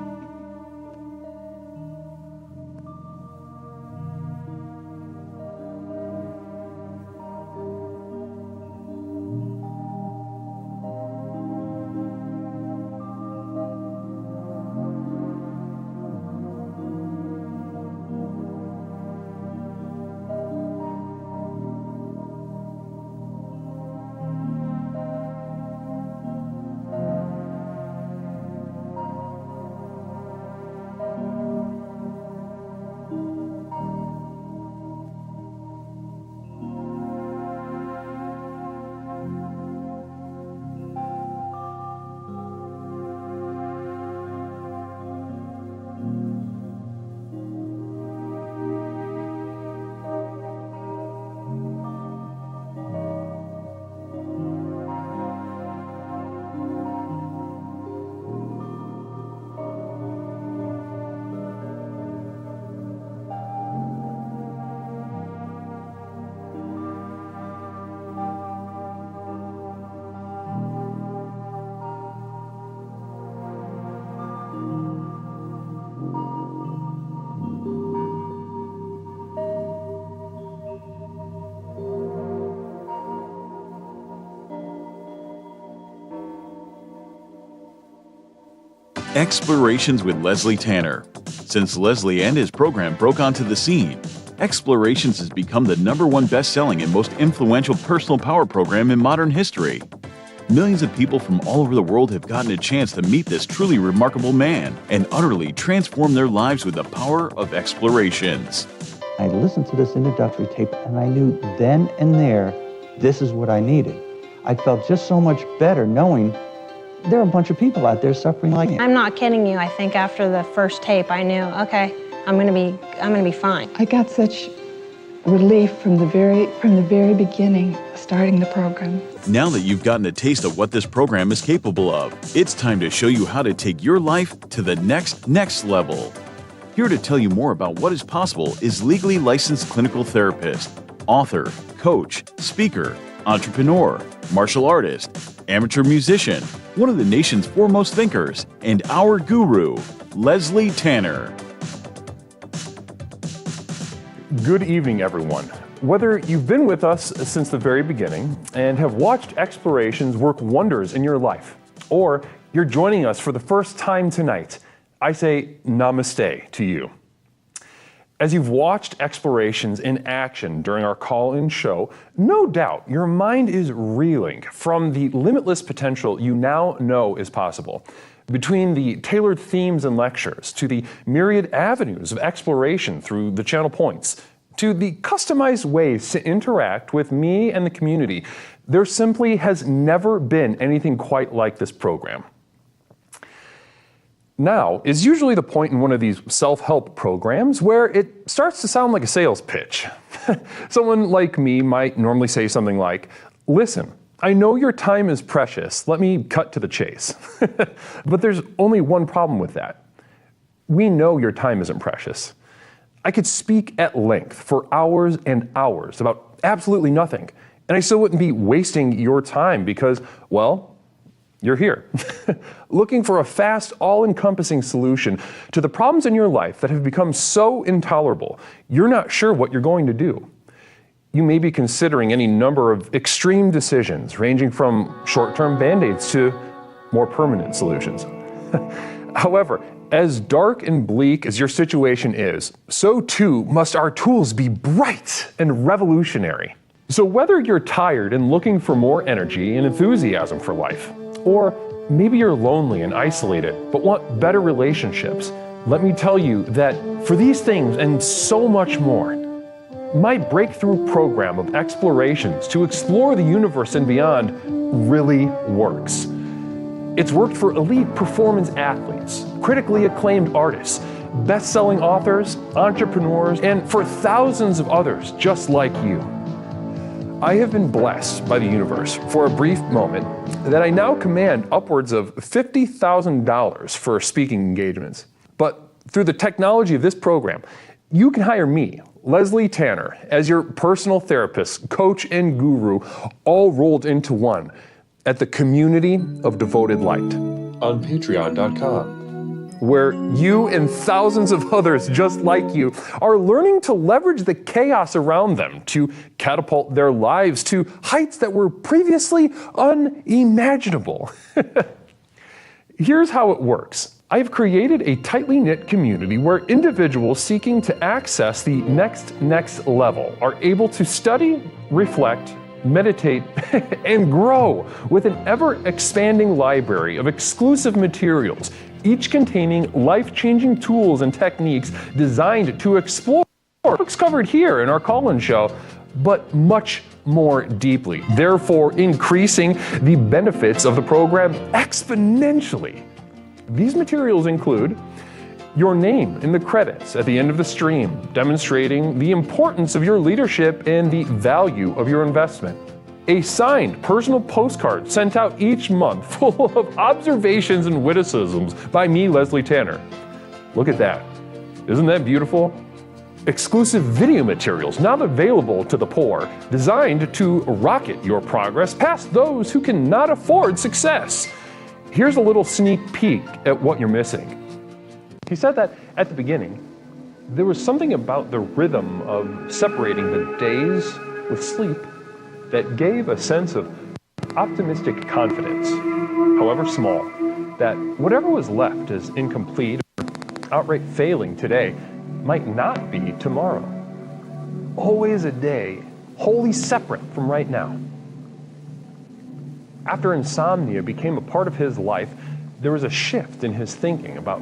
Speaker 2: Explorations with Leslie Tanner. Since Leslie and his program broke onto the scene, Explorations has become the #1 best-selling and most influential personal power program in modern history. Millions of people from all over the world have gotten a chance to meet this truly remarkable man and utterly transform their lives with the power of Explorations.
Speaker 12: I listened to this introductory tape and I knew then and there, this is what I needed. I felt just so much better knowing there are a bunch of people out there suffering like me.
Speaker 13: I'm not kidding you. I think after the first tape, I knew, okay, I'm gonna be fine.
Speaker 14: I got such relief from the very beginning, starting the program.
Speaker 2: Now that you've gotten a taste of what this program is capable of, it's time to show you how to take your life to the next level. Here to tell you more about what is possible is legally licensed clinical therapist, author, coach, speaker, entrepreneur, martial artist, amateur musician, one of the nation's foremost thinkers, and our guru, Leslie Tanner.
Speaker 15: Good evening, everyone. Whether you've been with us since the very beginning and have watched Explorations work wonders in your life, or you're joining us for the first time tonight, I say namaste to you. As you've watched Explorations in action during our call-in show, no doubt your mind is reeling from the limitless potential you now know is possible. Between the tailored themes and lectures, to the myriad avenues of exploration through the channel points, to the customized ways to interact with me and the community, there simply has never been anything quite like this program. Now is usually the point in one of these self-help programs where it starts to sound like a sales pitch. Someone like me might normally say something like, "Listen, I know your time is precious. Let me cut to the chase." But there's only one problem with that. We know your time isn't precious. I could speak at length for hours and hours about absolutely nothing, and I still wouldn't be wasting your time because, well, you're here, looking for a fast, all-encompassing solution to the problems in your life that have become so intolerable, you're not sure what you're going to do. You may be considering any number of extreme decisions, ranging from short-term band-aids to more permanent solutions. However, as dark and bleak as your situation is, so too must our tools be bright and revolutionary. So whether you're tired and looking for more energy and enthusiasm for life, or maybe you're lonely and isolated but want better relationships, let me tell you that for these things and so much more, my breakthrough program of explorations to explore the universe and beyond really works. It's worked for elite performance athletes, critically acclaimed artists, best-selling authors, entrepreneurs, and for thousands of others just like you. I have been blessed by the universe for a brief moment that I now command upwards of $50,000 for speaking engagements. But through the technology of this program, you can hire me, Leslie Tanner, as your personal therapist, coach, and guru, all rolled into one at the Community of Devoted Light.
Speaker 9: On patreon.com.
Speaker 15: Where you and thousands of others just like you are learning to leverage the chaos around them to catapult their lives to heights that were previously unimaginable. Here's how it works. I've created a tightly knit community where individuals seeking to access the next level are able to study, reflect, meditate, and grow with an ever-expanding library of exclusive materials, each containing life-changing tools and techniques designed to explore what's covered here in our call-in show, but much more deeply, therefore increasing the benefits of the program exponentially. These materials include your name in the credits at the end of the stream, demonstrating the importance of your leadership and the value of your investment. A signed personal postcard sent out each month full of observations and witticisms by me, Leslie Tanner. Look at that. Isn't that beautiful? Exclusive video materials now available to the poor, designed to rocket your progress past those who cannot afford success. Here's a little sneak peek at what you're missing. He said that at the beginning, there was something about the rhythm of separating the days with sleep that gave a sense of optimistic confidence, however small, that whatever was left as incomplete or outright failing today might not be tomorrow. Always a day wholly separate from right now. After insomnia became a part of his life, there was a shift in his thinking about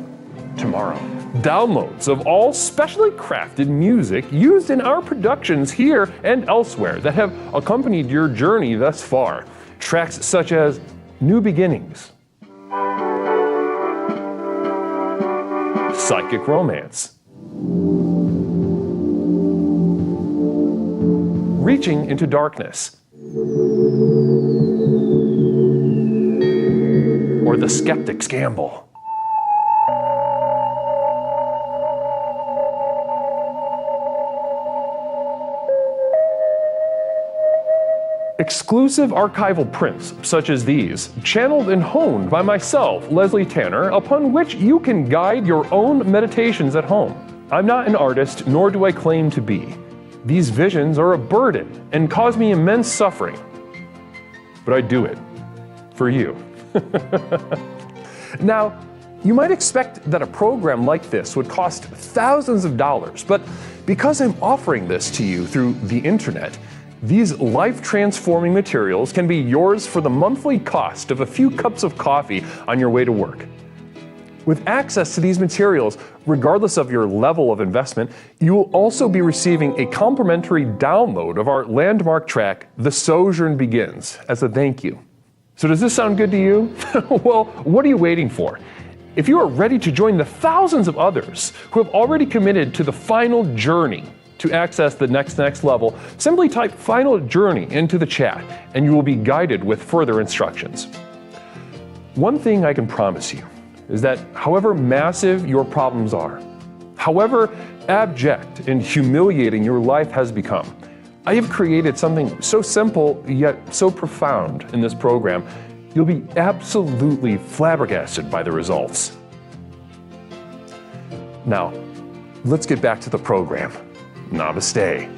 Speaker 15: tomorrow. Downloads of all specially crafted music used in our productions here and elsewhere that have accompanied your journey thus far. Tracks such as New Beginnings, Psychic Romance, Reaching into Darkness, or The Skeptic's Gamble. Exclusive archival prints such as these, channeled and honed by myself, Leslie Tanner, upon which you can guide your own meditations at home. I'm not an artist, nor do I claim to be. These visions are a burden and cause me immense suffering. But I do it for you. Now, you might expect that a program like this would cost thousands of dollars, but because I'm offering this to you through the internet, these life-transforming materials can be yours for the monthly cost of a few cups of coffee on your way to work. With access to these materials, regardless of your level of investment, you will also be receiving a complimentary download of our landmark track, The Sojourn Begins, as a thank you. So does this sound good to you? Well, what are you waiting for? If you are ready to join the thousands of others who have already committed to the final journey to access the next level, simply type Final Journey into the chat and you will be guided with further instructions. One thing I can promise you is that however massive your problems are, however abject and humiliating your life has become, I have created something so simple yet so profound in this program, you'll be absolutely flabbergasted by the results. Now, let's get back to the program. Namaste.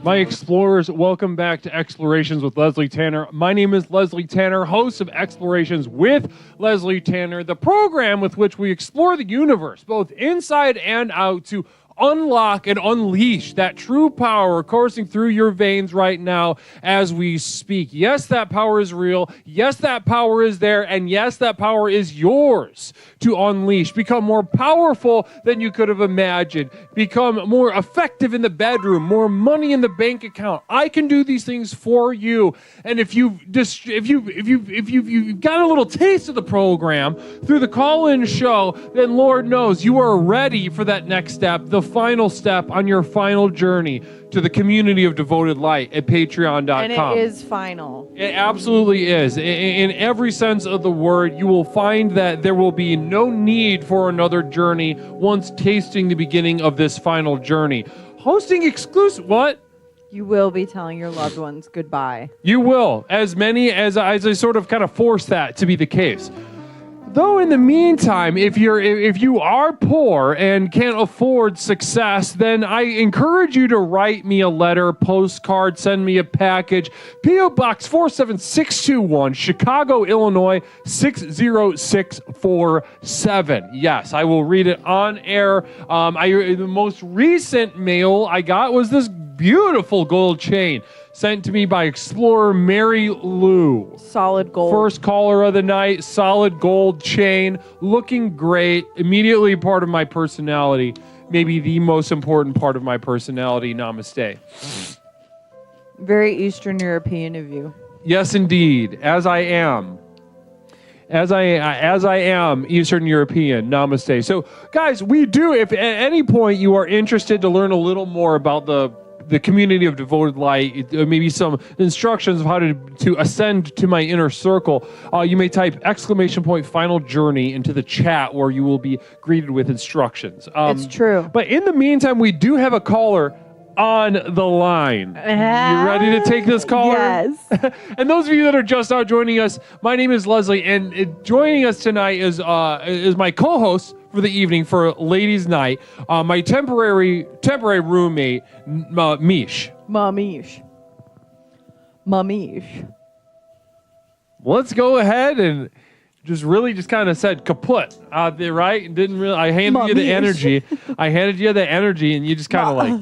Speaker 1: My explorers, welcome back to Explorations with Leslie Tanner. My name is Leslie Tanner, host of Explorations with Leslie Tanner, the program with which we explore the universe, both inside and out, to unlock and unleash that true power coursing through your veins right now as we speak. Yes, that power is real. Yes, that power is there. And yes, that power is yours to unleash. Become more powerful than you could have imagined. Become more effective in the bedroom. More money in the bank account. I can do these things for you. And if you've got a little taste of the program through the call-in show, then Lord knows you are ready for that next step, the final step on your final journey to the community of devoted light at patreon.com.
Speaker 3: And it is final.
Speaker 1: It absolutely is. In every sense of the word, you will find that there will be no need for another journey once tasting the beginning of this final journey. Hosting exclusive... What?
Speaker 3: You will be telling your loved ones goodbye.
Speaker 1: You will. As many as I sort of kind of force that to be the case. Though in the meantime, if you are poor and can't afford success, then I encourage you to write me a letter, postcard, send me a package. P.O. Box 47621, Chicago, Illinois 60647. Yes, I will read it on air. The most recent mail I got was this beautiful gold chain sent to me by Explorer Mary Lou.
Speaker 3: Solid gold.
Speaker 1: First caller of the night, solid gold chain, looking great, immediately part of my personality, maybe the most important part of my personality. Namaste.
Speaker 3: Very Eastern European of you.
Speaker 1: Yes, indeed, as I am. As I am Eastern European. Namaste. So, guys, we do, if at any point you are interested to learn a little more about the community of devoted light, maybe some instructions of how to ascend to my inner circle, you may type !final journey into the chat where you will be greeted with instructions.
Speaker 3: It's true.
Speaker 1: But in the meantime, we do have a caller on the line. You ready to take this caller?
Speaker 3: Yes.
Speaker 1: And those of you that are just now joining us, my name is Leslie, and joining us tonight is my co-host for the evening for Ladies' Night, my temporary roommate, Mish.
Speaker 3: Mamish.
Speaker 1: Let's go ahead and just kind of said kaput out there, right? Didn't really. I handed you the energy. And you just kind of like.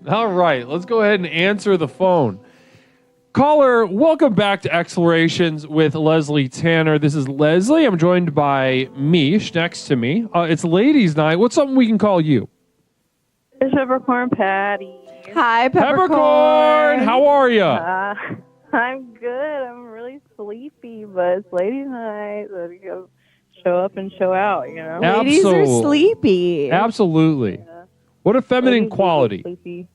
Speaker 1: All right, let's go ahead and answer the phone. Caller, welcome back to Explorations with Leslie Tanner. This is Leslie. I'm joined by Mish next to me. It's Ladies' Night. What's something we can call you?
Speaker 16: It's Peppercorn Patty.
Speaker 3: Hi,
Speaker 1: Peppercorn. How are you?
Speaker 16: I'm good. I'm really sleepy, but it's Ladies' Night. So you go show up and show out, you know?
Speaker 3: Ladies are sleepy.
Speaker 1: Absolutely. Yeah. What a feminine
Speaker 16: Ladies
Speaker 1: quality.
Speaker 16: Sleepy.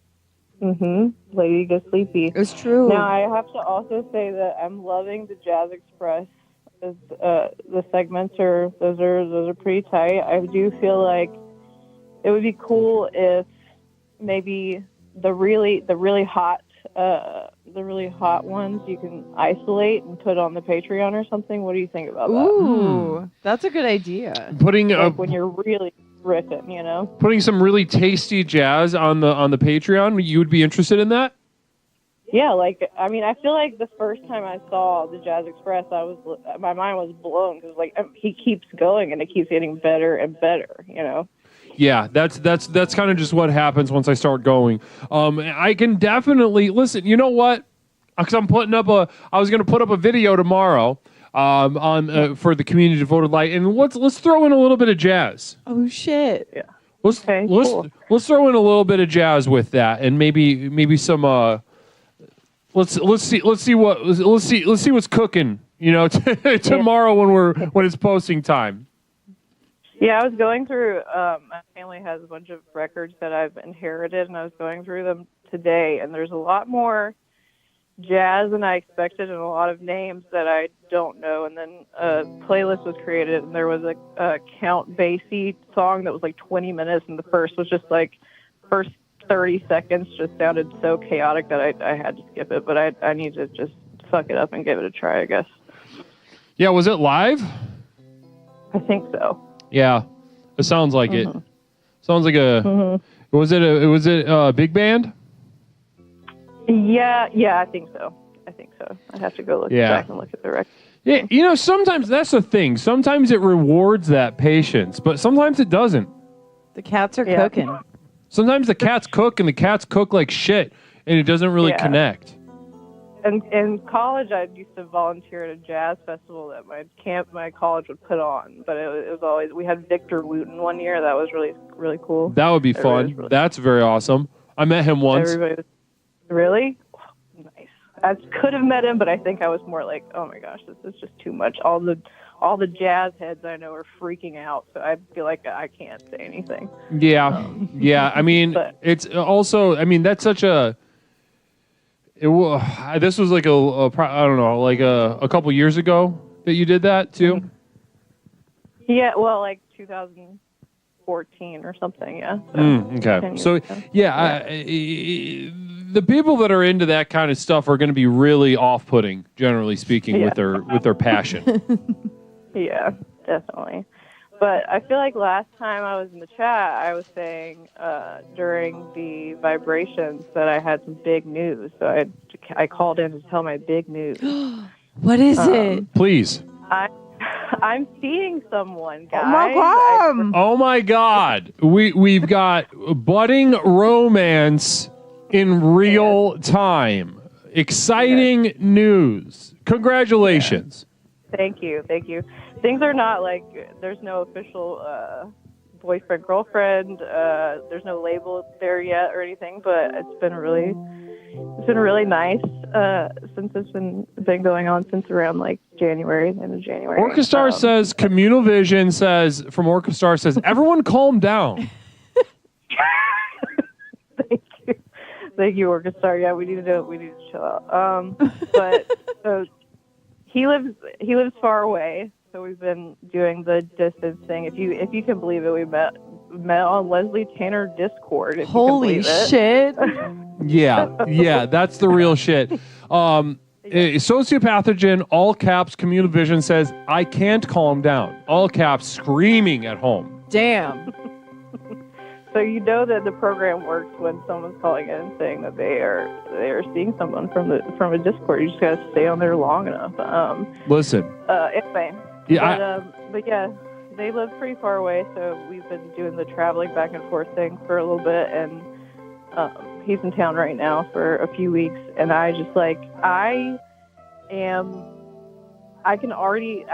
Speaker 16: Lady go sleepy.
Speaker 3: It's true.
Speaker 16: Now I have to also say that I'm loving the Jazz Express. The segments are pretty tight. I do feel like it would be cool if maybe the really hot ones you can isolate and put on the Patreon or something. What do you think about that?
Speaker 3: Ooh, that's a good idea.
Speaker 1: Putting
Speaker 16: when you're really ripping, you know,
Speaker 1: putting some really tasty jazz on the Patreon. You would be interested in that?
Speaker 16: Yeah, I feel like the first time I saw the Jazz Express, my mind was blown because he keeps going and it keeps getting better and better, you know.
Speaker 1: Yeah, that's kind of just what happens once I start going. I can definitely listen. You know what? Because I was going to put up a video tomorrow for the community devoted light, and let's throw in a little bit of jazz.
Speaker 3: Oh shit!
Speaker 16: Yeah.
Speaker 1: Let's throw in a little bit of jazz with that, and maybe some. Let's see what's cooking. You know, tomorrow when it's posting time.
Speaker 16: Yeah, I was going through. My family has a bunch of records that I've inherited, and I was going through them today, and there's a lot more jazz than I expected, and a lot of names that I don't know. And then a playlist was created, and there was a Count Basie song that was 20 minutes, and the first was just first 30 seconds just sounded so chaotic that I had to skip it. But I need to just suck it up and give it a try, I guess.
Speaker 1: Yeah, was it live?
Speaker 16: I think so.
Speaker 1: Yeah, it sounds like it. Sounds like a. Was it a big band?
Speaker 16: Yeah, I think so. I'd have to go look back and look at the record.
Speaker 1: Yeah, you know, sometimes that's the thing. Sometimes it rewards that patience, but sometimes it doesn't.
Speaker 3: The cats are cooking.
Speaker 1: Sometimes the cats cook and the cats cook like shit, and it doesn't really connect.
Speaker 16: And in college, I used to volunteer at a jazz festival that my college would put on. But it was always, we had Victor Wooten one year. That was really, really cool.
Speaker 1: That would be fun. That's very awesome. I met him once.
Speaker 16: Everybody was, really? Nice. I could have met him, but I think I was more like, oh my gosh, this is just too much. All the jazz heads I know are freaking out, so I feel like I can't say anything.
Speaker 1: Yeah, yeah. I mean, it's also, I mean, that's such a. This was like I don't know, like a couple years ago that you did that too.
Speaker 16: Yeah, well, like 2014 or something. Yeah.
Speaker 1: Okay. So the people that are into that kind of stuff are going to be really off-putting, generally speaking, with their passion.
Speaker 16: Yeah, definitely. But I feel like last time I was in the chat, I was saying during the vibrations that I had some big news. So I called in to tell my big news.
Speaker 3: What is it?
Speaker 1: Please.
Speaker 16: I'm seeing someone, guys.
Speaker 1: Oh my God. We've got budding romance in real time. Exciting news. Congratulations.
Speaker 16: Thank you. Things are not like, there's no official boyfriend, girlfriend. There's no label there yet or anything, but it's been really nice since it's been going on since around like January, the end of January.
Speaker 1: Orchestar says, Communal Vision says, from Orchestar says, everyone calm down.
Speaker 16: Thank you, Orchestar. Yeah, we need to chill out. But so he lives far away, so we've been doing the distance thing. If you can believe it, we met on Leslie Tanner Discord. If
Speaker 3: Holy
Speaker 16: you can believe
Speaker 3: shit!
Speaker 1: Yeah, that's the real shit. Sociopathogen, all caps, Communal Vision says, I can't calm down. All caps, screaming at home.
Speaker 3: Damn.
Speaker 16: So you know that the program works when someone's calling in and saying that they are seeing someone from a Discord. You just gotta stay on there long enough.
Speaker 1: Listen.
Speaker 16: Anyway.
Speaker 1: Yeah.
Speaker 16: But yeah, they live pretty far away, so we've been doing the traveling back and forth thing for a little bit, and he's in town right now for a few weeks, and I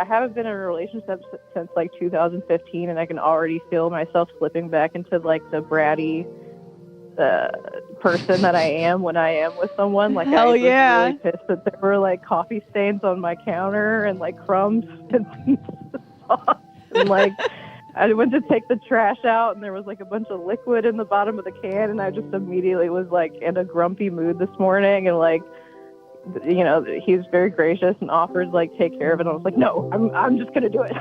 Speaker 16: haven't been in a relationship since like 2015, and I can already feel myself slipping back into like the bratty person that I am when I am with someone. Like, I was really pissed that there were like coffee stains on my counter and like crumbs and pieces of sauce. And like, I went to take the trash out and there was like a bunch of liquid in the bottom of the can, and I just immediately was like in a grumpy mood this morning, and like, you know, he's very gracious and offers like take care of it. And I was like, no, I'm just gonna do it.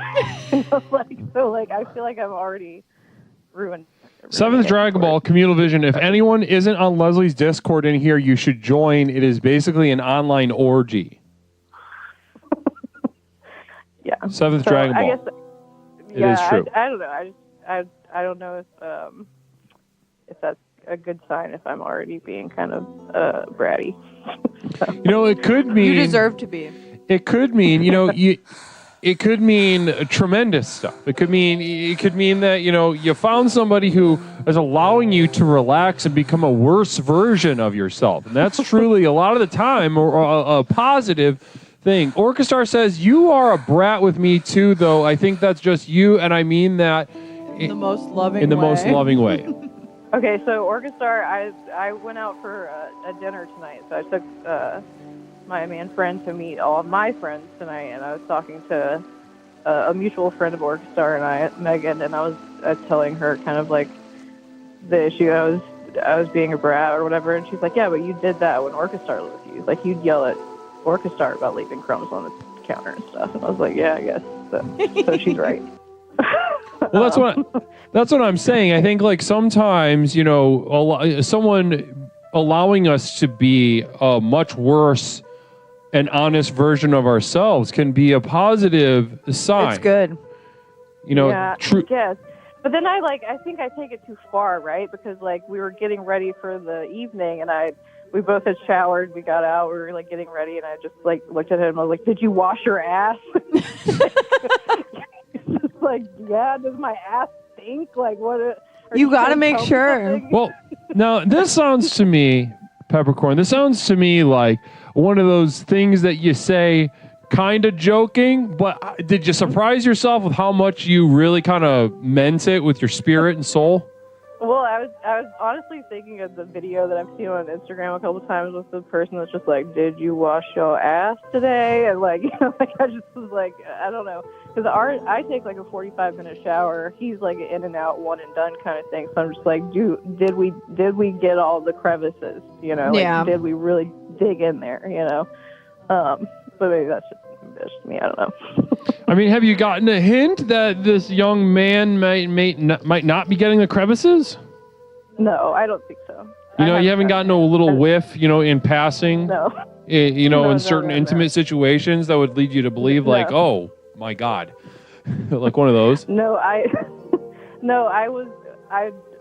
Speaker 16: And I was like, so like I feel like I've already ruined.
Speaker 1: Seventh Dragon Ball, Communal Vision. If anyone isn't on Leslie's Discord in here, you should join. It is basically an online orgy.
Speaker 16: Yeah.
Speaker 1: Seventh Dragon Ball.
Speaker 16: I guess,
Speaker 1: it is true.
Speaker 16: I don't know. I don't know if that's a good sign if I'm already being kind of bratty.
Speaker 1: You know, it could mean
Speaker 3: you deserve to be.
Speaker 1: It could mean, you know, it could mean tremendous stuff. It could mean that, you know, you found somebody who is allowing you to relax and become a worse version of yourself. And that's truly a lot of the time a positive thing. Orchestar says, you are a brat with me too, though. I think that's just you, and I mean that
Speaker 3: in the most loving way.
Speaker 1: In the most loving way.
Speaker 16: Okay, so Orchestar, I went out for a dinner tonight. So I took my man friend to meet all of my friends tonight, and I was talking to a mutual friend of Orchestar and I, Megan, and I was telling her kind of like the issue. I was being a brat or whatever, and she's like, yeah, but you did that when Orchestar was with you. Like, you'd yell at Orchestar about leaving crumbs on the counter and stuff. And I was like, yeah, I guess. So she's right.
Speaker 1: Well, that's what I'm saying. I think like sometimes, you know, someone allowing us to be a much worse and honest version of ourselves can be a positive sign.
Speaker 3: It's good.
Speaker 1: You know,
Speaker 16: yeah, I guess. But then I think I take it too far, right? Because like we were getting ready for the evening, and we both had showered, we got out, we were like getting ready, and I just like looked at him and I was like, "Did you wash your ass?" He's just like, "Yeah, does my ass stink? Like what?"
Speaker 3: You got to make sure.
Speaker 1: Well, now this sounds to me, Peppercorn, this sounds to me like one of those things that you say kind of joking, but did you surprise yourself with how much you really kind of meant it with your spirit and soul?
Speaker 16: Well, I was honestly thinking of the video that I've seen on Instagram a couple of times with the person that's just like, "Did you wash your ass today?" And like, like I just was like, I don't know, because I take like a 45-minute shower. He's like an in and out, one and done kind of thing. So I'm just like, did we get all the crevices? You know, like,
Speaker 3: yeah.
Speaker 16: Did we really dig in there? You know, but maybe that's just me. I don't know.
Speaker 1: I mean, have you gotten a hint that this young man might not be getting the crevices?
Speaker 16: No, I don't think so.
Speaker 1: You know, you haven't gotten a little whiff, you know, in passing.
Speaker 16: No.
Speaker 1: You know, in certain intimate situations that would lead you to believe, like, oh my God, like one of those.
Speaker 16: No, I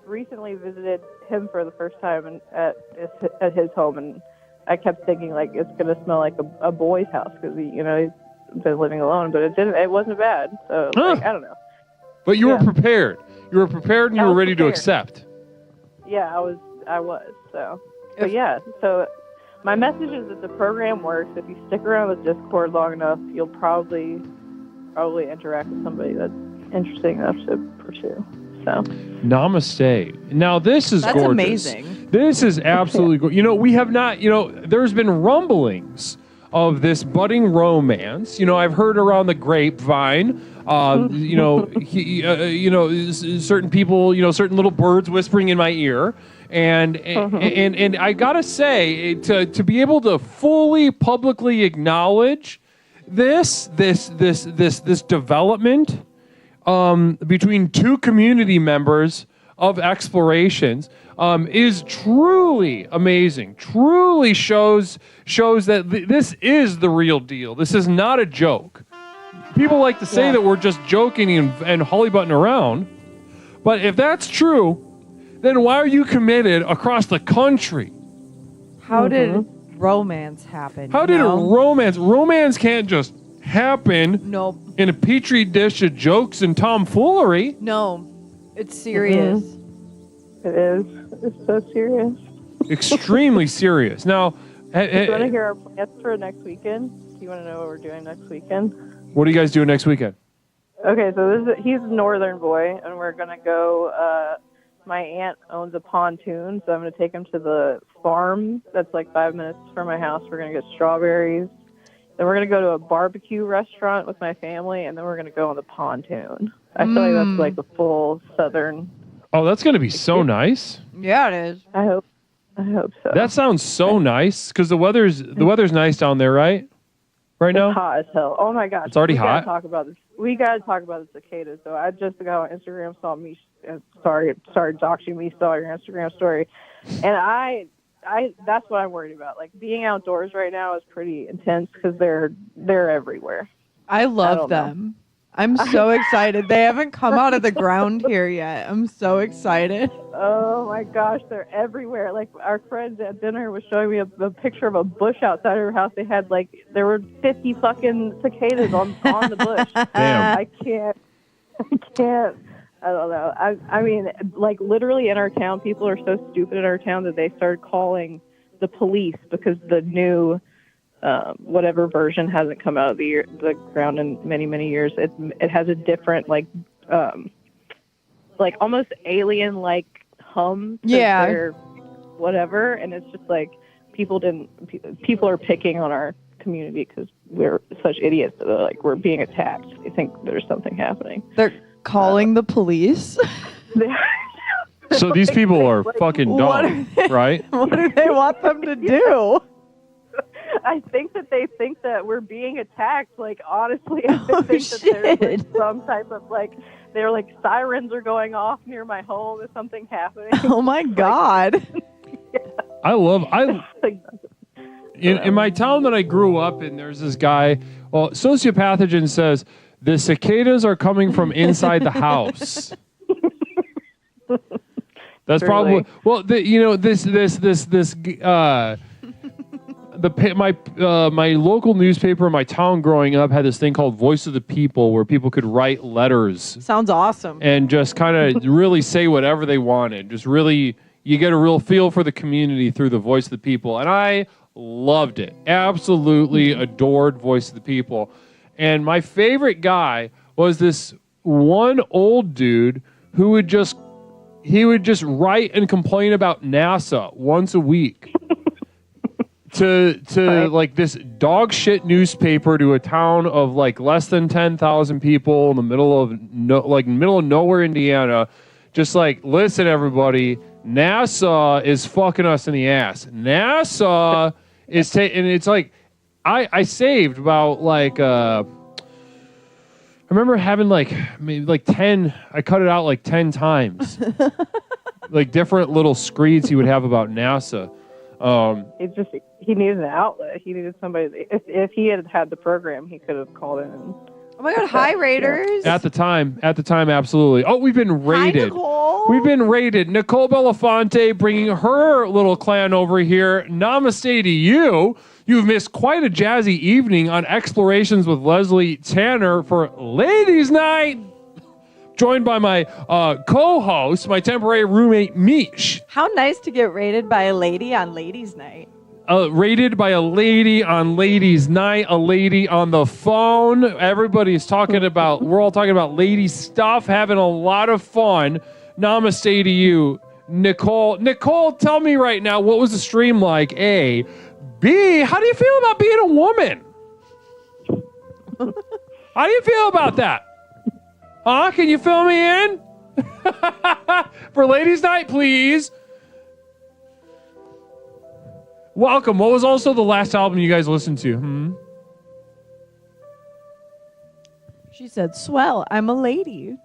Speaker 16: recently visited him for the first time at his home, and I kept thinking like it's gonna smell like a boy's house because he's been living alone, but it didn't. It wasn't bad. So like, I don't know.
Speaker 1: But you were prepared. You were prepared, and you were ready to accept.
Speaker 16: Yeah, I was. So, but yeah. So my message is that the program works. If you stick around with Discord long enough, you'll probably interact with somebody that's interesting enough to pursue. So.
Speaker 1: Namaste. Now this is
Speaker 3: That's
Speaker 1: gorgeous.
Speaker 3: amazing.
Speaker 1: This is absolutely gorgeous. You know, we have not. You know, there's been rumblings of this budding romance. You know, I've heard around the grapevine. You know, certain people. You know, certain little birds whispering in my ear. And I gotta say, to be able to fully publicly acknowledge this development between two community members of Explorations is truly amazing. Truly shows that this is the real deal. This is not a joke. People like to say that we're just joking and hollybutting around, but if that's true, then why are you committed across the country?
Speaker 3: How did romance happen?
Speaker 1: How did romance? Romance can't just happen.
Speaker 3: Nope.
Speaker 1: In a petri dish of jokes and tomfoolery.
Speaker 3: No, it's serious.
Speaker 16: It is. It's so serious.
Speaker 1: Extremely serious. Now,
Speaker 16: do you want to hear our plans for next weekend? Do you want to know what we're doing next weekend?
Speaker 1: What are you guys doing next weekend?
Speaker 16: Okay, so he's a northern boy, and we're gonna go. My aunt owns a pontoon, so I'm gonna take him to the farm that's like 5 minutes from my house. We're gonna get strawberries. Then we're gonna go to a barbecue restaurant with my family, and then we're gonna go on the pontoon. I feel like that's like a full southern.
Speaker 1: Oh, that's gonna be so nice.
Speaker 3: Yeah, it is.
Speaker 16: I hope so.
Speaker 1: That sounds so nice because the weather's nice down there, right? Right now.
Speaker 16: It's hot as hell. Oh my gosh.
Speaker 1: It's already
Speaker 16: we gotta
Speaker 1: hot?
Speaker 16: Talk about this. We gotta talk about the cicadas. So I just got on Instagram, saw me. Sorry, doxing me. Saw your Instagram story, and I that's what I'm worried about. Like being outdoors right now is pretty intense because they're everywhere.
Speaker 3: I love them. I'm so excited. They haven't come out of the ground here yet. I'm so excited.
Speaker 16: Oh my gosh, they're everywhere. Like our friends at dinner was showing me a picture of a bush outside her house. There were 50 fucking cicadas on the bush.
Speaker 1: Damn.
Speaker 16: I can't. I don't know. I mean, like literally in our town, people are so stupid in our town that they started calling the police because the new whatever version hasn't come out of the ground in many, many years. It has a different like almost alien like hum.
Speaker 3: Yeah.
Speaker 16: Whatever, and it's just like people are picking on our community because we're such idiots that like we're being attacked. They think there's something happening.
Speaker 3: They're calling the police.
Speaker 1: So these people are fucking dumb, right?
Speaker 3: What do they want them to do?
Speaker 16: I think that they think that we're being attacked. Like, honestly, I think that there's like, some type of like, they're like sirens are going off near my home. Is something happening?
Speaker 3: Oh my God.
Speaker 1: In my town that I grew up in, there's this guy. Well, Sociopathogen says the cicadas are coming from inside the house. That's
Speaker 16: Truly.
Speaker 1: probably well. My local newspaper in my town growing up had this thing called Voice of the People, where people could write letters
Speaker 3: Sounds awesome.
Speaker 1: and just kind of really say whatever they wanted. Just really, you get a real feel for the community through the Voice of the People, and I loved it. Absolutely adored Voice of the People. And my favorite guy was this one old dude who would just write and complain about NASA once a week to like this dog shit newspaper to a town of like less than 10,000 people in the middle of nowhere, Indiana. Just like, listen, everybody, NASA is fucking us in the ass. NASA is and it's like I saved about like I remember having maybe 10. I cut it out like 10 times, like different little screeds he would have about NASA.
Speaker 16: He needed an outlet. He needed somebody. If he had the program, he could have called in.
Speaker 3: Oh my God! Hi, Raiders.
Speaker 1: At the time, absolutely. Oh, we've been raided.
Speaker 3: Hi, Nicole.
Speaker 1: We've been raided. Nicole Belafonte bringing her little clan over here. Namaste to you. You've missed quite a jazzy evening on Explorations with Leslie Tanner for Ladies Night. Joined by my co-host, my temporary roommate, Mish.
Speaker 3: How nice to get raided by a lady on Ladies Night.
Speaker 1: Rated by a lady on Ladies Night, a lady on the phone. Everybody's talking about, we're all talking about lady stuff, having a lot of fun. Namaste to you, Nicole. Nicole, tell me right now, what was the stream like? A. B, how do you feel about being a woman? How do you feel about that? Huh? Can you fill me in? For Ladies Night, please. Welcome. What was also the last album you guys listened to?
Speaker 3: She said, "Swell, I'm a lady."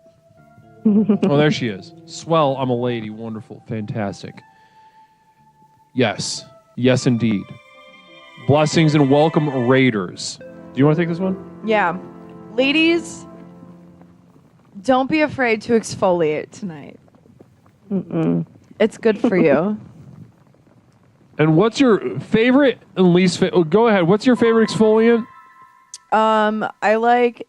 Speaker 1: Oh, there she is. Swell, I'm a lady. Wonderful. Fantastic. Yes. Yes, indeed. Blessings and welcome, Raiders. Do you want to take this one?
Speaker 3: Yeah. Ladies, don't be afraid to exfoliate tonight. It's good for you.
Speaker 1: And what's your favorite and least favorite? Go ahead. What's your favorite exfoliant?
Speaker 3: I like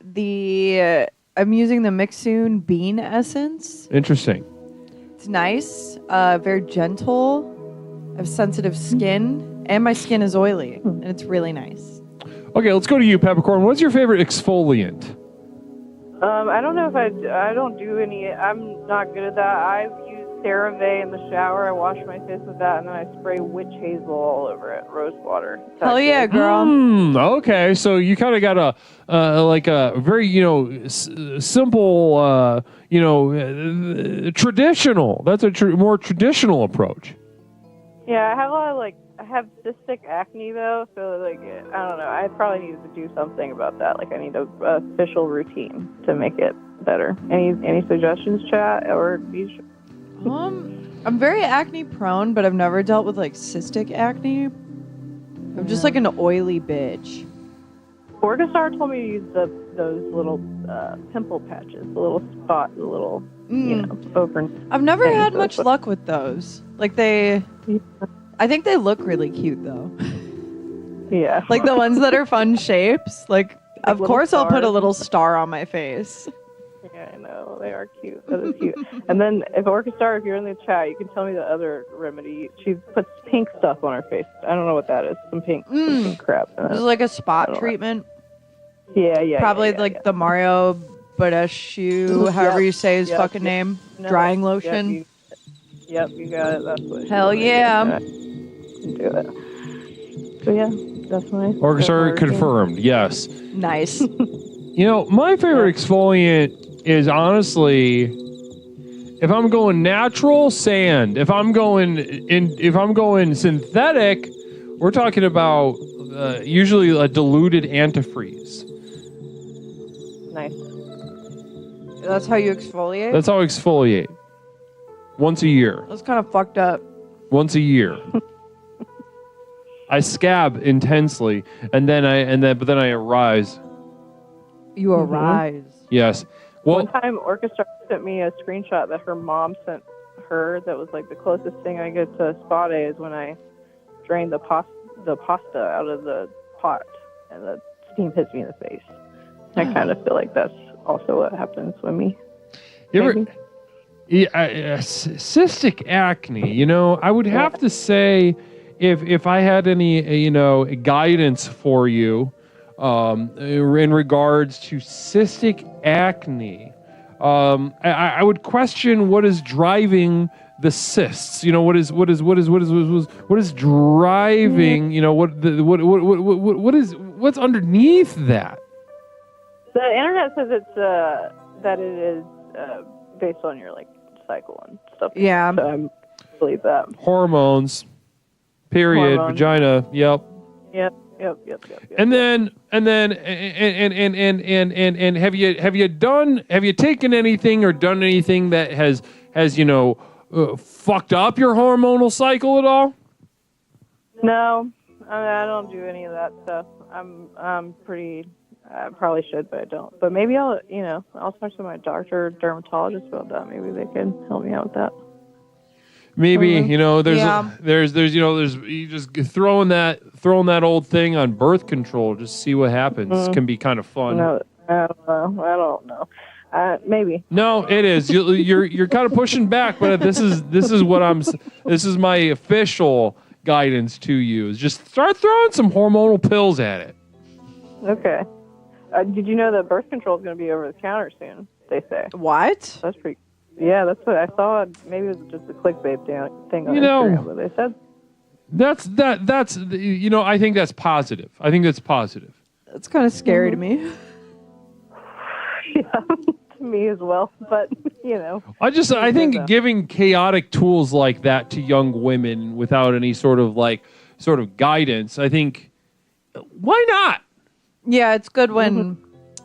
Speaker 3: I'm using the Mixune Bean Essence.
Speaker 1: Interesting.
Speaker 3: It's nice, very gentle. I have sensitive skin, and my skin is oily, and it's really nice.
Speaker 1: Okay, let's go to you, Peppercorn. What's your favorite exfoliant?
Speaker 16: I don't know if I don't do any. I'm not good at that. I use CeraVe in the shower. I wash my face with that, and then I spray witch hazel all over it, rose water.
Speaker 3: Hell yeah, girl.
Speaker 1: Okay, so you kind of got a very simple traditional. That's a more traditional approach.
Speaker 16: Yeah, I have a lot of I have cystic acne though, so I don't know. I probably need to do something about that. I need a official routine to make it better. Any suggestions, chat or Beach?
Speaker 3: I'm very acne prone, but I've never dealt with cystic acne. I'm just an oily bitch.
Speaker 16: Orgastar told me to use those little pimple patches, the little spot, the little over.
Speaker 3: I've never had much luck with those. I think they look really cute though.
Speaker 16: Yeah.
Speaker 3: The ones that are fun shapes. Of course I'll put a little
Speaker 16: stars.
Speaker 3: star on my face.
Speaker 16: Yeah, I know. They are cute. That is cute. And then if Orchestar, if you're in the chat, you can tell me the other remedy. She puts pink stuff on her face. I don't know what that is. Some pink crap.
Speaker 3: This is a spot treatment.
Speaker 16: Yeah.
Speaker 3: Probably the Mario Badescu, however you say his fucking name.
Speaker 16: No,
Speaker 3: Drying lotion.
Speaker 16: Yep, you got it. That's what.
Speaker 3: Hell yeah.
Speaker 16: Do it. So yeah, that's my.
Speaker 1: Orchestra confirmed. Yes.
Speaker 3: Nice.
Speaker 1: My favorite exfoliant is honestly, if I'm going natural, sand. If I'm going synthetic, we're talking about usually a diluted antifreeze.
Speaker 16: Nice.
Speaker 3: That's how you exfoliate?
Speaker 1: That's how I exfoliate. Once a year.
Speaker 3: That's kind of fucked up.
Speaker 1: Once a year. I scab intensely, but then I arise.
Speaker 3: You arise.
Speaker 1: Yes. Well,
Speaker 16: one time, Orchestra sent me a screenshot that her mom sent occur that was like the closest thing I get to a spa day is when I drain the pasta out of the pot and the steam hits me in the face. I kind of feel like that's also what happens with me.
Speaker 1: You ever, cystic acne, I would have to say if I had any, guidance for you in regards to cystic acne, I would question what is driving the cysts. What is driving? What's underneath that?
Speaker 16: The internet says it's that it is based on your cycle and stuff.
Speaker 3: Yeah,
Speaker 16: so I believe that.
Speaker 1: Hormones. Period.
Speaker 16: Hormones.
Speaker 1: Vagina. Yep.
Speaker 16: Yep.
Speaker 1: And then have you taken anything or done anything that has fucked up your hormonal cycle at all?
Speaker 16: No, I don't do any of that stuff. I'm pretty. I probably should, but I don't. But maybe I'll talk to my doctor or dermatologist about that. Maybe they can help me out with that.
Speaker 1: Maybe there's you just throwing that old thing on birth control, just see what happens. Can be kind of fun.
Speaker 16: No, I don't know. Maybe.
Speaker 1: No, it is. You're kind of pushing back, but this is my official guidance to you. Is just start throwing some hormonal pills at it.
Speaker 16: Okay. Did you know that birth control is going to be over the counter soon? They say.
Speaker 3: What?
Speaker 16: That's pretty. Yeah, that's what I saw. Maybe it was just a clickbait thing on Instagram, but they said.
Speaker 1: That's I think that's positive.
Speaker 3: That's kind of scary to me.
Speaker 16: Yeah, to me as well. But
Speaker 1: I think giving chaotic tools like that to young women without any sort of guidance, I think, why not?
Speaker 3: Yeah, it's good when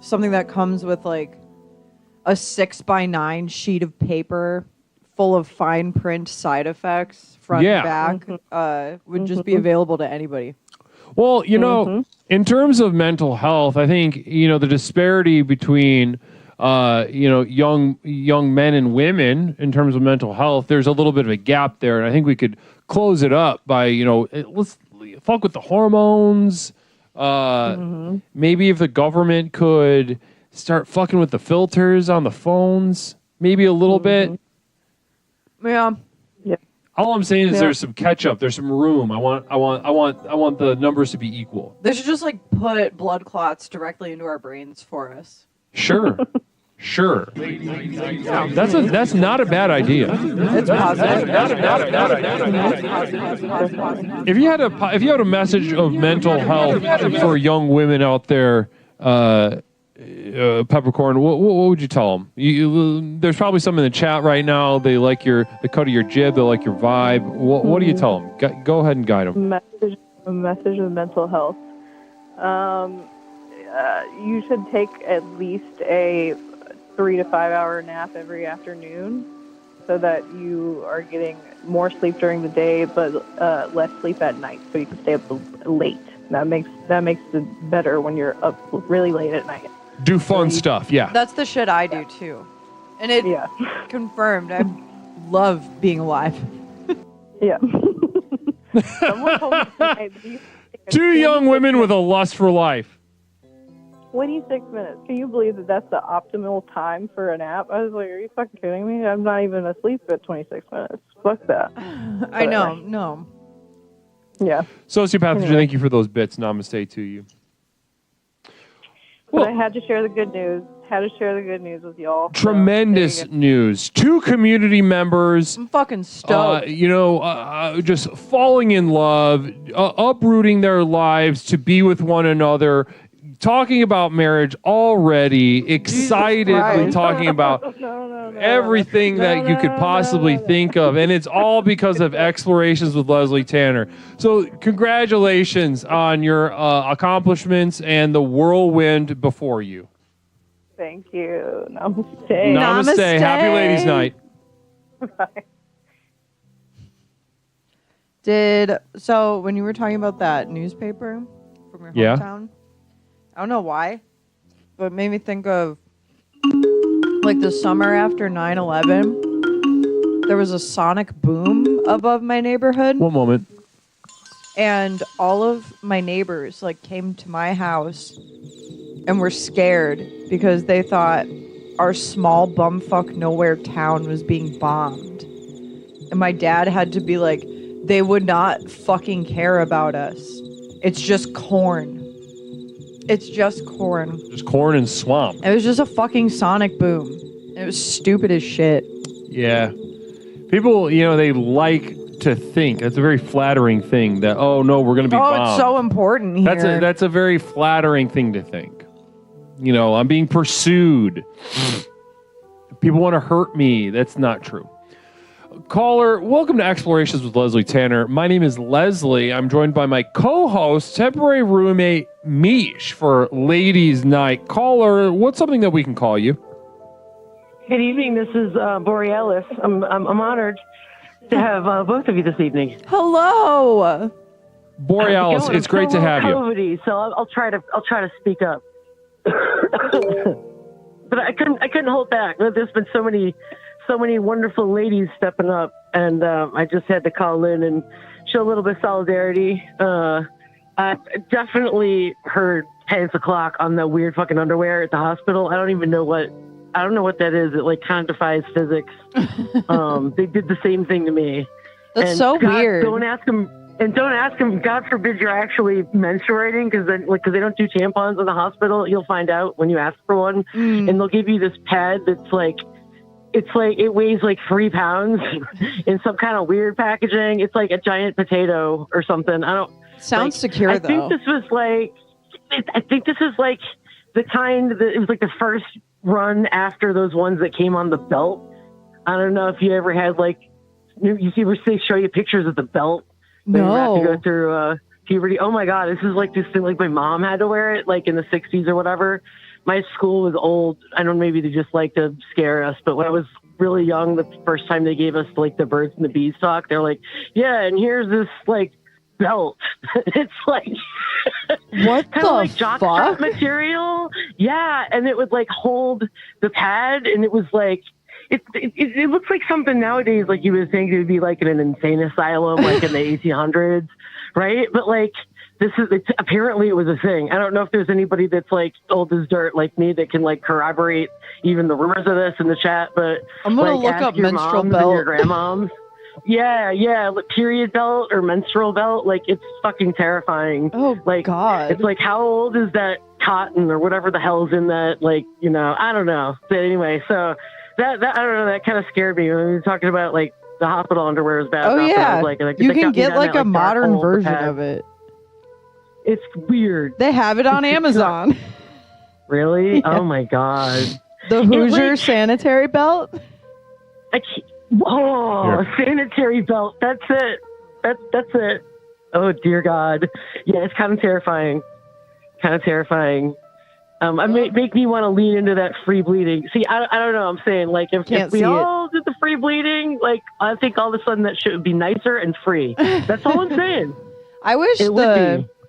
Speaker 3: something that comes with a 6x9 sheet of paper full of fine print side effects front and back would just be available to anybody.
Speaker 1: Well, in terms of mental health, I think the disparity between young men and women in terms of mental health, there's a little bit of a gap there, and I think we could close it up by let's fuck with the hormones. Maybe if the government could start fucking with the filters on the phones, maybe a little bit.
Speaker 3: Yeah.
Speaker 1: All I'm saying is there's some catch up. There's some room. I want the numbers to be equal.
Speaker 3: They should just put blood clots directly into our brains for us.
Speaker 1: Sure. Yeah, that's not a bad idea.
Speaker 3: It's positive.
Speaker 1: If you had a message of mental health for young women out there, Peppercorn, what would you tell them? There's probably some in the chat right now. They like the cut of your jib. They like your vibe. What do you tell them? Go ahead and guide them.
Speaker 16: A message of mental health. You should take at least a 3 to 5 hour nap every afternoon, so that you are getting more sleep during the day, but less sleep at night, so you can stay up late. That makes it better when you're up really late at night.
Speaker 1: Do fun stuff, yeah.
Speaker 3: That's the shit I do too, and it confirmed. I love being alive.
Speaker 16: Yeah. Someone told me tonight,
Speaker 1: Two young women with a lust for life.
Speaker 16: 26 minutes. Can you believe that that's the optimal time for a nap? I was like, are you fucking kidding me? I'm not even asleep at 26 minutes. Fuck that.
Speaker 3: I know. No.
Speaker 16: Yeah.
Speaker 1: Sociopathogen, thank you for those bits. Namaste to you.
Speaker 16: But I had to share the good news. With y'all.
Speaker 1: Tremendous news. 2 community members.
Speaker 3: I'm fucking stoked.
Speaker 1: Just falling in love, uprooting their lives to be with one another, talking about marriage already, excitedly talking about everything that you could possibly think of. And it's all because of Explorations with Leslie Tanner. So congratulations on your accomplishments and the whirlwind before you.
Speaker 16: Thank you. Namaste.
Speaker 1: Namaste. Happy Ladies Night.
Speaker 16: Bye.
Speaker 3: So when you were talking about that newspaper from your hometown, I don't know why, but it made me think of the summer after 9/11. there was a sonic boom above my neighborhood.
Speaker 1: One moment.
Speaker 3: And all of my neighbors like came to my house and were scared because they thought our small bumfuck nowhere town was being bombed. And my dad had to be like, they would not fucking care about us. It's just corn. It's just corn.
Speaker 1: Just corn and swamp.
Speaker 3: It was just a fucking sonic boom. It was stupid as shit.
Speaker 1: Yeah. People, they like to think. That's a very flattering thing that, oh, no, we're going to be bombed.
Speaker 3: It's so important here.
Speaker 1: That's a very flattering thing to think. I'm being pursued. People want to hurt me. That's not true. Caller, welcome to Explorations with Leslie Tanner. My name is Leslie. I'm joined by my co-host, temporary roommate, Mish, for Ladies Night. Caller, what's something that we can call you?
Speaker 17: Good evening. This is Borealis. I'm honored to have both of you this evening.
Speaker 3: Hello,
Speaker 1: Borealis. It's great to have you.
Speaker 17: COVID-y, so I'll try to speak up. But I couldn't hold back. There's been so many wonderful ladies stepping up, and I just had to call in and show a little bit of solidarity. I definitely heard pants o'clock on the weird fucking underwear at the hospital. I don't know what that is. It like kind of defies physics. They did the same thing to me.
Speaker 3: That's
Speaker 17: and
Speaker 3: so
Speaker 17: God,
Speaker 3: weird.
Speaker 17: Don't ask them. God forbid you're actually menstruating, because they don't do tampons in the hospital. You'll find out when you ask for one, and they'll give you this pad that's like, it weighs like 3 pounds in some kind of weird packaging. It's like a giant potato or something.
Speaker 3: Sounds secure though.
Speaker 17: I think this is like the kind that it was like the first run after those ones that came on the belt. I don't know if you ever had you see where they show you pictures of the belt.
Speaker 3: No.
Speaker 17: You have to go through puberty. Oh my God, this is like this thing. Like my mom had to wear it, like in the 60s or whatever. My school was old. I don't know, maybe they just like to scare us. But when I was really young, the first time they gave us like the birds and the bees talk, they're like, yeah, and here's this like belt. It's like
Speaker 3: what
Speaker 17: kind of like
Speaker 3: fuck?
Speaker 17: jockstrap material. Yeah, and it would like hold the pad, and it was like it looks like something nowadays like you would think it would be like in an insane asylum, like in the 1800s, right? But like apparently it was a thing. I don't know if there's anybody that's like old as dirt like me that can like corroborate even the rumors of this in the chat, but
Speaker 3: I'm gonna
Speaker 17: like,
Speaker 3: look up
Speaker 17: your
Speaker 3: menstrual
Speaker 17: moms
Speaker 3: belt.
Speaker 17: and your grandmoms. Yeah, like period belt or menstrual belt, like it's fucking terrifying.
Speaker 3: Oh
Speaker 17: like
Speaker 3: God.
Speaker 17: It's like, how old is that cotton or whatever the hell's in that, like, I don't know. But anyway, so that I don't know, that kind of scared me when we were talking about like the hospital underwear is bad.
Speaker 3: Oh yeah, you can get like a modern version
Speaker 17: pad.
Speaker 3: of it.
Speaker 17: It's weird.
Speaker 3: They have it on Amazon.
Speaker 17: Really?
Speaker 3: Yeah.
Speaker 17: Oh my God.
Speaker 3: The Hoosier sanitary belt.
Speaker 17: Sanitary belt. That's it. That's it. Oh dear God. Yeah, it's kind of terrifying. Make me want to lean into that free bleeding. See, I don't know. I'm saying like if we all did the free bleeding, like I think all of a sudden that shit would be nicer and free. That's all I'm saying.
Speaker 3: I wish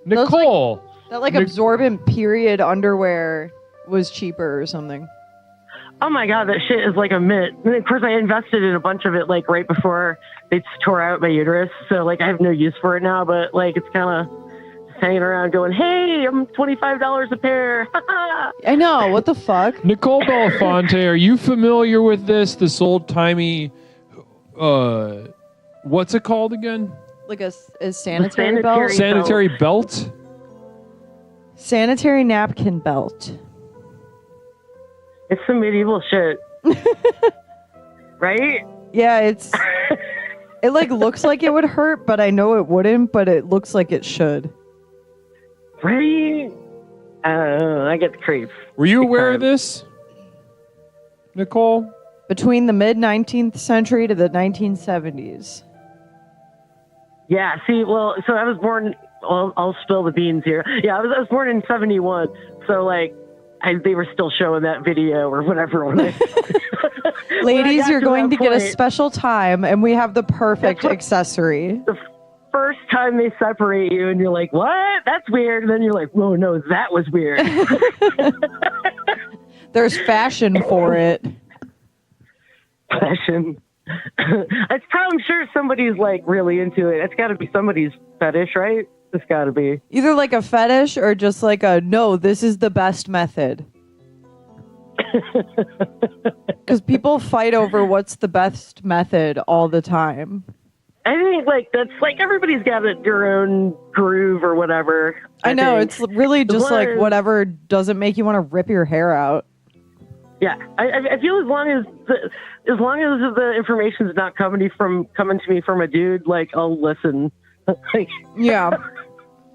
Speaker 1: Nicole
Speaker 3: that absorbent period underwear was cheaper or something.
Speaker 17: Oh my God, that shit is like a mint. And of course, I invested in a bunch of it like right before they tore out my uterus, so like I have no use for it now. But like it's kind of hanging around, going, "Hey, I'm $25 a pair."
Speaker 3: I know, what the fuck.
Speaker 1: Nicole Belafonte, are you familiar with this old timey? What's it called again?
Speaker 3: Like a sanitary belt.
Speaker 1: Sanitary belt.
Speaker 3: Sanitary napkin belt.
Speaker 17: It's some medieval shit. Right?
Speaker 3: Yeah, it like looks like it would hurt, but I know it wouldn't, but it looks like it should.
Speaker 17: Right? I get the creeps.
Speaker 1: Were you aware of this, Nicole?
Speaker 3: Between the mid-19th century to the 1970s.
Speaker 17: Yeah, see, well, so I was born, I'll spill the beans here. Yeah, I was born in 71, so like, they were still showing that video or whatever.
Speaker 3: Ladies, you're going to get a special time, and we have the perfect accessory.
Speaker 17: The first time they separate you, and you're like, what? That's weird. And then you're like, whoa, no, that was weird.
Speaker 3: There's fashion for it.
Speaker 17: Fashion. I'm sure somebody's like really into it. It's got to be somebody's fetish, right? It's got to be.
Speaker 3: Either like a fetish or just like a, no, this is the best method. Because people fight over what's the best method all the time.
Speaker 17: I think like that's like everybody's got their own groove or whatever.
Speaker 3: I know,
Speaker 17: think.
Speaker 3: it's really just like
Speaker 17: as-
Speaker 3: whatever doesn't make you want to rip your hair out.
Speaker 17: Yeah, I feel as long as the information's not coming to me from a dude, like I'll listen. Like,
Speaker 3: yeah.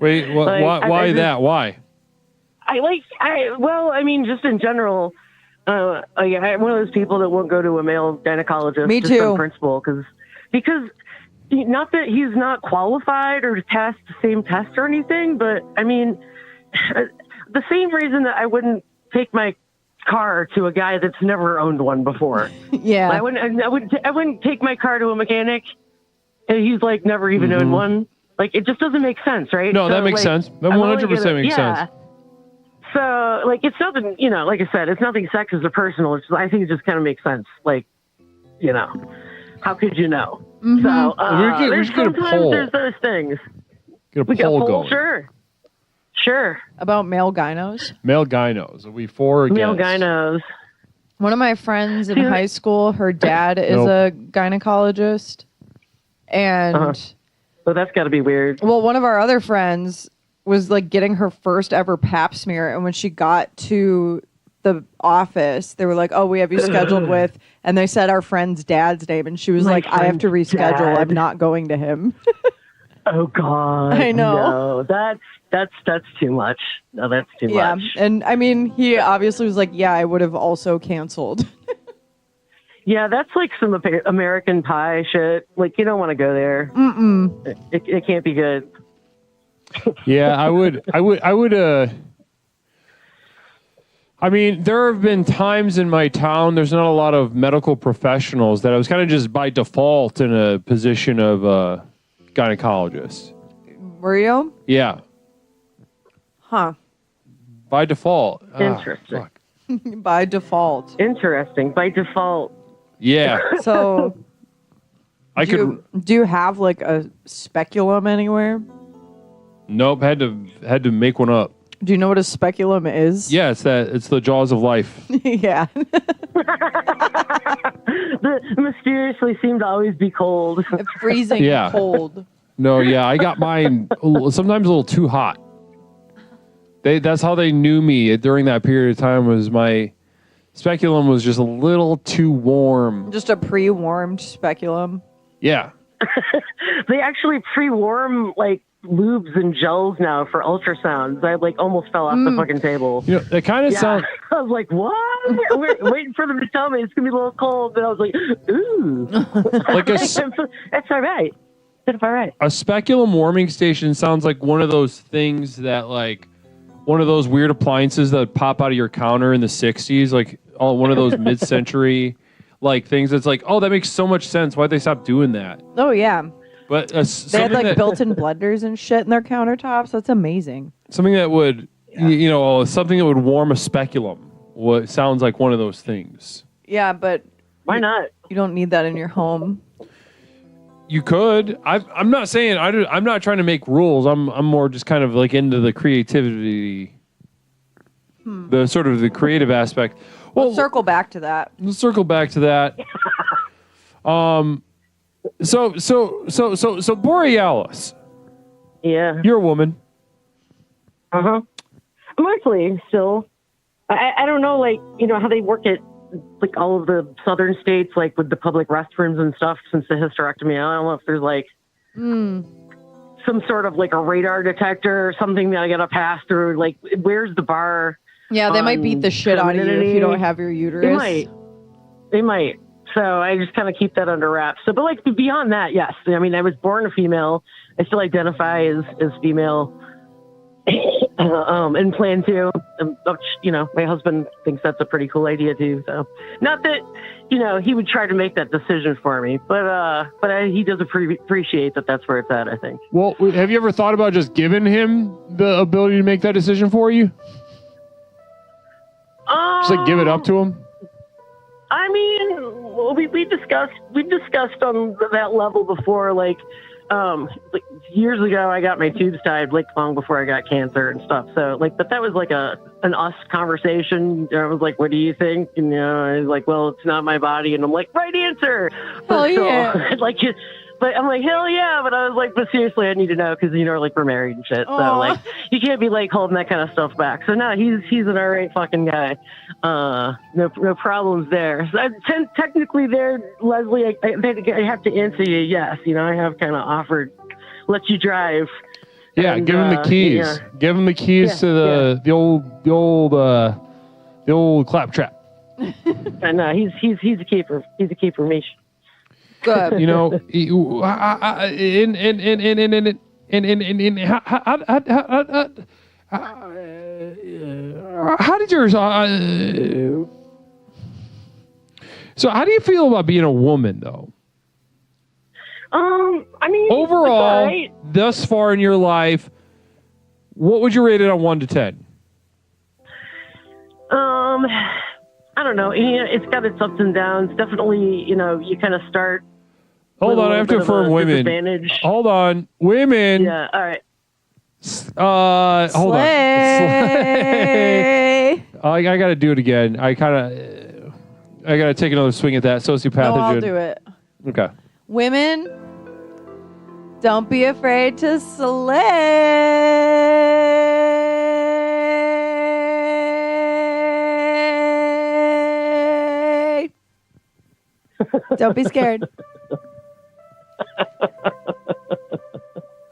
Speaker 1: Wait, why that? Why?
Speaker 17: I mean, just in general, I'm one of those people that won't go to a male gynecologist.
Speaker 3: Me
Speaker 17: just
Speaker 3: too.
Speaker 17: on principle, because not that he's not qualified or to pass the same test or anything, but I mean, the same reason that I wouldn't take my car to a guy that's never owned one before.
Speaker 3: Yeah.
Speaker 17: I wouldn't take my car to a mechanic and he's like never even owned one. Like it just doesn't make sense, right?
Speaker 1: No, that makes sense. That 100% makes sense.
Speaker 17: So like it's nothing, like I said, it's nothing sexist or personal. It's I think it just kind of makes sense. Like, how could you know?
Speaker 3: Mm-hmm.
Speaker 17: So
Speaker 1: we should get a poll.
Speaker 17: There's those things.
Speaker 1: Get a
Speaker 17: We got a
Speaker 1: poll
Speaker 17: poll,
Speaker 1: going.
Speaker 17: Sure.
Speaker 3: About male gynos?
Speaker 1: Male gynos. Are we for or against?
Speaker 17: Male gynos.
Speaker 3: One of my friends in high school, her dad is a gynecologist. And
Speaker 17: So that's got to be weird.
Speaker 3: well, one of our other friends was like getting her first ever pap smear, and when she got to the office, they were like, "Oh, we have you scheduled with," and they said our friend's dad's name, and she was
Speaker 17: My
Speaker 3: like, "I have to
Speaker 17: friend's
Speaker 3: reschedule.
Speaker 17: dad.
Speaker 3: I'm not going to him."
Speaker 17: Oh God.
Speaker 3: I know.
Speaker 17: No, that's too much. No, that's too
Speaker 3: Yeah,
Speaker 17: much.
Speaker 3: and I mean, he obviously was like, "Yeah, I would have also canceled."
Speaker 17: Yeah, that's like some American Pie shit. Like you don't want to go there.
Speaker 3: Mm-mm.
Speaker 17: It can't be good.
Speaker 1: Yeah, I would. I mean, there have been times in my town, there's not a lot of medical professionals that I was kind of just by default in a position of gynecologist.
Speaker 3: Were you?
Speaker 1: Yeah,
Speaker 3: Huh.
Speaker 1: by default.
Speaker 17: Interesting.
Speaker 3: By default.
Speaker 17: Interesting. By default.
Speaker 1: Yeah.
Speaker 3: So,
Speaker 1: do
Speaker 3: you have like a speculum anywhere?
Speaker 1: Nope. Had to make one up.
Speaker 3: Do you know what a speculum is?
Speaker 1: Yeah, it's the jaws of life.
Speaker 3: Yeah.
Speaker 17: The mysteriously seem to always be cold.
Speaker 3: Freezing cold.
Speaker 1: No, yeah, I got mine sometimes a little too hot. That's how they knew me during that period of time, was my speculum was just a little too warm.
Speaker 3: Just a pre-warmed speculum.
Speaker 1: Yeah.
Speaker 17: They actually pre-warm like lubes and gels now for ultrasounds. I like almost fell off the fucking table.
Speaker 1: You know, it kind of sounds.
Speaker 17: I was like, what? We're waiting for them to tell me it's gonna be a little cold, and I was like, ooh,
Speaker 1: Like
Speaker 17: that's all right. That's all right.
Speaker 1: A speculum warming station sounds like one of those things that, like, one of those weird appliances that pop out of your counter in the 60s, like one of those mid-century like things that's like, oh, that makes so much sense. Why'd they stop doing that?
Speaker 3: Oh, yeah.
Speaker 1: But
Speaker 3: they had like built-in blenders and shit in their countertops. That's amazing.
Speaker 1: Something that would, something that would warm a speculum. What sounds like one of those things.
Speaker 3: Yeah, but
Speaker 17: why not?
Speaker 3: You don't need that in your home.
Speaker 1: You could. I'm not saying I'm not trying to make rules. I'm more just kind of like into the creativity, the sort of the creative aspect. Well,
Speaker 3: We'll circle back to that.
Speaker 1: Let's circle back to that. So Borealis.
Speaker 17: Yeah.
Speaker 1: You're a woman.
Speaker 17: Mostly still. I don't know, like, how they work at like all of the southern states, like with the public restrooms and stuff since the hysterectomy. I don't know if there's like some sort of like a radar detector or something that I got to pass through. Like, where's the bar?
Speaker 3: Yeah, they might beat the shit out of you if you don't have your uterus.
Speaker 17: They might. So I just kind of keep that under wraps. So, but like beyond that, yes. I mean, I was born a female. I still identify as female. And plan to. My husband thinks that's a pretty cool idea too. So, not that he would try to make that decision for me, but he does appreciate that that's where it's at, I think.
Speaker 1: Well, have you ever thought about just giving him the ability to make that decision for you? Just like give it up to him?
Speaker 17: I mean, we discussed on that level before, like years ago, I got my tubes tied like long before I got cancer and stuff. So like, but that was like an us conversation. I was like, what do you think? And I was like, well, it's not my body. And I'm like, right answer.
Speaker 3: Hell yeah.
Speaker 17: But I'm like, hell yeah. But I was like, but seriously, I need to know because, like we're married and shit. So like, you can't be like holding that kind of stuff back. So no, he's an all right fucking guy. No problems there. So technically there, Leslie, I have to answer you. Yes. I have kind of offered, let you drive.
Speaker 1: Yeah.
Speaker 17: And,
Speaker 1: give him the keys.
Speaker 17: yeah.
Speaker 1: Give him the keys to the old claptrap.
Speaker 17: And he's a keeper. He's a keeper, Mish.
Speaker 3: Good.
Speaker 1: How did yours? So how do you feel about being a woman, though?
Speaker 17: I mean,
Speaker 1: overall,
Speaker 17: right.
Speaker 1: thus far in your life, what would you rate it on 1 to 10?
Speaker 17: I don't know. It's got its ups and downs. Definitely, you kind of start.
Speaker 1: Hold on, I have to affirm women. Hold on, women.
Speaker 17: Yeah. All right.
Speaker 1: Hold on. Slay. I got to do it again. I got to take another swing at that sociopathogen.
Speaker 3: No, I'll do it.
Speaker 1: Okay.
Speaker 3: Women, don't be afraid to slay. Don't be scared.
Speaker 1: I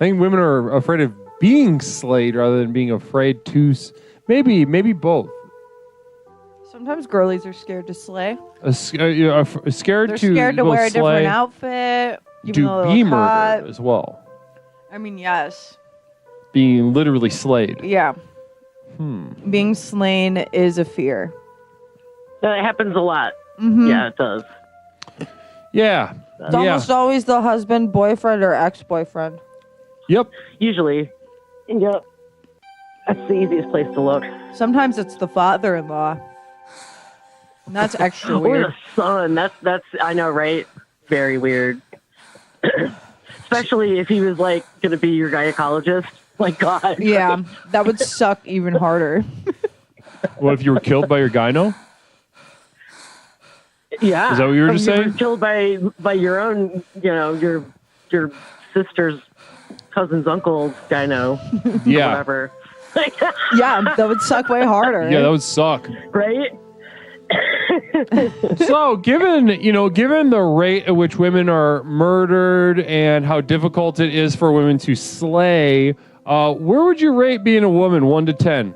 Speaker 1: think women are afraid of being slayed rather than being afraid to. Maybe both.
Speaker 3: Sometimes girlies are scared to slay.
Speaker 1: Scared
Speaker 3: They're scared to
Speaker 1: go
Speaker 3: wear a
Speaker 1: slay,
Speaker 3: different outfit. Even
Speaker 1: to
Speaker 3: though
Speaker 1: be
Speaker 3: they'll cut.
Speaker 1: murdered as well.
Speaker 3: I mean, yes.
Speaker 1: Being literally slayed.
Speaker 3: Yeah. Being slain is a fear.
Speaker 17: That happens a lot.
Speaker 3: Mm-hmm.
Speaker 17: Yeah, it does.
Speaker 1: Yeah.
Speaker 3: It's almost always the husband, boyfriend, or ex-boyfriend.
Speaker 1: Yep.
Speaker 17: Usually. Yep. That's the easiest place to look.
Speaker 3: Sometimes it's the father-in-law. And that's extra
Speaker 17: Or
Speaker 3: weird.
Speaker 17: the son. That's I know, right? Very weird. Especially if he was like going to be your gynecologist. My God.
Speaker 3: Yeah, that would suck even harder.
Speaker 1: What if you were killed by your gyno?
Speaker 17: Yeah.
Speaker 1: Is that what you were just
Speaker 17: You
Speaker 1: saying?
Speaker 17: were killed by your own, your sister's cousin's uncle's gyno.
Speaker 1: Yeah.
Speaker 17: Or whatever.
Speaker 3: Yeah, that would suck way harder.
Speaker 1: Yeah, that would suck.
Speaker 17: Right?
Speaker 1: So, given the rate at which women are murdered and how difficult it is for women to slay, where would you rate being a woman 1 to 10?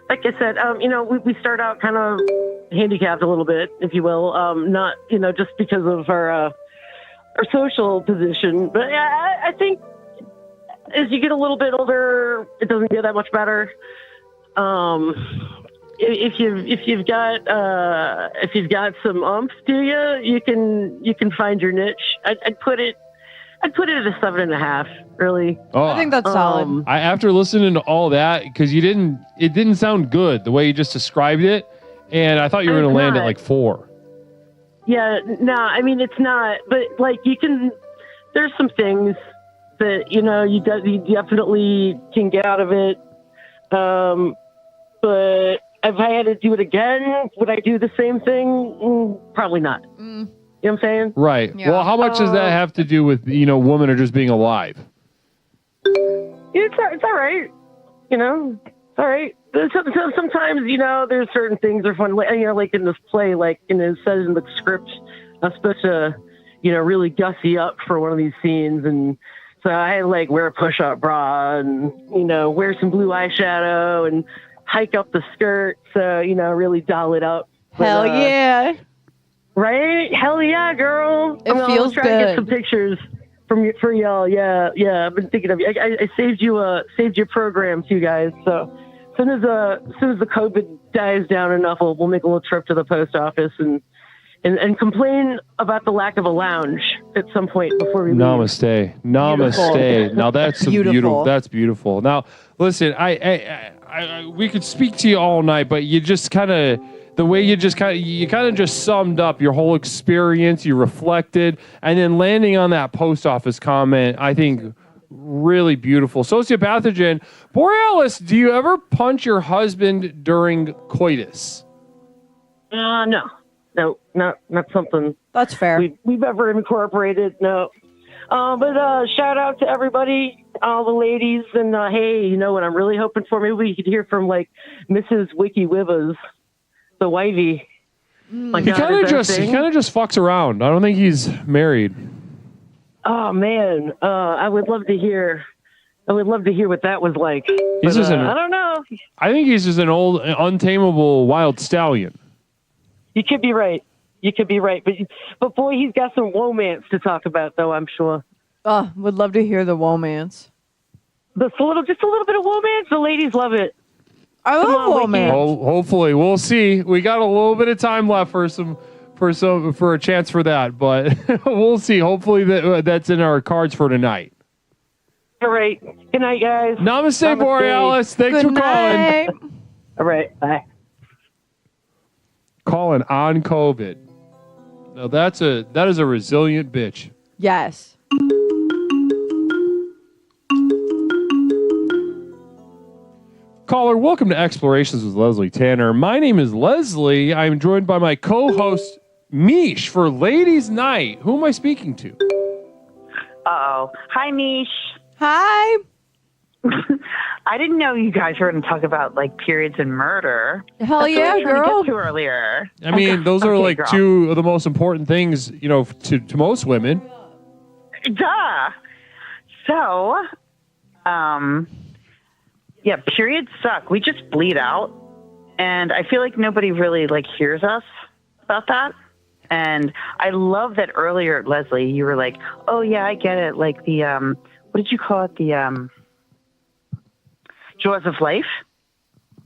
Speaker 17: Like I said, we start out kind of handicapped a little bit, if you will. Not, just because of our social position, but I think as you get a little bit older, it doesn't get that much better. If you've got some oomph to you can find your niche. I'd put it at a 7.5. Really.
Speaker 1: Oh,
Speaker 3: I think that's solid.
Speaker 1: After listening to all that, because it didn't sound good the way you just described it, and I thought you were going to land at like 4.
Speaker 17: Yeah, no, I mean it's not, but like there's some things that you definitely can get out of it. But if I had to do it again, would I do the same thing? Probably not. You know what I'm saying?
Speaker 1: Right.
Speaker 3: Yeah.
Speaker 1: Well, how much does that have to do with women are just being alive?
Speaker 17: It's all right. It's all right. Sometimes there's certain things that are fun. Like in this play, like it says in the script, I'm supposed to really gussy up for one of these scenes, and so I had to like wear a push-up bra and wear some blue eyeshadow and hike up the skirt, so really doll it up.
Speaker 3: Hell
Speaker 17: But,
Speaker 3: yeah.
Speaker 17: Right? Hell yeah, girl.
Speaker 3: It feels
Speaker 17: I'll try to get
Speaker 3: good.
Speaker 17: some pictures for y'all. Yeah. I've been thinking of you. I saved your program too, guys. So as soon as the COVID dies down enough, we'll make a little trip to the post office and complain about the lack of a lounge at some point before we leave.
Speaker 1: Namaste. Now that's beautiful. That's beautiful. Now listen, I we could speak to you all night, but you just kind of the way you kind of just summed up your whole experience, you reflected, and then landing on that post office comment, I think really beautiful. Sociopathogen. Borealis, do you ever punch your husband during coitus?
Speaker 17: No, not something.
Speaker 3: That's fair.
Speaker 17: We've ever incorporated. No. But shout out to everybody, all the ladies, and hey, you know what I'm really hoping for? Maybe we could hear from like Mrs. Wiki Wivas, the wifey.
Speaker 1: He kind of just fucks around. I don't think he's married.
Speaker 17: Oh man, I would love to hear. I would love to hear what that was like.
Speaker 1: He's just
Speaker 17: I don't know.
Speaker 1: I think he's just an old, untamable wild stallion.
Speaker 17: You could be right. But boy, he's got some romance to talk about, though, I'm sure.
Speaker 3: Oh, would love to hear the romance.
Speaker 17: Just a little bit of romance. The ladies love it.
Speaker 3: I love romance.
Speaker 1: Hopefully, we'll see. We got a little bit of time left for a chance for that, but we'll see. Hopefully, that's in our cards for tonight.
Speaker 17: All right. Good night, guys.
Speaker 1: Namaste. Borealis. Thanks for calling.
Speaker 17: All right. Bye.
Speaker 1: Calling on COVID. Now that is a resilient bitch.
Speaker 3: Yes.
Speaker 1: Caller, welcome to Explorations with Leslie Tanner. My name is Leslie. I'm joined by my co-host Mish for Ladies Night. Who am I speaking to?
Speaker 10: Uh-oh. Hi, Mish.
Speaker 3: Hi.
Speaker 10: I didn't know you guys were going to talk about like periods and murder.
Speaker 3: Hell
Speaker 10: That's what I
Speaker 3: yeah,
Speaker 10: was trying
Speaker 3: girl.
Speaker 10: to get to earlier.
Speaker 1: I mean, those are
Speaker 10: Okay,
Speaker 1: like
Speaker 10: girl.
Speaker 1: two of the most important things, to most women.
Speaker 10: Duh. So, yeah, periods suck. We just bleed out, and I feel like nobody really like hears us about that. And I love that earlier, Leslie, you were like, "Oh yeah, I get it." Like the what did you call it? The Jaws of Life.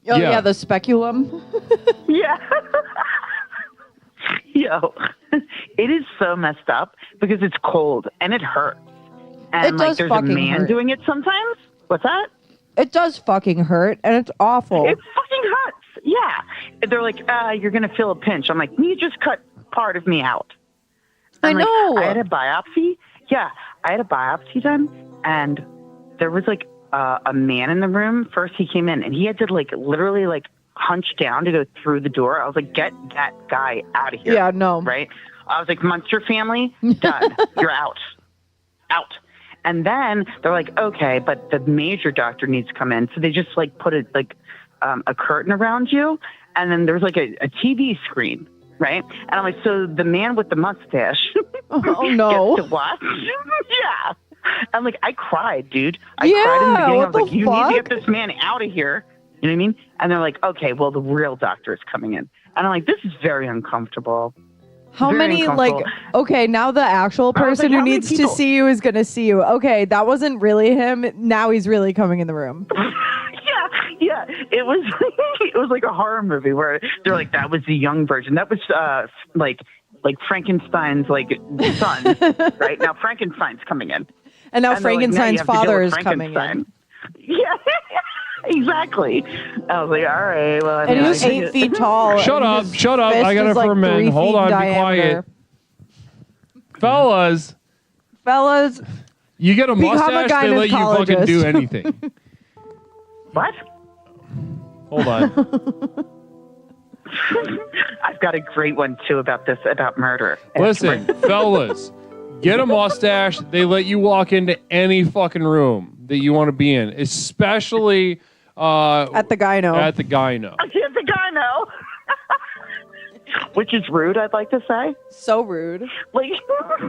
Speaker 3: Oh yeah, the speculum.
Speaker 10: Yeah. Yo, it is so messed up because it's cold and it hurts. And
Speaker 3: It
Speaker 10: like
Speaker 3: does
Speaker 10: there's a
Speaker 3: fucking
Speaker 10: man
Speaker 3: hurt.
Speaker 10: doing it sometimes. What's that?
Speaker 3: It does fucking hurt, and it's awful.
Speaker 10: It fucking hurts. Yeah. They're like, you're going to feel a pinch. I'm like, you just cut part of me out.
Speaker 3: I
Speaker 10: I'm like,
Speaker 3: know.
Speaker 10: I had a biopsy. Yeah. I had a biopsy done, and there was like a man in the room. First he came in, and he had to like literally like hunch down to go through the door. I was like, get that guy out of here.
Speaker 3: Yeah, no.
Speaker 10: Right? I was like, Munster family, done. You're out. Out. And then they're like, okay, but the major doctor needs to come in. So they just like put a curtain around you. And then there's like a TV screen, right? And I'm like, so the man with the mustache
Speaker 3: Oh no.
Speaker 10: gets to watch? Yeah. I'm like, I cried, dude. I
Speaker 3: Yeah,
Speaker 10: cried in the beginning. I
Speaker 3: what
Speaker 10: was like,
Speaker 3: the
Speaker 10: you need to
Speaker 3: fuck?
Speaker 10: get this man out of here. You know what I mean? And they're like, okay, well, the real doctor is coming in. And I'm like, this is very uncomfortable.
Speaker 3: How
Speaker 10: Very
Speaker 3: many, like,
Speaker 10: uncomfortable.
Speaker 3: okay, now the actual
Speaker 10: I was
Speaker 3: person
Speaker 10: like,
Speaker 3: who
Speaker 10: how many
Speaker 3: needs to
Speaker 10: people?
Speaker 3: see you is going to see you. Okay, that wasn't really him. Now he's really coming in the room.
Speaker 10: Yeah, it was it was like a horror movie where they're like, that was the young version. That was like Frankenstein's like son, right? Now Frankenstein's coming in.
Speaker 3: And now
Speaker 10: And they're like, "Now you
Speaker 3: Frankenstein's
Speaker 10: have to deal
Speaker 3: father
Speaker 10: with
Speaker 3: is coming in.
Speaker 10: Frankenstein." Yeah, exactly. I was like, all right, well, I
Speaker 3: And
Speaker 10: mean,
Speaker 3: he's
Speaker 10: I-
Speaker 3: 8 feet tall.
Speaker 1: Shut
Speaker 3: and
Speaker 1: up.
Speaker 3: his
Speaker 1: Shut up.
Speaker 3: fist
Speaker 1: I got
Speaker 3: is
Speaker 1: it for
Speaker 3: like
Speaker 1: a minute.
Speaker 3: 3
Speaker 1: Hold
Speaker 3: feet
Speaker 1: on. Be
Speaker 3: diameter.
Speaker 1: quiet. Fellas,
Speaker 3: Fellas,
Speaker 1: you get a
Speaker 3: become a
Speaker 1: mustache, they let you fucking do
Speaker 3: gynecologist.
Speaker 1: anything.
Speaker 10: What?
Speaker 1: Hold on.
Speaker 10: I've got a great one too about murder.
Speaker 1: Listen, fellas, get a mustache. They let you walk into any fucking room that you want to be in, especially
Speaker 3: at the gyno.
Speaker 1: At the gyno.
Speaker 10: I can't think I know. Which is rude, I'd like to say.
Speaker 3: So rude.
Speaker 10: Like,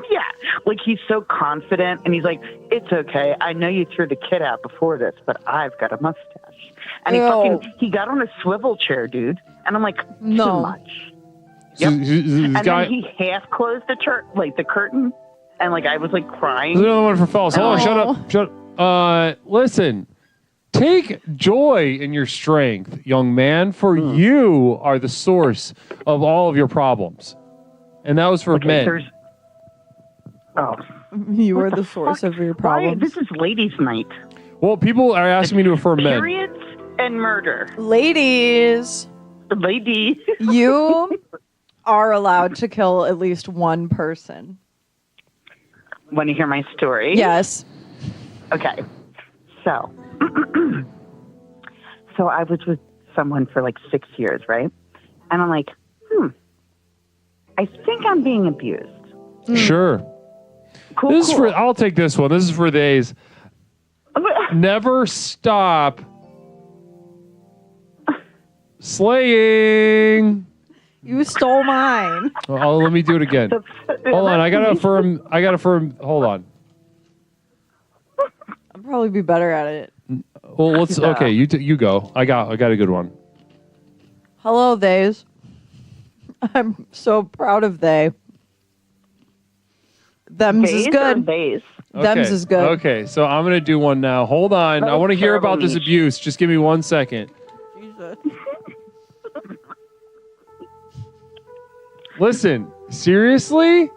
Speaker 10: yeah. Like, he's so confident, and he's like, it's okay. I know you threw the kid out before this, but I've got a mustache. And he got on a swivel chair, dude. And I'm like,
Speaker 3: No.
Speaker 10: too much. Yep.
Speaker 1: This
Speaker 10: And
Speaker 1: guy,
Speaker 10: then he half closed the the curtain, and like I was like crying.
Speaker 1: there's another one for fellas. Hold on, shut up. Shut up. Listen, take joy in your strength, young man, for you are the source of all of your problems. And that was for men.
Speaker 10: Oh.
Speaker 3: You are the source of your problems.
Speaker 10: This is ladies' night.
Speaker 1: Well, people are asking me to affirm men.
Speaker 10: Periods and murder.
Speaker 3: Ladies.
Speaker 10: Lady.
Speaker 3: You are allowed to kill at least one person.
Speaker 10: Want to hear my story?
Speaker 3: Yes.
Speaker 10: Okay. So, so I was with someone for like 6 years, right? And I'm like, I think I'm being abused.
Speaker 1: Sure.
Speaker 10: Cool.
Speaker 1: This is for. I'll take this one. This is for days. Never stop slaying.
Speaker 3: You stole mine.
Speaker 1: Oh, let me do it again. Hold on. I gotta affirm. Hold on.
Speaker 3: I'll probably be better at it.
Speaker 1: Well, let's. Okay, you go. I got a good one.
Speaker 3: Hello, theys. I'm so proud of they. Them's is
Speaker 10: Days or
Speaker 3: good.
Speaker 10: days?
Speaker 3: Them's is good.
Speaker 1: Okay, so I'm gonna do one now. Hold on. I want to hear about this abuse. Just give me 1 second.
Speaker 3: Jesus.
Speaker 1: Listen, seriously,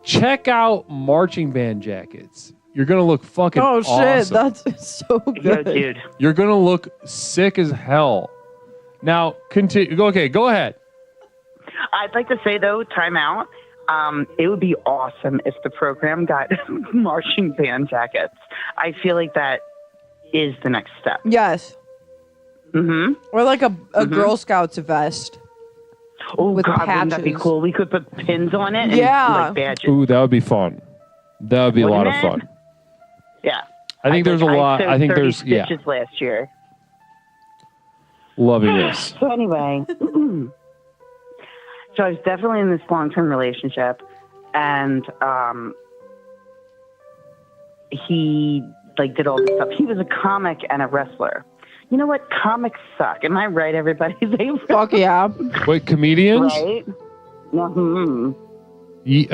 Speaker 1: check out marching band jackets. You're gonna look fucking
Speaker 3: Oh shit,
Speaker 1: awesome.
Speaker 3: that's so good.
Speaker 10: Yo, dude.
Speaker 1: You're gonna look sick as hell. Now, continue. Okay, go ahead.
Speaker 10: I'd like to say, though, time out. It would be awesome if the program got marching band jackets. I feel like that is the next step.
Speaker 3: Yes.
Speaker 10: Mm-hmm.
Speaker 3: Or like a Girl Scouts vest.
Speaker 10: Oh,
Speaker 3: with
Speaker 10: God, wouldn't that be
Speaker 3: patches.
Speaker 10: cool? We could put pins on it and
Speaker 3: Yeah.
Speaker 10: like badges.
Speaker 1: Ooh, that would be fun. That would be a lot of
Speaker 10: Wouldn't
Speaker 1: fun.
Speaker 10: Yeah.
Speaker 1: I think there's a lot.
Speaker 10: sewed
Speaker 1: I think
Speaker 10: 30
Speaker 1: there's
Speaker 10: stitches last year.
Speaker 1: Loving this.
Speaker 10: So anyway, so I was definitely in this long-term relationship, and he like did all this stuff. He was a comic and a wrestler. You know what? Comics suck. Am I right, everybody? They
Speaker 3: Fuck yeah.
Speaker 1: Wait, comedians?
Speaker 10: right? Mm-hmm.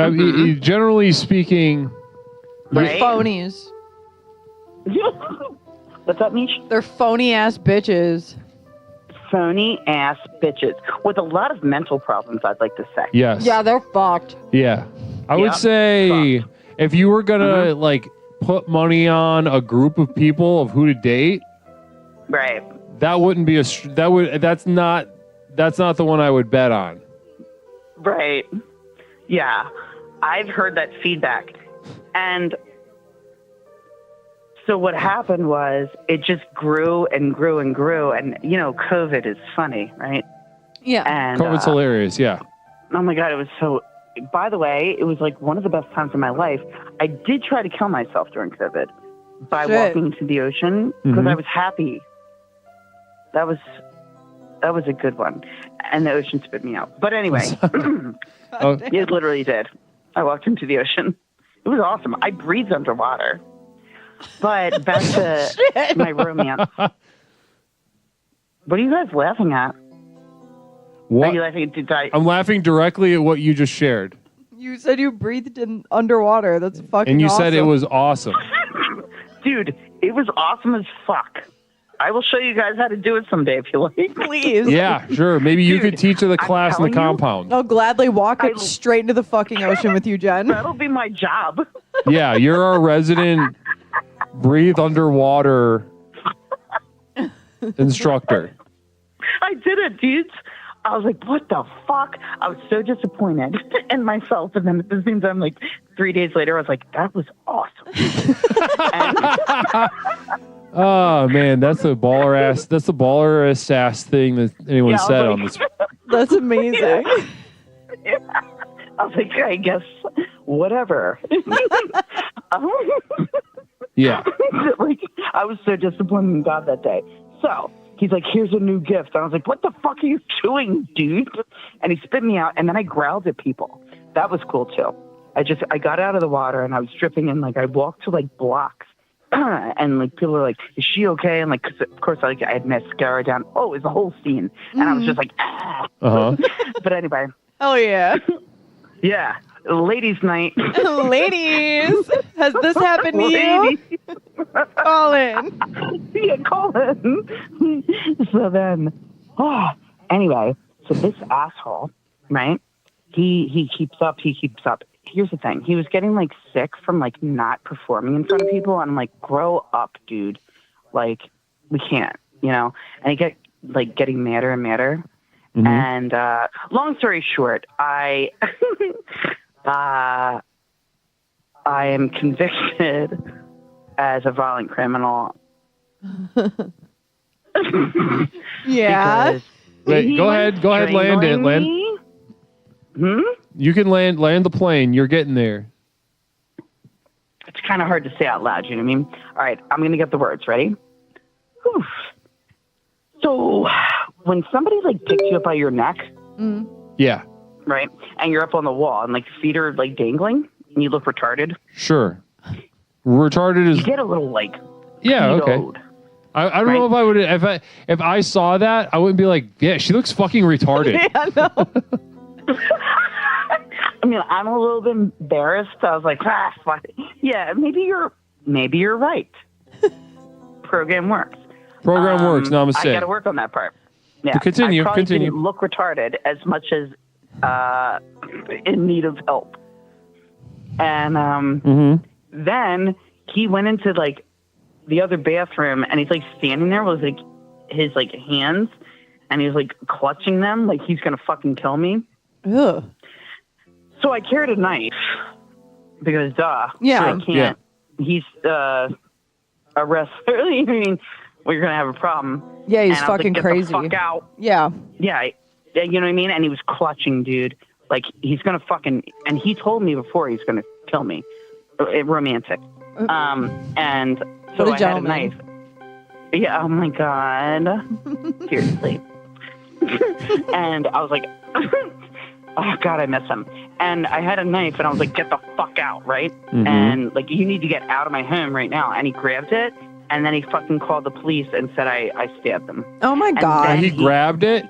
Speaker 1: I mean, generally speaking,
Speaker 3: They're phonies.
Speaker 10: What's that, Mish?
Speaker 3: They're phony ass bitches.
Speaker 10: Phony ass bitches with a lot of mental problems, I'd like to say.
Speaker 1: Yes.
Speaker 3: Yeah, they're fucked.
Speaker 1: Yeah. I would
Speaker 10: Yep.
Speaker 1: say if you were gonna like put money on a group of people of who to date,
Speaker 10: Right.
Speaker 1: that wouldn't be that's not the one I would bet on.
Speaker 10: Right. Yeah. I've heard that feedback. And so what happened was it just grew and grew and grew. And, you know, COVID is funny, right?
Speaker 3: Yeah.
Speaker 10: And
Speaker 1: COVID's hilarious, yeah.
Speaker 10: oh my God, it was so, by the way, it was like one of the best times of my life. I did try to kill myself during COVID by
Speaker 3: Shit.
Speaker 10: walking into the ocean because
Speaker 1: Mhm.
Speaker 10: I was happy. That was a good one. And the ocean spit me out. But anyway,
Speaker 1: Oh.
Speaker 10: it literally did. I walked into the ocean. It was awesome. I breathed underwater. But back to my romance. What are you guys laughing at?
Speaker 1: What?
Speaker 10: Are you laughing at
Speaker 1: I'm laughing directly at what you just shared.
Speaker 3: You said you breathed in underwater. That's fucking
Speaker 1: And you
Speaker 3: awesome.
Speaker 1: said it was awesome.
Speaker 10: Dude, it was awesome as fuck. I will show you guys how to do it someday if you like.
Speaker 3: Please.
Speaker 1: Yeah, sure. Maybe you could teach the class in the
Speaker 10: telling you.
Speaker 1: compound.
Speaker 3: I'll gladly walk it straight into the fucking ocean with you, Jen.
Speaker 10: That'll be my job.
Speaker 1: Yeah, you're our resident breathe underwater instructor.
Speaker 10: I did it, dudes. I was like, what the fuck? I was so disappointed in myself. And then at the same time, like 3 days later, I was like, that was awesome.
Speaker 1: Oh man, that's the baller ass thing that anyone
Speaker 10: Yeah, I was
Speaker 1: said
Speaker 10: like-
Speaker 1: on this.
Speaker 3: That's amazing.
Speaker 10: Yeah. I was like, I guess whatever.
Speaker 1: Yeah.
Speaker 10: Like, I was so disappointed in God that day. So he's like, here's a new gift. I was like, what the fuck are you doing, dude? And he spit me out, and then I growled at people. That was cool too. I got out of the water and I was dripping, and like I walked to like blocks. And like people were like, "Is she okay?" And like, 'cause of course, like I had mascara down. Oh, it was the whole scene, and I was just like, ah. But anyway,
Speaker 3: Oh yeah.
Speaker 10: yeah, ladies' night.
Speaker 3: Ladies, has this happened to you? Call in.
Speaker 10: Yeah, call in. So then, anyway, so this asshole, right? He keeps up. Here's the thing. He was getting like sick from like not performing in front of people. And I'm like, grow up, dude. Like, we can't, you know? And he get like getting madder and madder.
Speaker 1: Mhm.
Speaker 10: And long story short, I am convicted as a violent criminal.
Speaker 3: Yeah.
Speaker 10: Because
Speaker 1: Wait,
Speaker 10: he
Speaker 1: go
Speaker 10: was
Speaker 1: ahead, land it,
Speaker 10: strangling
Speaker 1: land.
Speaker 10: me. Hmm?
Speaker 1: You can land the plane. You're getting there.
Speaker 10: It's kind of hard to say out loud, you know what I mean? All right, I'm going to get the words. Ready? Whew. So, when somebody, like, picks you up by your neck,
Speaker 1: Yeah,
Speaker 10: right, and you're up on the wall, and, like, feet are, like, dangling, and you look retarded,
Speaker 1: sure. Retarded is
Speaker 10: you get a little, like,
Speaker 1: yeah, okay.
Speaker 10: PO'd.
Speaker 1: I don't know if I would if I saw that, I wouldn't be like, yeah, she looks fucking retarded.
Speaker 3: Yeah, no.
Speaker 10: I mean, I'm a little bit embarrassed. I was like, fuck it. Yeah, maybe you're right. Program works.
Speaker 1: Program works. Namaste.
Speaker 10: I got to work on that part. Yeah.
Speaker 1: But continue,
Speaker 10: I probably
Speaker 1: continue.
Speaker 10: didn't look retarded as much as in need of help. And then he went into like the other bathroom, and he's like standing there with like his like hands, and he's like clutching them like he's gonna fucking kill me.
Speaker 3: Ugh.
Speaker 10: So I carried a knife because
Speaker 3: Yeah.
Speaker 10: I can't. He's a wrestler. I mean, we're gonna have a problem.
Speaker 3: Yeah, he's
Speaker 10: And I was
Speaker 3: fucking
Speaker 10: like,
Speaker 3: crazy.
Speaker 10: Get the fuck out.
Speaker 3: Yeah.
Speaker 10: Yeah, you know what I mean? And he was clutching, dude. Like, he's gonna fucking... And he told me before he's gonna kill me. Romantic. And so
Speaker 3: What a
Speaker 10: I had a
Speaker 3: gentleman.
Speaker 10: knife. Yeah, oh my God. Seriously. And I was like... oh, God, I miss him. And I had a knife, and I was like, get the fuck out, right?
Speaker 1: Mhm.
Speaker 10: And, like, you need to get out of my home right now. And he grabbed it, and then he fucking called the police and said I stabbed him.
Speaker 3: Oh my
Speaker 10: And
Speaker 3: God.
Speaker 10: then
Speaker 1: He grabbed it.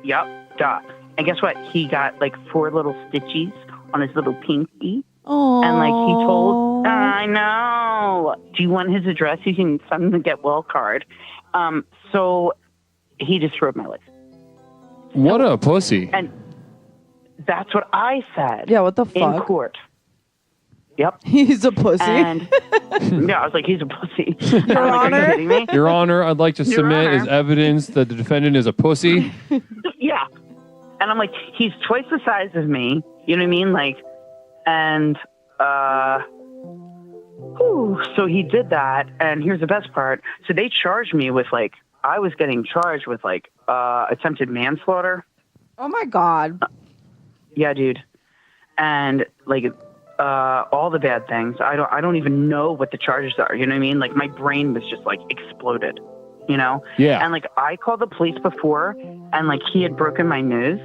Speaker 10: Yep, duh. And guess what? He got like 4 little stitches on his little pinky.
Speaker 3: Oh.
Speaker 10: And like he told, I know. Do you want his address? You can send him the Get Well card. So he destroyed my life.
Speaker 1: What a pussy.
Speaker 10: And that's what I said.
Speaker 3: Yeah, what the
Speaker 10: In
Speaker 3: fuck?
Speaker 10: court. Yep.
Speaker 3: He's a pussy.
Speaker 10: And yeah, I was like, he's a pussy.
Speaker 3: Your
Speaker 10: I'm like,
Speaker 3: Honor?
Speaker 10: are you kidding me?
Speaker 1: Your Honor, I'd like to
Speaker 10: Your
Speaker 1: submit
Speaker 10: Honor.
Speaker 1: as evidence that the defendant is a pussy.
Speaker 10: Yeah. And I'm like, he's twice the size of me. You know what I mean? Like, and, so he did that. And here's the best part. So they charged me with like, I was getting charged with like, attempted manslaughter.
Speaker 3: Oh my God.
Speaker 10: Yeah, dude. And like, all the bad things. I don't even know what the charges are. You know what I mean? Like my brain was just like exploded, you know?
Speaker 1: Yeah.
Speaker 10: And like I called the police before, and like he had broken my nose,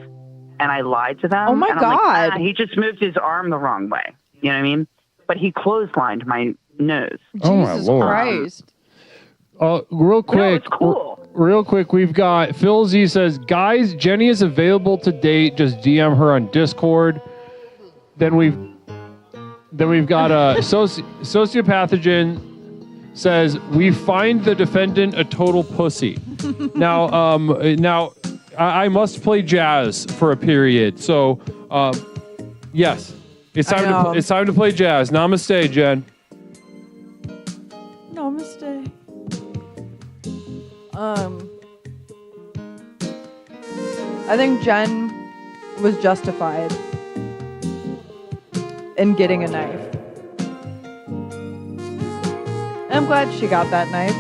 Speaker 10: and I lied to them.
Speaker 3: Oh, my
Speaker 10: and I'm like,
Speaker 3: God.
Speaker 10: he just moved his arm the wrong way. You know what I mean? But he clotheslined my nose.
Speaker 1: Oh, my
Speaker 3: Jesus
Speaker 1: Lord.
Speaker 3: Christ.
Speaker 1: Real quick.
Speaker 10: it's cool.
Speaker 1: Real quick, we've got Phil Z says, guys, Jenny is available to date. Just DM her on Discord. Then we've got a sociopathogen says, we find the defendant a total pussy. Now, I must play jazz for a period. So, yes, it's time to play jazz. Namaste, Jen.
Speaker 3: Namaste. I think Jen was justified in getting a knife. I'm glad she got that knife.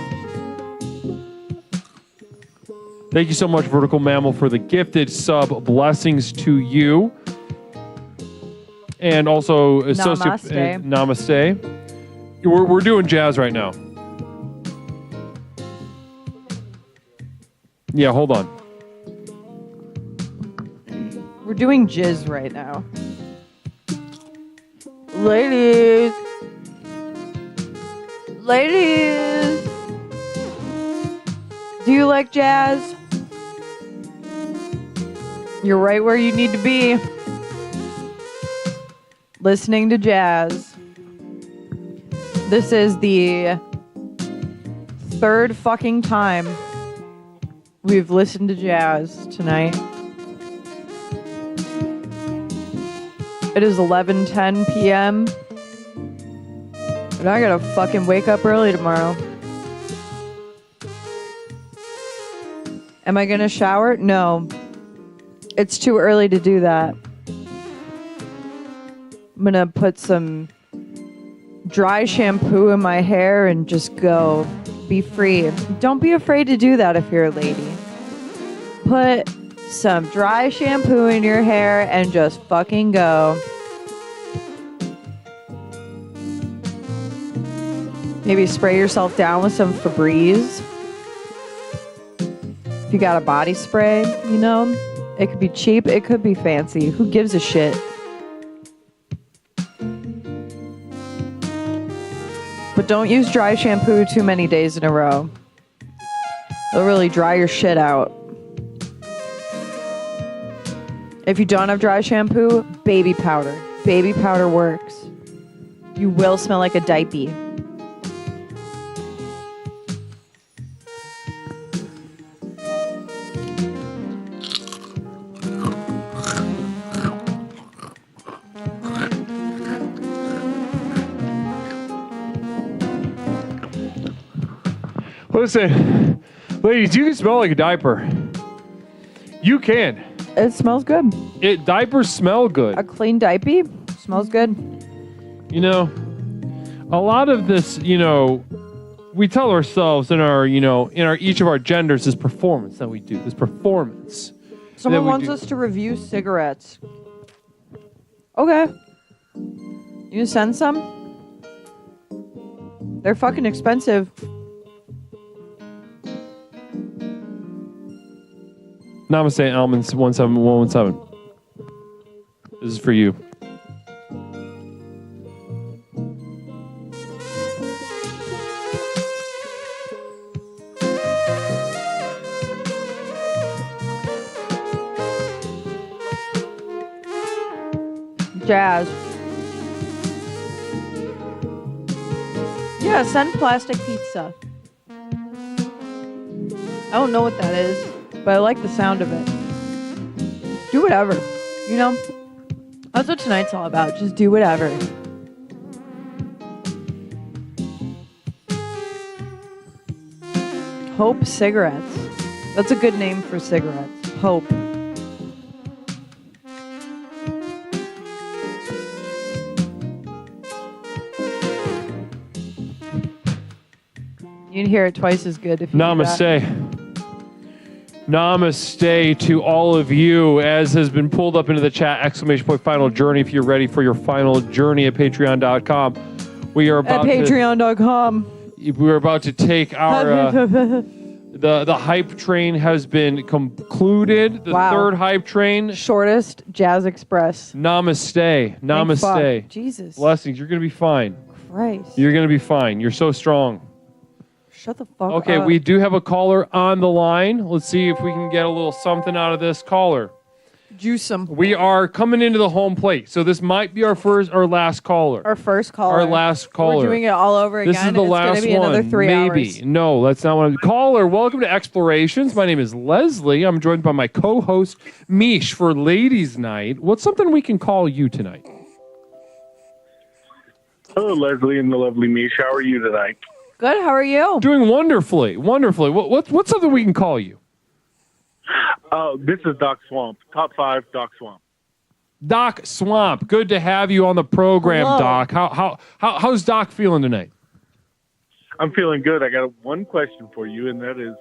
Speaker 1: Thank you so much, Vertical Mammal, for the gifted sub. Blessings to you. And also,
Speaker 3: Namaste.
Speaker 1: Namaste. We're doing jazz right now. Yeah, hold on.
Speaker 3: We're doing jizz right now. Ladies. Do you like jazz? You're right where you need to be. Listening to jazz. This is the 3rd fucking time we've listened to jazz tonight. It is 11:10 p.m. And I gotta fucking wake up early tomorrow. Am I gonna shower? No. It's too early to do that. I'm gonna put some dry shampoo in my hair and just go. Be free. Don't be afraid to do that if you're a lady. Put some dry shampoo in your hair and just fucking go. Maybe spray yourself down with some Febreze. If you got a body spray, you know, it could be cheap, it could be fancy. Who gives a shit? But don't use dry shampoo too many days in a row. It'll really dry your shit out. If you don't have dry shampoo, baby powder. Baby powder works. You will smell like a diaper.
Speaker 1: Listen, ladies, you can smell like a diaper. You can.
Speaker 3: It smells good.
Speaker 1: Diapers smell good.
Speaker 3: A clean diaper smells good.
Speaker 1: You know, a lot of this, you know, we tell ourselves in our, you know, each of our genders, this performance that we do, this performance.
Speaker 3: Someone wants us to review cigarettes. Okay. You send some? They're fucking expensive.
Speaker 1: Namaste, Almonds 17117. This is for you.
Speaker 3: Jazz. Yeah, send plastic pizza. I don't know what that is, but I like the sound of it. Do whatever. You know? That's what tonight's all about. Just do whatever. Hope Cigarettes. That's a good name for cigarettes. Hope. You'd hear it twice as good if you
Speaker 1: Namaste. Namaste to all of you, as has been pulled up into the chat, / final journey. If you're ready for your final journey at patreon.com. We are about
Speaker 3: at patreon.com.
Speaker 1: We're about to take our the hype train has been concluded. The third hype train.
Speaker 3: Shortest Jazz Express.
Speaker 1: Namaste. Namaste.
Speaker 3: Jesus.
Speaker 1: Blessings. You're going to be fine.
Speaker 3: Christ.
Speaker 1: You're going to be fine. You're so strong.
Speaker 3: Shut the fuck up.
Speaker 1: Okay, we do have a caller on the line. Let's see if we can get a little something out of this caller.
Speaker 3: Juice some.
Speaker 1: We are coming into the home plate, so this might be our first or last caller.
Speaker 3: Our first caller.
Speaker 1: Our last caller.
Speaker 3: We're doing it all over again.
Speaker 1: This is the last
Speaker 3: it's gonna be
Speaker 1: one.
Speaker 3: Another 3
Speaker 1: Maybe.
Speaker 3: hours.
Speaker 1: No, that's not what I'm... Caller, welcome to Explorations. My name is Leslie. I'm joined by my co-host, Mish, for Ladies' Night. What's something we can call you tonight?
Speaker 18: Hello, Leslie and the lovely Mish. How are you tonight?
Speaker 3: Good. How are you?
Speaker 1: Doing wonderfully. Wonderfully. What's something we can call you?
Speaker 18: Oh, this is Doc Swamp. Top 5, Doc Swamp.
Speaker 1: Doc Swamp. Good to have you on the program,
Speaker 18: Hello.
Speaker 1: Doc. How's Doc feeling tonight?
Speaker 18: I'm feeling good. I got one question for you, and that is,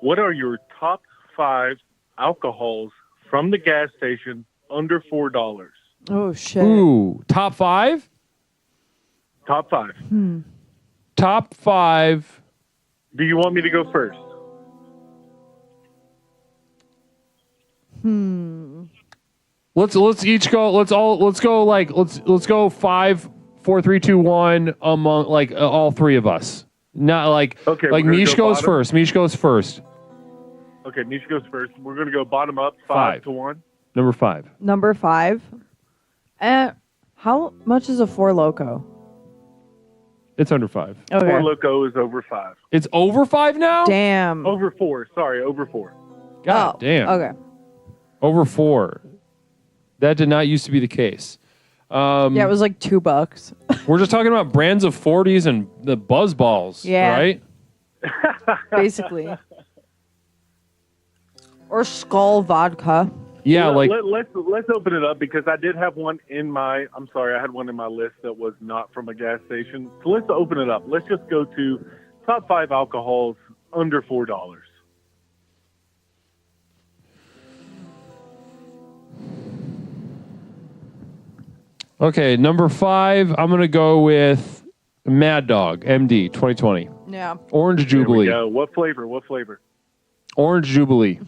Speaker 18: what are your top 5 alcohols from the gas station under $4?
Speaker 3: Oh, shit.
Speaker 1: Ooh, top 5?
Speaker 18: Top 5.
Speaker 1: Top 5.
Speaker 18: Do you want me to go first?
Speaker 1: Let's each go. Let's go 5, 4, 3, 2, 1 among all three of us. Not like
Speaker 18: Okay,
Speaker 1: like
Speaker 18: we're gonna
Speaker 1: Mish
Speaker 18: go
Speaker 1: goes
Speaker 18: bottom.
Speaker 1: first. Mish goes first.
Speaker 18: Okay, Nish goes first. We're going to go bottom up, 5 to 1.
Speaker 1: Number 5.
Speaker 3: Number 5. How much is a Four Loko?
Speaker 1: It's under 5.
Speaker 3: Okay.
Speaker 18: Four Loco is over 5.
Speaker 1: It's over 5 now?
Speaker 3: Damn.
Speaker 18: Over 4. Sorry, over 4.
Speaker 1: God damn.
Speaker 3: Okay.
Speaker 1: Over 4. That did not used to be the case.
Speaker 3: Yeah, it was like $2.
Speaker 1: We're just talking about brands of 40s and the buzz balls,
Speaker 3: Yeah.
Speaker 1: right?
Speaker 3: Basically. Or Skull vodka.
Speaker 1: Yeah, like
Speaker 18: let's open it up because I did have one in my. I'm sorry, I had one in my list that was not from a gas station. So let's open it up. Let's just go to top 5 alcohols under $4.
Speaker 1: okay, number 5. I'm gonna go with Mad Dog MD 2020.
Speaker 3: Yeah.
Speaker 1: Orange Jubilee.
Speaker 18: There we go. What flavor? What flavor?
Speaker 1: Orange Jubilee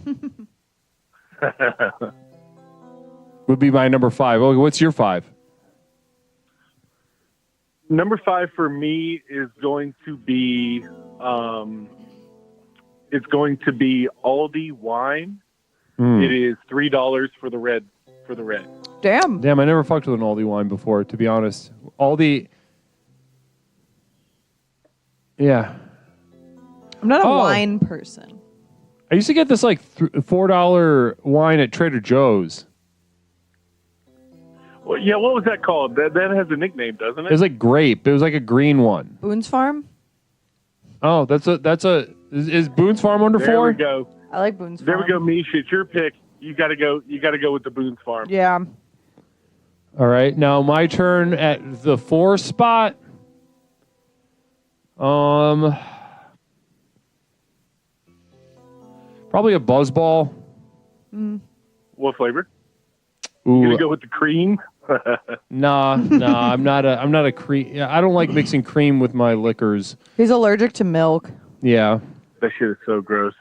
Speaker 1: would be my number 5. Okay, what's your 5?
Speaker 18: Number 5 for me is going to be it's going to be Aldi wine. It is $3 for the red.
Speaker 3: Damn,
Speaker 1: I never fucked with an Aldi wine before, to be honest. Aldi. Yeah.
Speaker 3: I'm not a wine person.
Speaker 1: I used to get this like $4 wine at Trader Joe's.
Speaker 18: Well, yeah, what was that called? That has a nickname, doesn't it?
Speaker 1: It was like grape. It was like a green one.
Speaker 3: Boone's Farm?
Speaker 1: Oh, is Boone's Farm under 4?
Speaker 18: There we go.
Speaker 3: I like Boone's Farm.
Speaker 18: There we go, Mish. It's your pick. You got to go with the Boone's Farm.
Speaker 3: Yeah.
Speaker 1: All right. Now my turn at the 4 spot. Probably a Buzzball.
Speaker 18: What flavor?
Speaker 1: Ooh.
Speaker 18: You gonna go with the cream?
Speaker 1: Nah, I'm not a cream. Yeah, I don't like mixing cream with my liquors.
Speaker 3: He's allergic to milk.
Speaker 1: Yeah.
Speaker 18: That shit is so gross.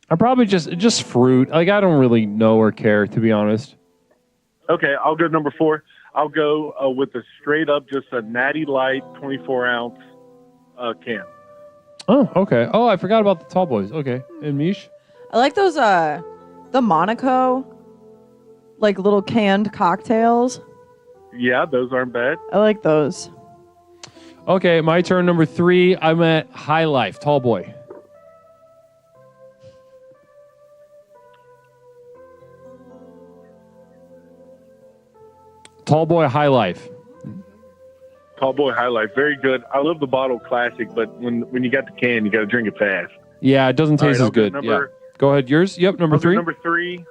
Speaker 1: I probably just fruit. Like I don't really know or care, to be honest.
Speaker 18: Okay, I'll go number 4. I'll go with a straight up, just a Natty Light 24-ounce can.
Speaker 1: Oh, okay. Oh, I forgot about the Tall Boys. Okay, and Mish?
Speaker 3: I like those the Monaco, like little canned cocktails.
Speaker 18: Yeah, those aren't bad.
Speaker 3: I like those.
Speaker 1: Okay, my turn. Number 3. I'm at High Life Tall Boy. Tall Boy High Life.
Speaker 18: Tall Boy High Life, very good. I love the bottle classic, but when you got the can, you got to drink it fast.
Speaker 1: Yeah, it doesn't taste as good.
Speaker 18: Yeah.
Speaker 1: Go ahead. Yours? Yep, number 3.
Speaker 18: Number 3,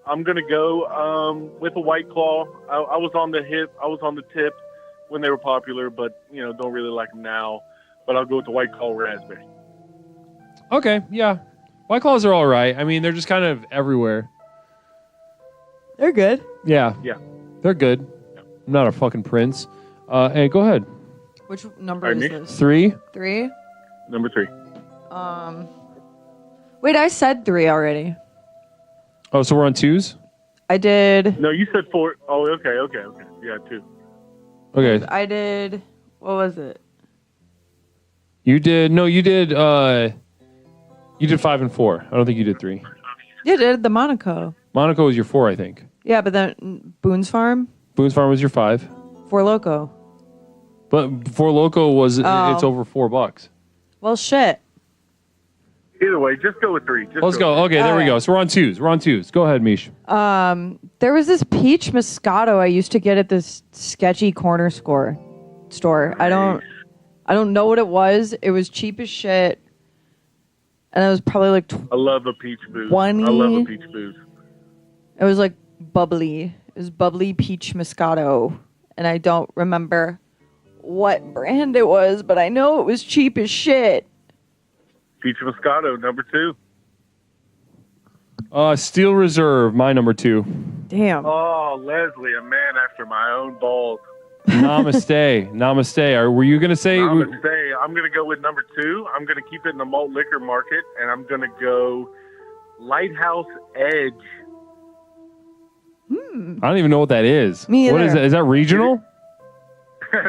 Speaker 18: I'm going to go with a White Claw. I was on the tip when they were popular, but, don't really like them now. But I'll go with the White Claw Raspberry.
Speaker 1: Okay, yeah. White Claws are all right. I mean, they're just kind of everywhere.
Speaker 3: They're good.
Speaker 1: Yeah.
Speaker 18: Yeah.
Speaker 1: They're good. I'm not a fucking prince. Hey, go ahead.
Speaker 3: Which number is this?
Speaker 1: 3.
Speaker 3: 3?
Speaker 18: Number 3.
Speaker 3: Wait, I said 3 already.
Speaker 1: Oh, so we're on 2s?
Speaker 3: I did.
Speaker 18: No, you said 4. Oh, okay. Yeah, 2.
Speaker 1: Okay.
Speaker 3: I did. What was it?
Speaker 1: You did 5 and 4. I don't think you did 3.
Speaker 3: You did the Monaco.
Speaker 1: Monaco was your 4, I think.
Speaker 3: Yeah, but then Boone's Farm?
Speaker 1: Boone's Farm was your 5.
Speaker 3: Four Loko.
Speaker 1: But Four Loko was it's over $4.
Speaker 3: Well, shit.
Speaker 18: Either way, just go with 3.
Speaker 1: Let's go. Okay, there we go. So we're on 2s. Go ahead, Mish.
Speaker 3: There was this peach Moscato I used to get at this sketchy corner store. I don't know what it was. It was cheap as shit. And it was probably like
Speaker 18: I love a peach booze.
Speaker 3: 20.
Speaker 18: I love a peach booze.
Speaker 3: It was like bubbly. It was bubbly peach Moscato. And I don't remember what brand it was, but I know it was cheap as shit.
Speaker 18: Peach Moscato, number 2.
Speaker 1: Steel Reserve, my number 2.
Speaker 3: Damn.
Speaker 18: Oh, Leslie, a man after my own balls.
Speaker 1: Namaste. Were you going to say?
Speaker 18: Namaste. I'm going to go with number 2. I'm going to keep it in the malt liquor market, and I'm going to go Lighthouse Edge.
Speaker 1: I don't even know what that is.
Speaker 3: Me either.
Speaker 1: What is that? Is that regional?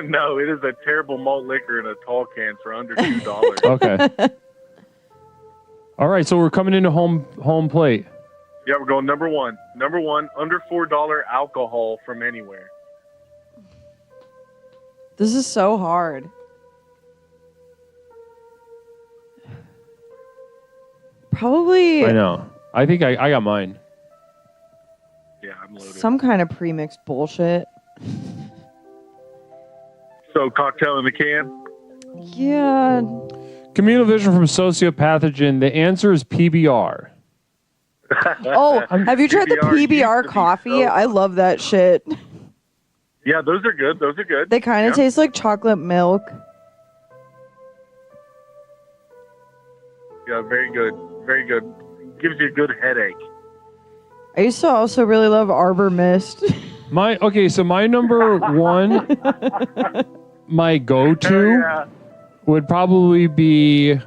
Speaker 18: No, it is a terrible malt liquor in a tall can for under $2.
Speaker 1: Okay. All right, so we're coming into home plate.
Speaker 18: Yeah, we're going number 1. Number 1, under $4 alcohol from anywhere.
Speaker 3: This is so hard. Probably.
Speaker 1: I know. I think I got mine.
Speaker 18: Yeah, I'm loaded.
Speaker 3: Some kind of premixed bullshit.
Speaker 18: So, cocktail in the can?
Speaker 3: Yeah.
Speaker 1: Communal vision from sociopathogen. The answer is PBR.
Speaker 3: Oh, have you tried the PBR coffee? I love that shit.
Speaker 18: Yeah, those are good. Those are good.
Speaker 3: They kind of taste like chocolate milk.
Speaker 18: Yeah, very good. Very good. Gives you a good headache.
Speaker 3: I used to also really love Arbor Mist.
Speaker 1: So my number one, my go-to would probably be Ye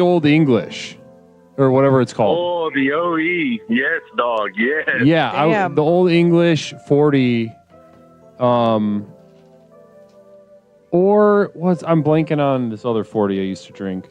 Speaker 1: Old English, or whatever it's called.
Speaker 18: Oh, the OE. Yes, dog. Yes.
Speaker 1: Yeah, the Old English 40. Or I'm blanking on this other 40 I used to drink.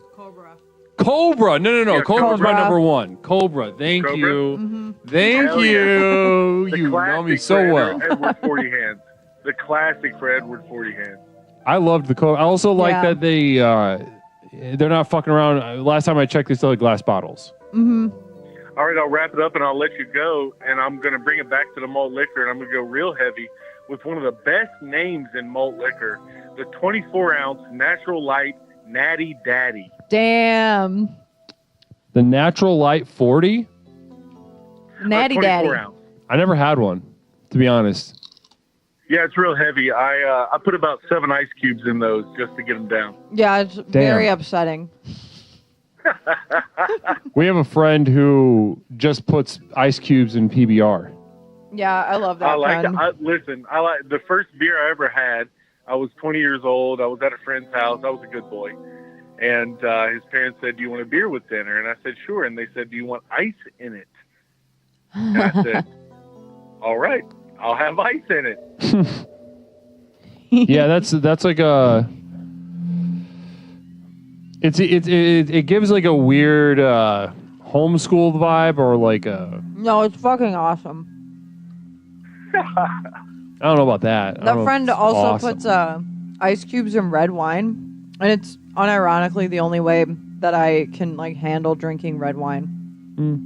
Speaker 1: Cobra. No.
Speaker 18: Yeah,
Speaker 1: Cobra's my
Speaker 18: Cobra.
Speaker 1: number one. Cobra. Thank
Speaker 18: Cobra?
Speaker 1: you. Thank
Speaker 18: Hell
Speaker 1: you.
Speaker 18: The
Speaker 1: You know me
Speaker 18: classic
Speaker 1: so
Speaker 18: for
Speaker 1: well.
Speaker 18: Edward 40 hands. The classic for Edward 40 hands.
Speaker 1: I loved the Cobra. I also like that they're not fucking around. Last time I checked, they still had glass bottles.
Speaker 3: Mm-hmm.
Speaker 18: All right, I'll wrap it up and I'll let you go. And I'm going to bring it back to the malt liquor, and I'm going to go real heavy with one of the best names in malt liquor, the 24-ounce Natural Light Natty Daddy.
Speaker 3: Damn.
Speaker 1: The Natural Light 40?
Speaker 3: Natty Daddy.
Speaker 18: ounce.
Speaker 1: I never had one, to be honest.
Speaker 18: Yeah, it's real heavy. I put about 7 ice cubes in those just to get them down.
Speaker 3: Yeah, it's very upsetting.
Speaker 1: We have a friend who just puts ice cubes in PBR.
Speaker 3: Yeah, I love that.
Speaker 18: I like
Speaker 3: friend.
Speaker 18: listen, I like the first beer I ever had. I was 20 years old. I was at a friend's house. I was a good boy. And his parents said, "Do you want a beer with dinner?" And I said, "Sure." And they said, "Do you want ice in it?" And I said, "All right, I'll have ice in it."
Speaker 1: Yeah, that's like a. It gives like a weird homeschooled vibe, or like a.
Speaker 3: No, it's fucking awesome.
Speaker 1: I don't know about that. I don't
Speaker 3: That
Speaker 1: know if
Speaker 3: friend
Speaker 1: it's
Speaker 3: also
Speaker 1: awesome.
Speaker 3: puts ice cubes in red wine, and it's unironically the only way that I can like handle drinking red wine.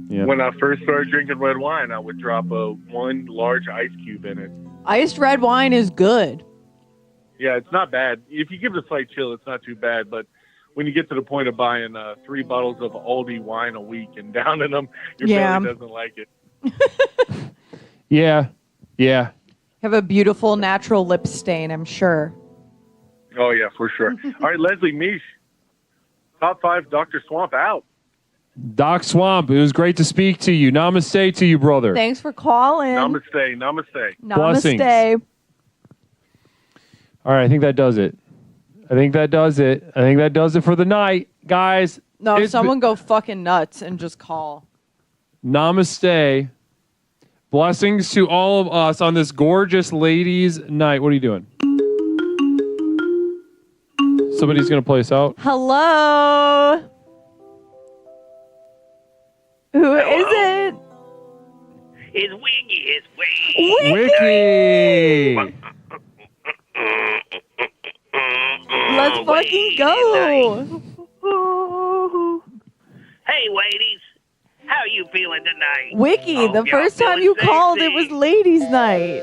Speaker 1: Yeah.
Speaker 18: When I first started drinking red wine, I would drop one large ice cube in it.
Speaker 3: Iced red wine is good.
Speaker 18: Yeah, it's not bad. If you give it a slight chill, it's not too bad. But when you get to the point of buying 3 bottles of Aldi wine a week and downing them, your belly doesn't like it.
Speaker 1: Yeah.
Speaker 3: Have a beautiful natural lip stain, I'm sure.
Speaker 18: Oh, yeah, for sure. All right, Leslie Mish, top 5 Dr. Swamp out.
Speaker 1: Doc Swamp, it was great to speak to you. Namaste to you, brother.
Speaker 3: Thanks for calling.
Speaker 18: Namaste, namaste.
Speaker 1: Blessings.
Speaker 3: Namaste.
Speaker 1: All right, I think that does it. I think that does it for the night, guys.
Speaker 3: No, someone go fucking nuts and just call.
Speaker 1: Namaste. Blessings to all of us on this gorgeous ladies' night. What are you doing? Somebody's going to play us out.
Speaker 3: Hello. Who is it?
Speaker 19: It's Wiggy. It's Wiggy.
Speaker 1: Wiki.
Speaker 3: Let's fucking go.
Speaker 19: Hey, ladies. How you feeling tonight?
Speaker 3: Wiki,
Speaker 19: Oh,
Speaker 3: the
Speaker 19: y'all
Speaker 3: first time
Speaker 19: feeling
Speaker 3: you called, it
Speaker 19: sexy?
Speaker 3: was ladies' night.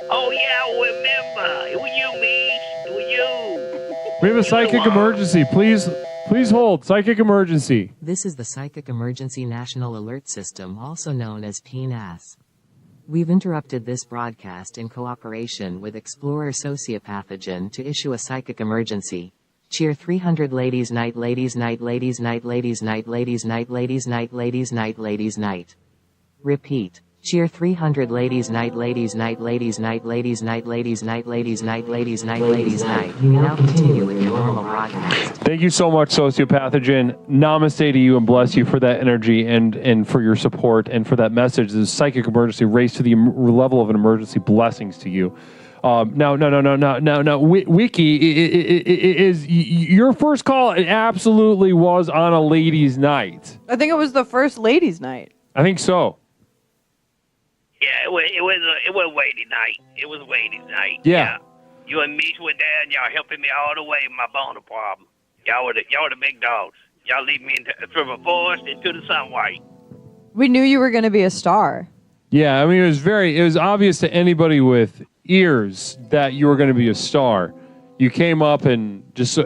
Speaker 19: Oh, yeah, I remember. It was you, Mish. It was you.
Speaker 1: We have a psychic emergency. Please hold. Psychic emergency.
Speaker 6: This is the Psychic Emergency National Alert System, also known as PNAS. We've interrupted this broadcast in cooperation with Explorer Sociopathogen to issue a psychic emergency. Cheer 300 Ladies Night, Ladies Night, Ladies Night, Ladies Night, Ladies Night, Ladies Night, Ladies Night, Ladies Night. Repeat. Cheer 300 Ladies Night, Ladies Night, Ladies Night, Ladies Night, Ladies Night, Ladies Night, Ladies Night, Ladies Night. You may now continue with your normal broadcast.
Speaker 1: Thank you so much, Sociopathogen. Namaste to you and bless you for that energy and for your support and for that message. This psychic emergency, raised to the level of an emergency. Blessings to you. No. Wiki is your first call. It absolutely was on a ladies' night.
Speaker 3: I think it was the first ladies' night.
Speaker 1: I think so.
Speaker 19: Yeah, it was Wiggy night. It was Wiggy night.
Speaker 1: Yeah.
Speaker 19: You and Mish were there, and y'all helping me all the way with my boner problem. Y'all were the big dogs. Y'all lead me from the forest into the sunlight.
Speaker 3: We knew you were going to be a star.
Speaker 1: Yeah, I mean, it was obvious to anybody with ears that you were going to be a star. You came up and just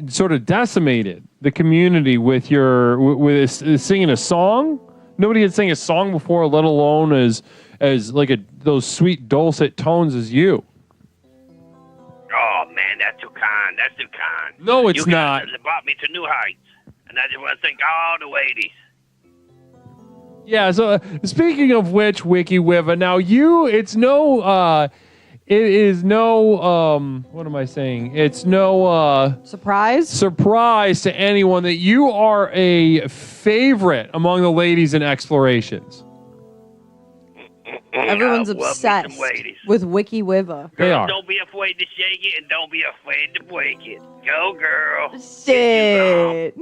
Speaker 1: sort of decimated the community with singing a song. Nobody had sang a song before, let alone as like those sweet dulcet tones as you.
Speaker 19: Oh man, that's too kind. That's too kind.
Speaker 1: No, it's
Speaker 19: you
Speaker 1: not.
Speaker 19: guys have brought me to new heights, and I just want to thank all the ladies.
Speaker 1: Yeah. So speaking of which, Wiki Wiva, now it is no. What am I saying? It's no surprise to anyone that you are a favorite among the ladies in Explorations.
Speaker 3: Everyone's obsessed with Wiki Wiva.
Speaker 1: They are.
Speaker 19: Don't be afraid to shake it, and don't be afraid to break it. Go, girl.
Speaker 3: Shit.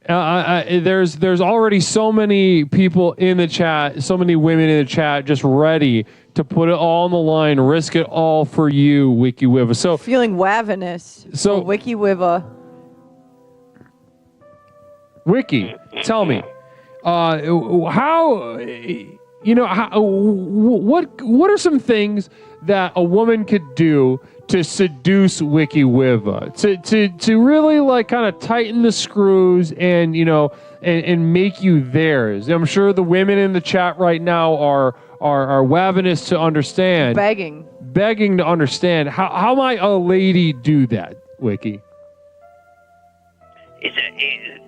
Speaker 1: There's already so many people in the chat, so many women in the chat, just ready to put it all on the line, risk it all for you, Wiki Wiva. So
Speaker 3: feeling ravenous. So Wiki Wiva.
Speaker 1: Wiki, tell me, how what are some things that a woman could do to seduce Wiki Wiva, to really like kind of tighten the screws and and make you theirs? I'm sure the women in the chat right now are ravenous to understand, begging to understand how might a lady do that, Wiki?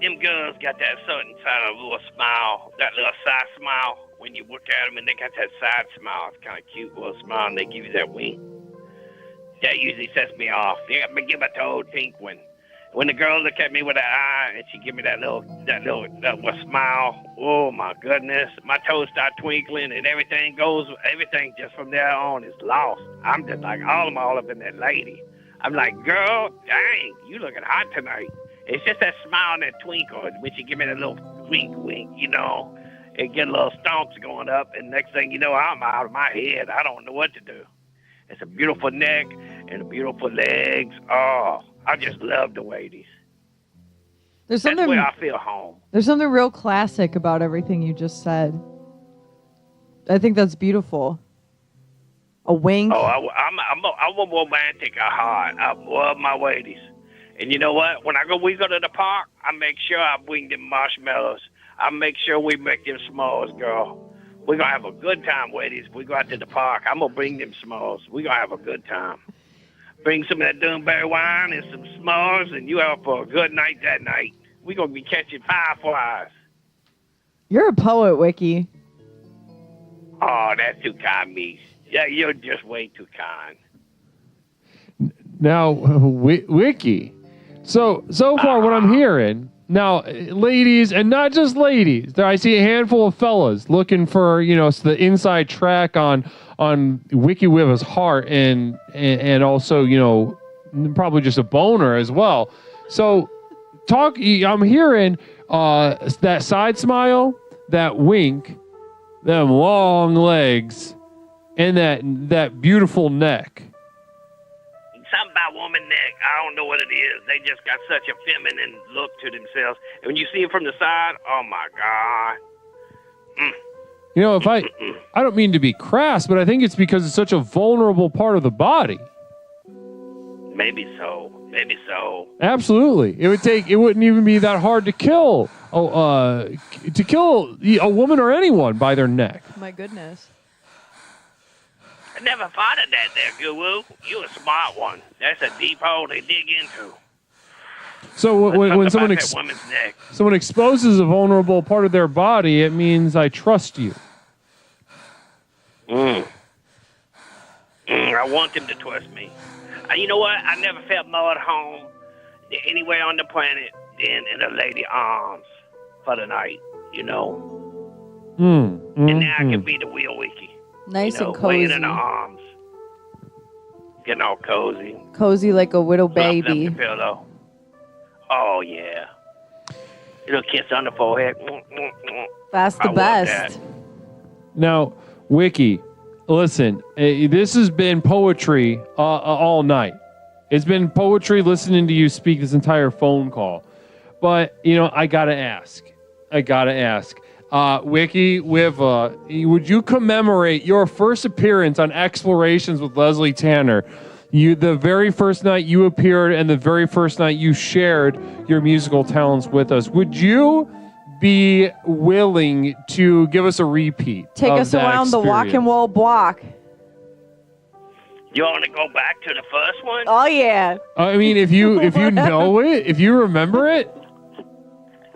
Speaker 19: Them girls got that certain kind of little smile, that little side smile. When you look at them and they got that side smile, it's kind of cute little smile, and they give you that wink. That usually sets me off. They got me give my toe pink one. When the girl look at me with her eye and she give me that little smile, oh my goodness, my toes start twinkling and everything just from there on is lost. I'm just like all up in that lady. I'm like, girl, dang, you looking hot tonight. It's just that smile and that twinkle when she give me that little wink, It get a little stomps going up, and next thing you know, I'm out of my head. I don't know what to do. It's a beautiful neck and beautiful legs. Oh, I just love the ladies.
Speaker 3: That's
Speaker 19: where I feel home.
Speaker 3: There's something real classic about everything you just said. I think that's beautiful. A wink.
Speaker 19: Oh, I'm a romantic at heart. I love my ladies. And you know what? When we go to the park, I make sure I bring them marshmallows. I make sure we make them s'mores, girl. We're going to have a good time, ladies. We go out to the park. I'm going to bring them s'mores. We're going to have a good time. Bring some of that Dunberry wine and some s'mores, and you have for a good night that night. We're going to be catching fireflies.
Speaker 3: You're a poet, Wiki.
Speaker 19: Oh, that's too kind, me. Yeah, you're just way too kind.
Speaker 1: Now, Wiki. So far, what I'm hearing now, ladies, and not just ladies. I see a handful of fellas looking for the inside track on Wiki Wiva's heart, and also probably just a boner as well. So I'm hearing that side smile, that wink, them long legs, and that beautiful neck.
Speaker 19: Something about woman neck, I don't know what it is. They just got such a feminine look to themselves. And when you see it from the side, oh my God.
Speaker 1: I don't mean to be crass, but I think it's because it's such a vulnerable part of the body.
Speaker 19: Maybe so.
Speaker 1: Absolutely. It wouldn't even be that hard to kill a woman or anyone by their neck.
Speaker 3: My goodness.
Speaker 19: I never thought of that there, Guru. You a smart one. That's a deep hole they dig into.
Speaker 1: So when someone
Speaker 19: neck.
Speaker 1: someone exposes a vulnerable part of their body, it means I trust you.
Speaker 19: I want them to trust me. You know what? I never felt more at home anywhere on the planet than in a lady's arms for the night,
Speaker 1: Mm,
Speaker 19: and now I can be the real Wiki.
Speaker 3: Nice and
Speaker 19: laying
Speaker 3: cozy.
Speaker 19: in her arms. Getting all cozy.
Speaker 3: Cozy like a widow baby.
Speaker 19: Up the pillow. Oh, yeah. Little kiss on the forehead.
Speaker 3: That's the
Speaker 19: I love
Speaker 3: best.
Speaker 19: that.
Speaker 1: Now, Wiki, listen, this has been poetry all night. It's been poetry listening to you speak this entire phone call. But, I got to ask. Wiki Wiva, would you commemorate your first appearance on Explorations with Leslie Tanner The very first night you appeared and the very first night you shared your musical talents with us. Would you be willing to give us a repeat?
Speaker 3: Take us around the Walk and Wall block.
Speaker 19: You want to go back to the first one?
Speaker 3: Oh yeah.
Speaker 1: I mean, if you know it, if you remember it.
Speaker 19: Well,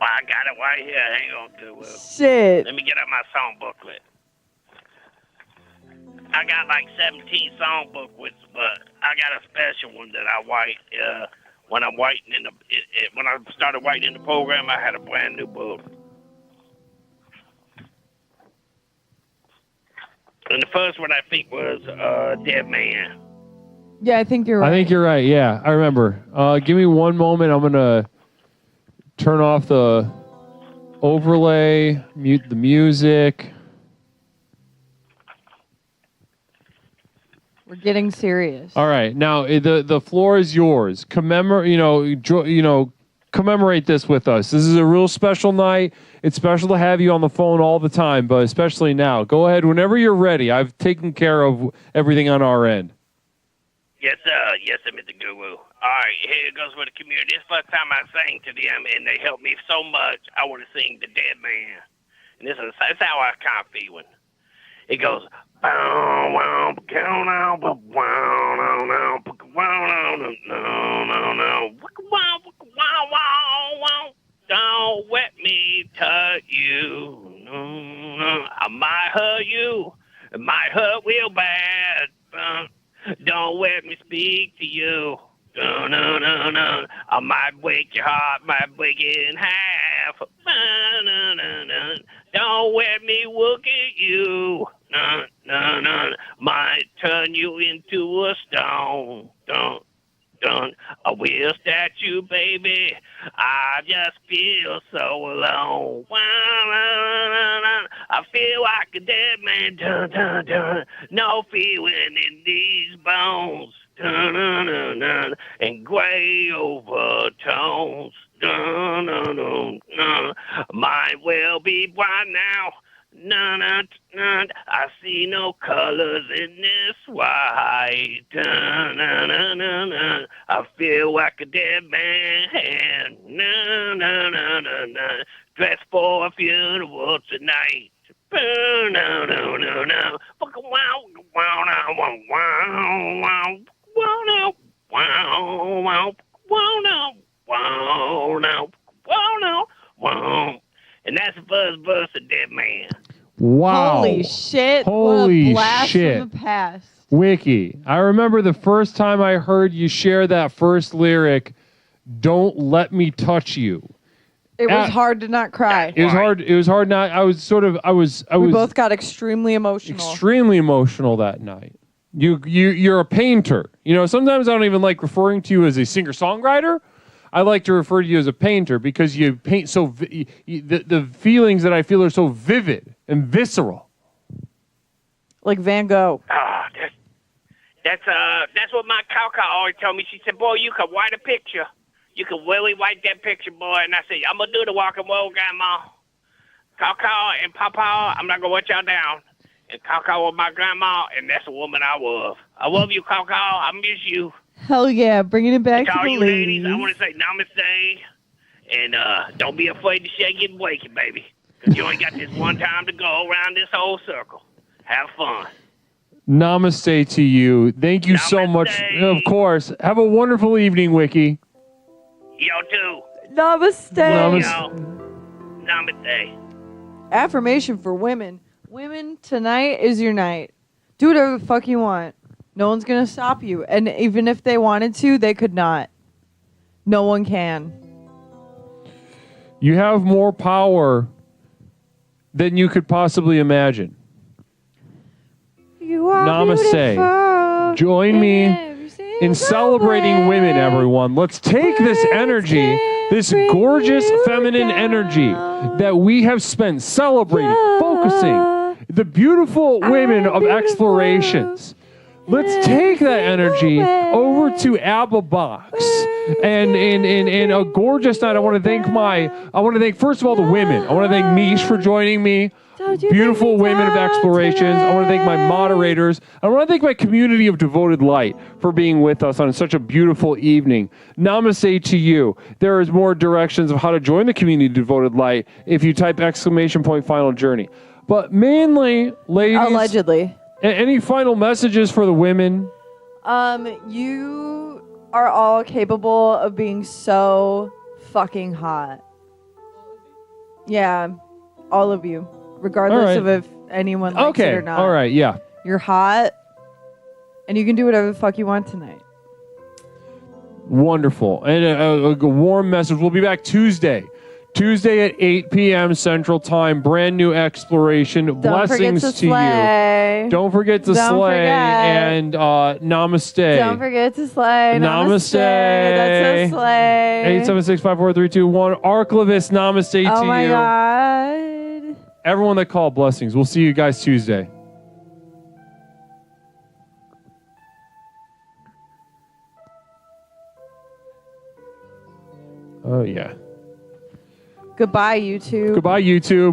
Speaker 19: I got it right here. Hang on to it.
Speaker 3: Shit.
Speaker 19: Let me get out my song booklet. I got like 17 song booklets, but I got a special one that I write when I'm writing in the when I started writing in the program. I had a brand new book, and the first one I think was Dead Man.
Speaker 3: Yeah, I think you're right.
Speaker 1: I think you're right. Yeah, I remember. Give me one moment. I'm gonna turn off the overlay, mute the music.
Speaker 3: We're getting serious.
Speaker 1: All right, now the floor is yours. Commemorate this with us. This is a real special night. It's special to have you on the phone all the time, but especially now. Go ahead whenever you're ready. I've taken care of everything on our end.
Speaker 19: Yes, sir. Yes, sir, Mr. Guru. All right, here it goes for the community. This is the first time I sang to them, and they helped me so much. I want to sing The Dead Man. And that's how I kind of feeling. It goes, don't let me touch you. I might hurt you. It might hurt real bad. Don't let me speak to you. I might break your heart, might break it in half. Don't let me look at you. Might turn you into a stone. A real statue, baby. I just feel so alone. I feel like a dead man. No feeling in these bones. And gray overtones. Might well be blind now. I see no colors in this white. I feel like a dead man. Dressed for a funeral tonight. And that's the first verse of Dead Man.
Speaker 1: Wow.
Speaker 3: Holy shit.
Speaker 1: Holy
Speaker 3: what a blast
Speaker 1: shit.
Speaker 3: from the past.
Speaker 1: Wiki, I remember the first time I heard you share that first lyric, "Don't let me touch you."
Speaker 3: It was hard to not cry.
Speaker 1: It was hard. It was hard not. I was
Speaker 3: We both got extremely emotional.
Speaker 1: extremely emotional that night. You're a painter. Sometimes I don't even like referring to you as a singer-songwriter. I like to refer to you as a painter because you paint so the feelings that I feel are so vivid and visceral.
Speaker 3: Like Van Gogh.
Speaker 19: That's what my cow always told me. She said, "Boy, you can write a picture. You can really write that picture, boy." And I said, "I'm gonna do the walk and roll, grandma. Cow and Papa, I'm not gonna let y'all down." And Cow was my grandma, and that's the woman I love. I love you, Cow. I miss you.
Speaker 3: Hell yeah, bringing it back
Speaker 19: To
Speaker 3: to
Speaker 19: all
Speaker 3: the
Speaker 19: you
Speaker 3: ladies.
Speaker 19: ladies, I want to say namaste, and don't be afraid to shake it and wake it, baby. 'Cause you only got this one time to go around this whole circle. Have fun.
Speaker 1: Namaste to you. Thank you so much. Of course. Have a wonderful evening, Wiki.
Speaker 19: Yo, too.
Speaker 3: Namaste.
Speaker 19: Namaste.
Speaker 3: Affirmation for women. Women, tonight is your night. Do whatever the fuck you want. No one's going to stop you. And even if they wanted to, they could not. No one can.
Speaker 1: You have more power than you could possibly imagine.
Speaker 3: You are
Speaker 1: Namaste.
Speaker 3: beautiful.
Speaker 1: Join me in celebrating women, everyone. Let's take this energy, this gorgeous feminine energy that we have spent celebrating, focusing, the beautiful women of explorations. Let's take that energy over to Abba Box and a gorgeous night. I want to thank first of all the women. I want to thank Mish for joining me. Beautiful women of explorations. I want to thank my moderators. I want to thank my community of devoted light for being with us on such a beautiful evening. Namaste to you. There is more directions of how to join the community of devoted light if you type !final journey. But mainly, ladies,
Speaker 3: allegedly,
Speaker 1: any final messages for the women?
Speaker 3: You are all capable of being so fucking hot. Yeah, all of you. Regardless of if anyone likes it or not.
Speaker 1: All right, yeah.
Speaker 3: You're hot, and you can do whatever the fuck you want tonight.
Speaker 1: Wonderful. And a warm message. We'll be back Tuesday at 8 p.m. Central Time. Brand new exploration. Blessings to you. Don't forget to slay. And namaste.
Speaker 3: Don't forget to slay.
Speaker 1: Namaste.
Speaker 3: That's so slay.
Speaker 1: 876-543-2-1. Arclivis, namaste to you.
Speaker 3: Oh my God.
Speaker 1: Everyone that called, blessings. We'll see you guys Tuesday. Oh, yeah.
Speaker 3: Goodbye, YouTube.
Speaker 1: Goodbye, YouTube.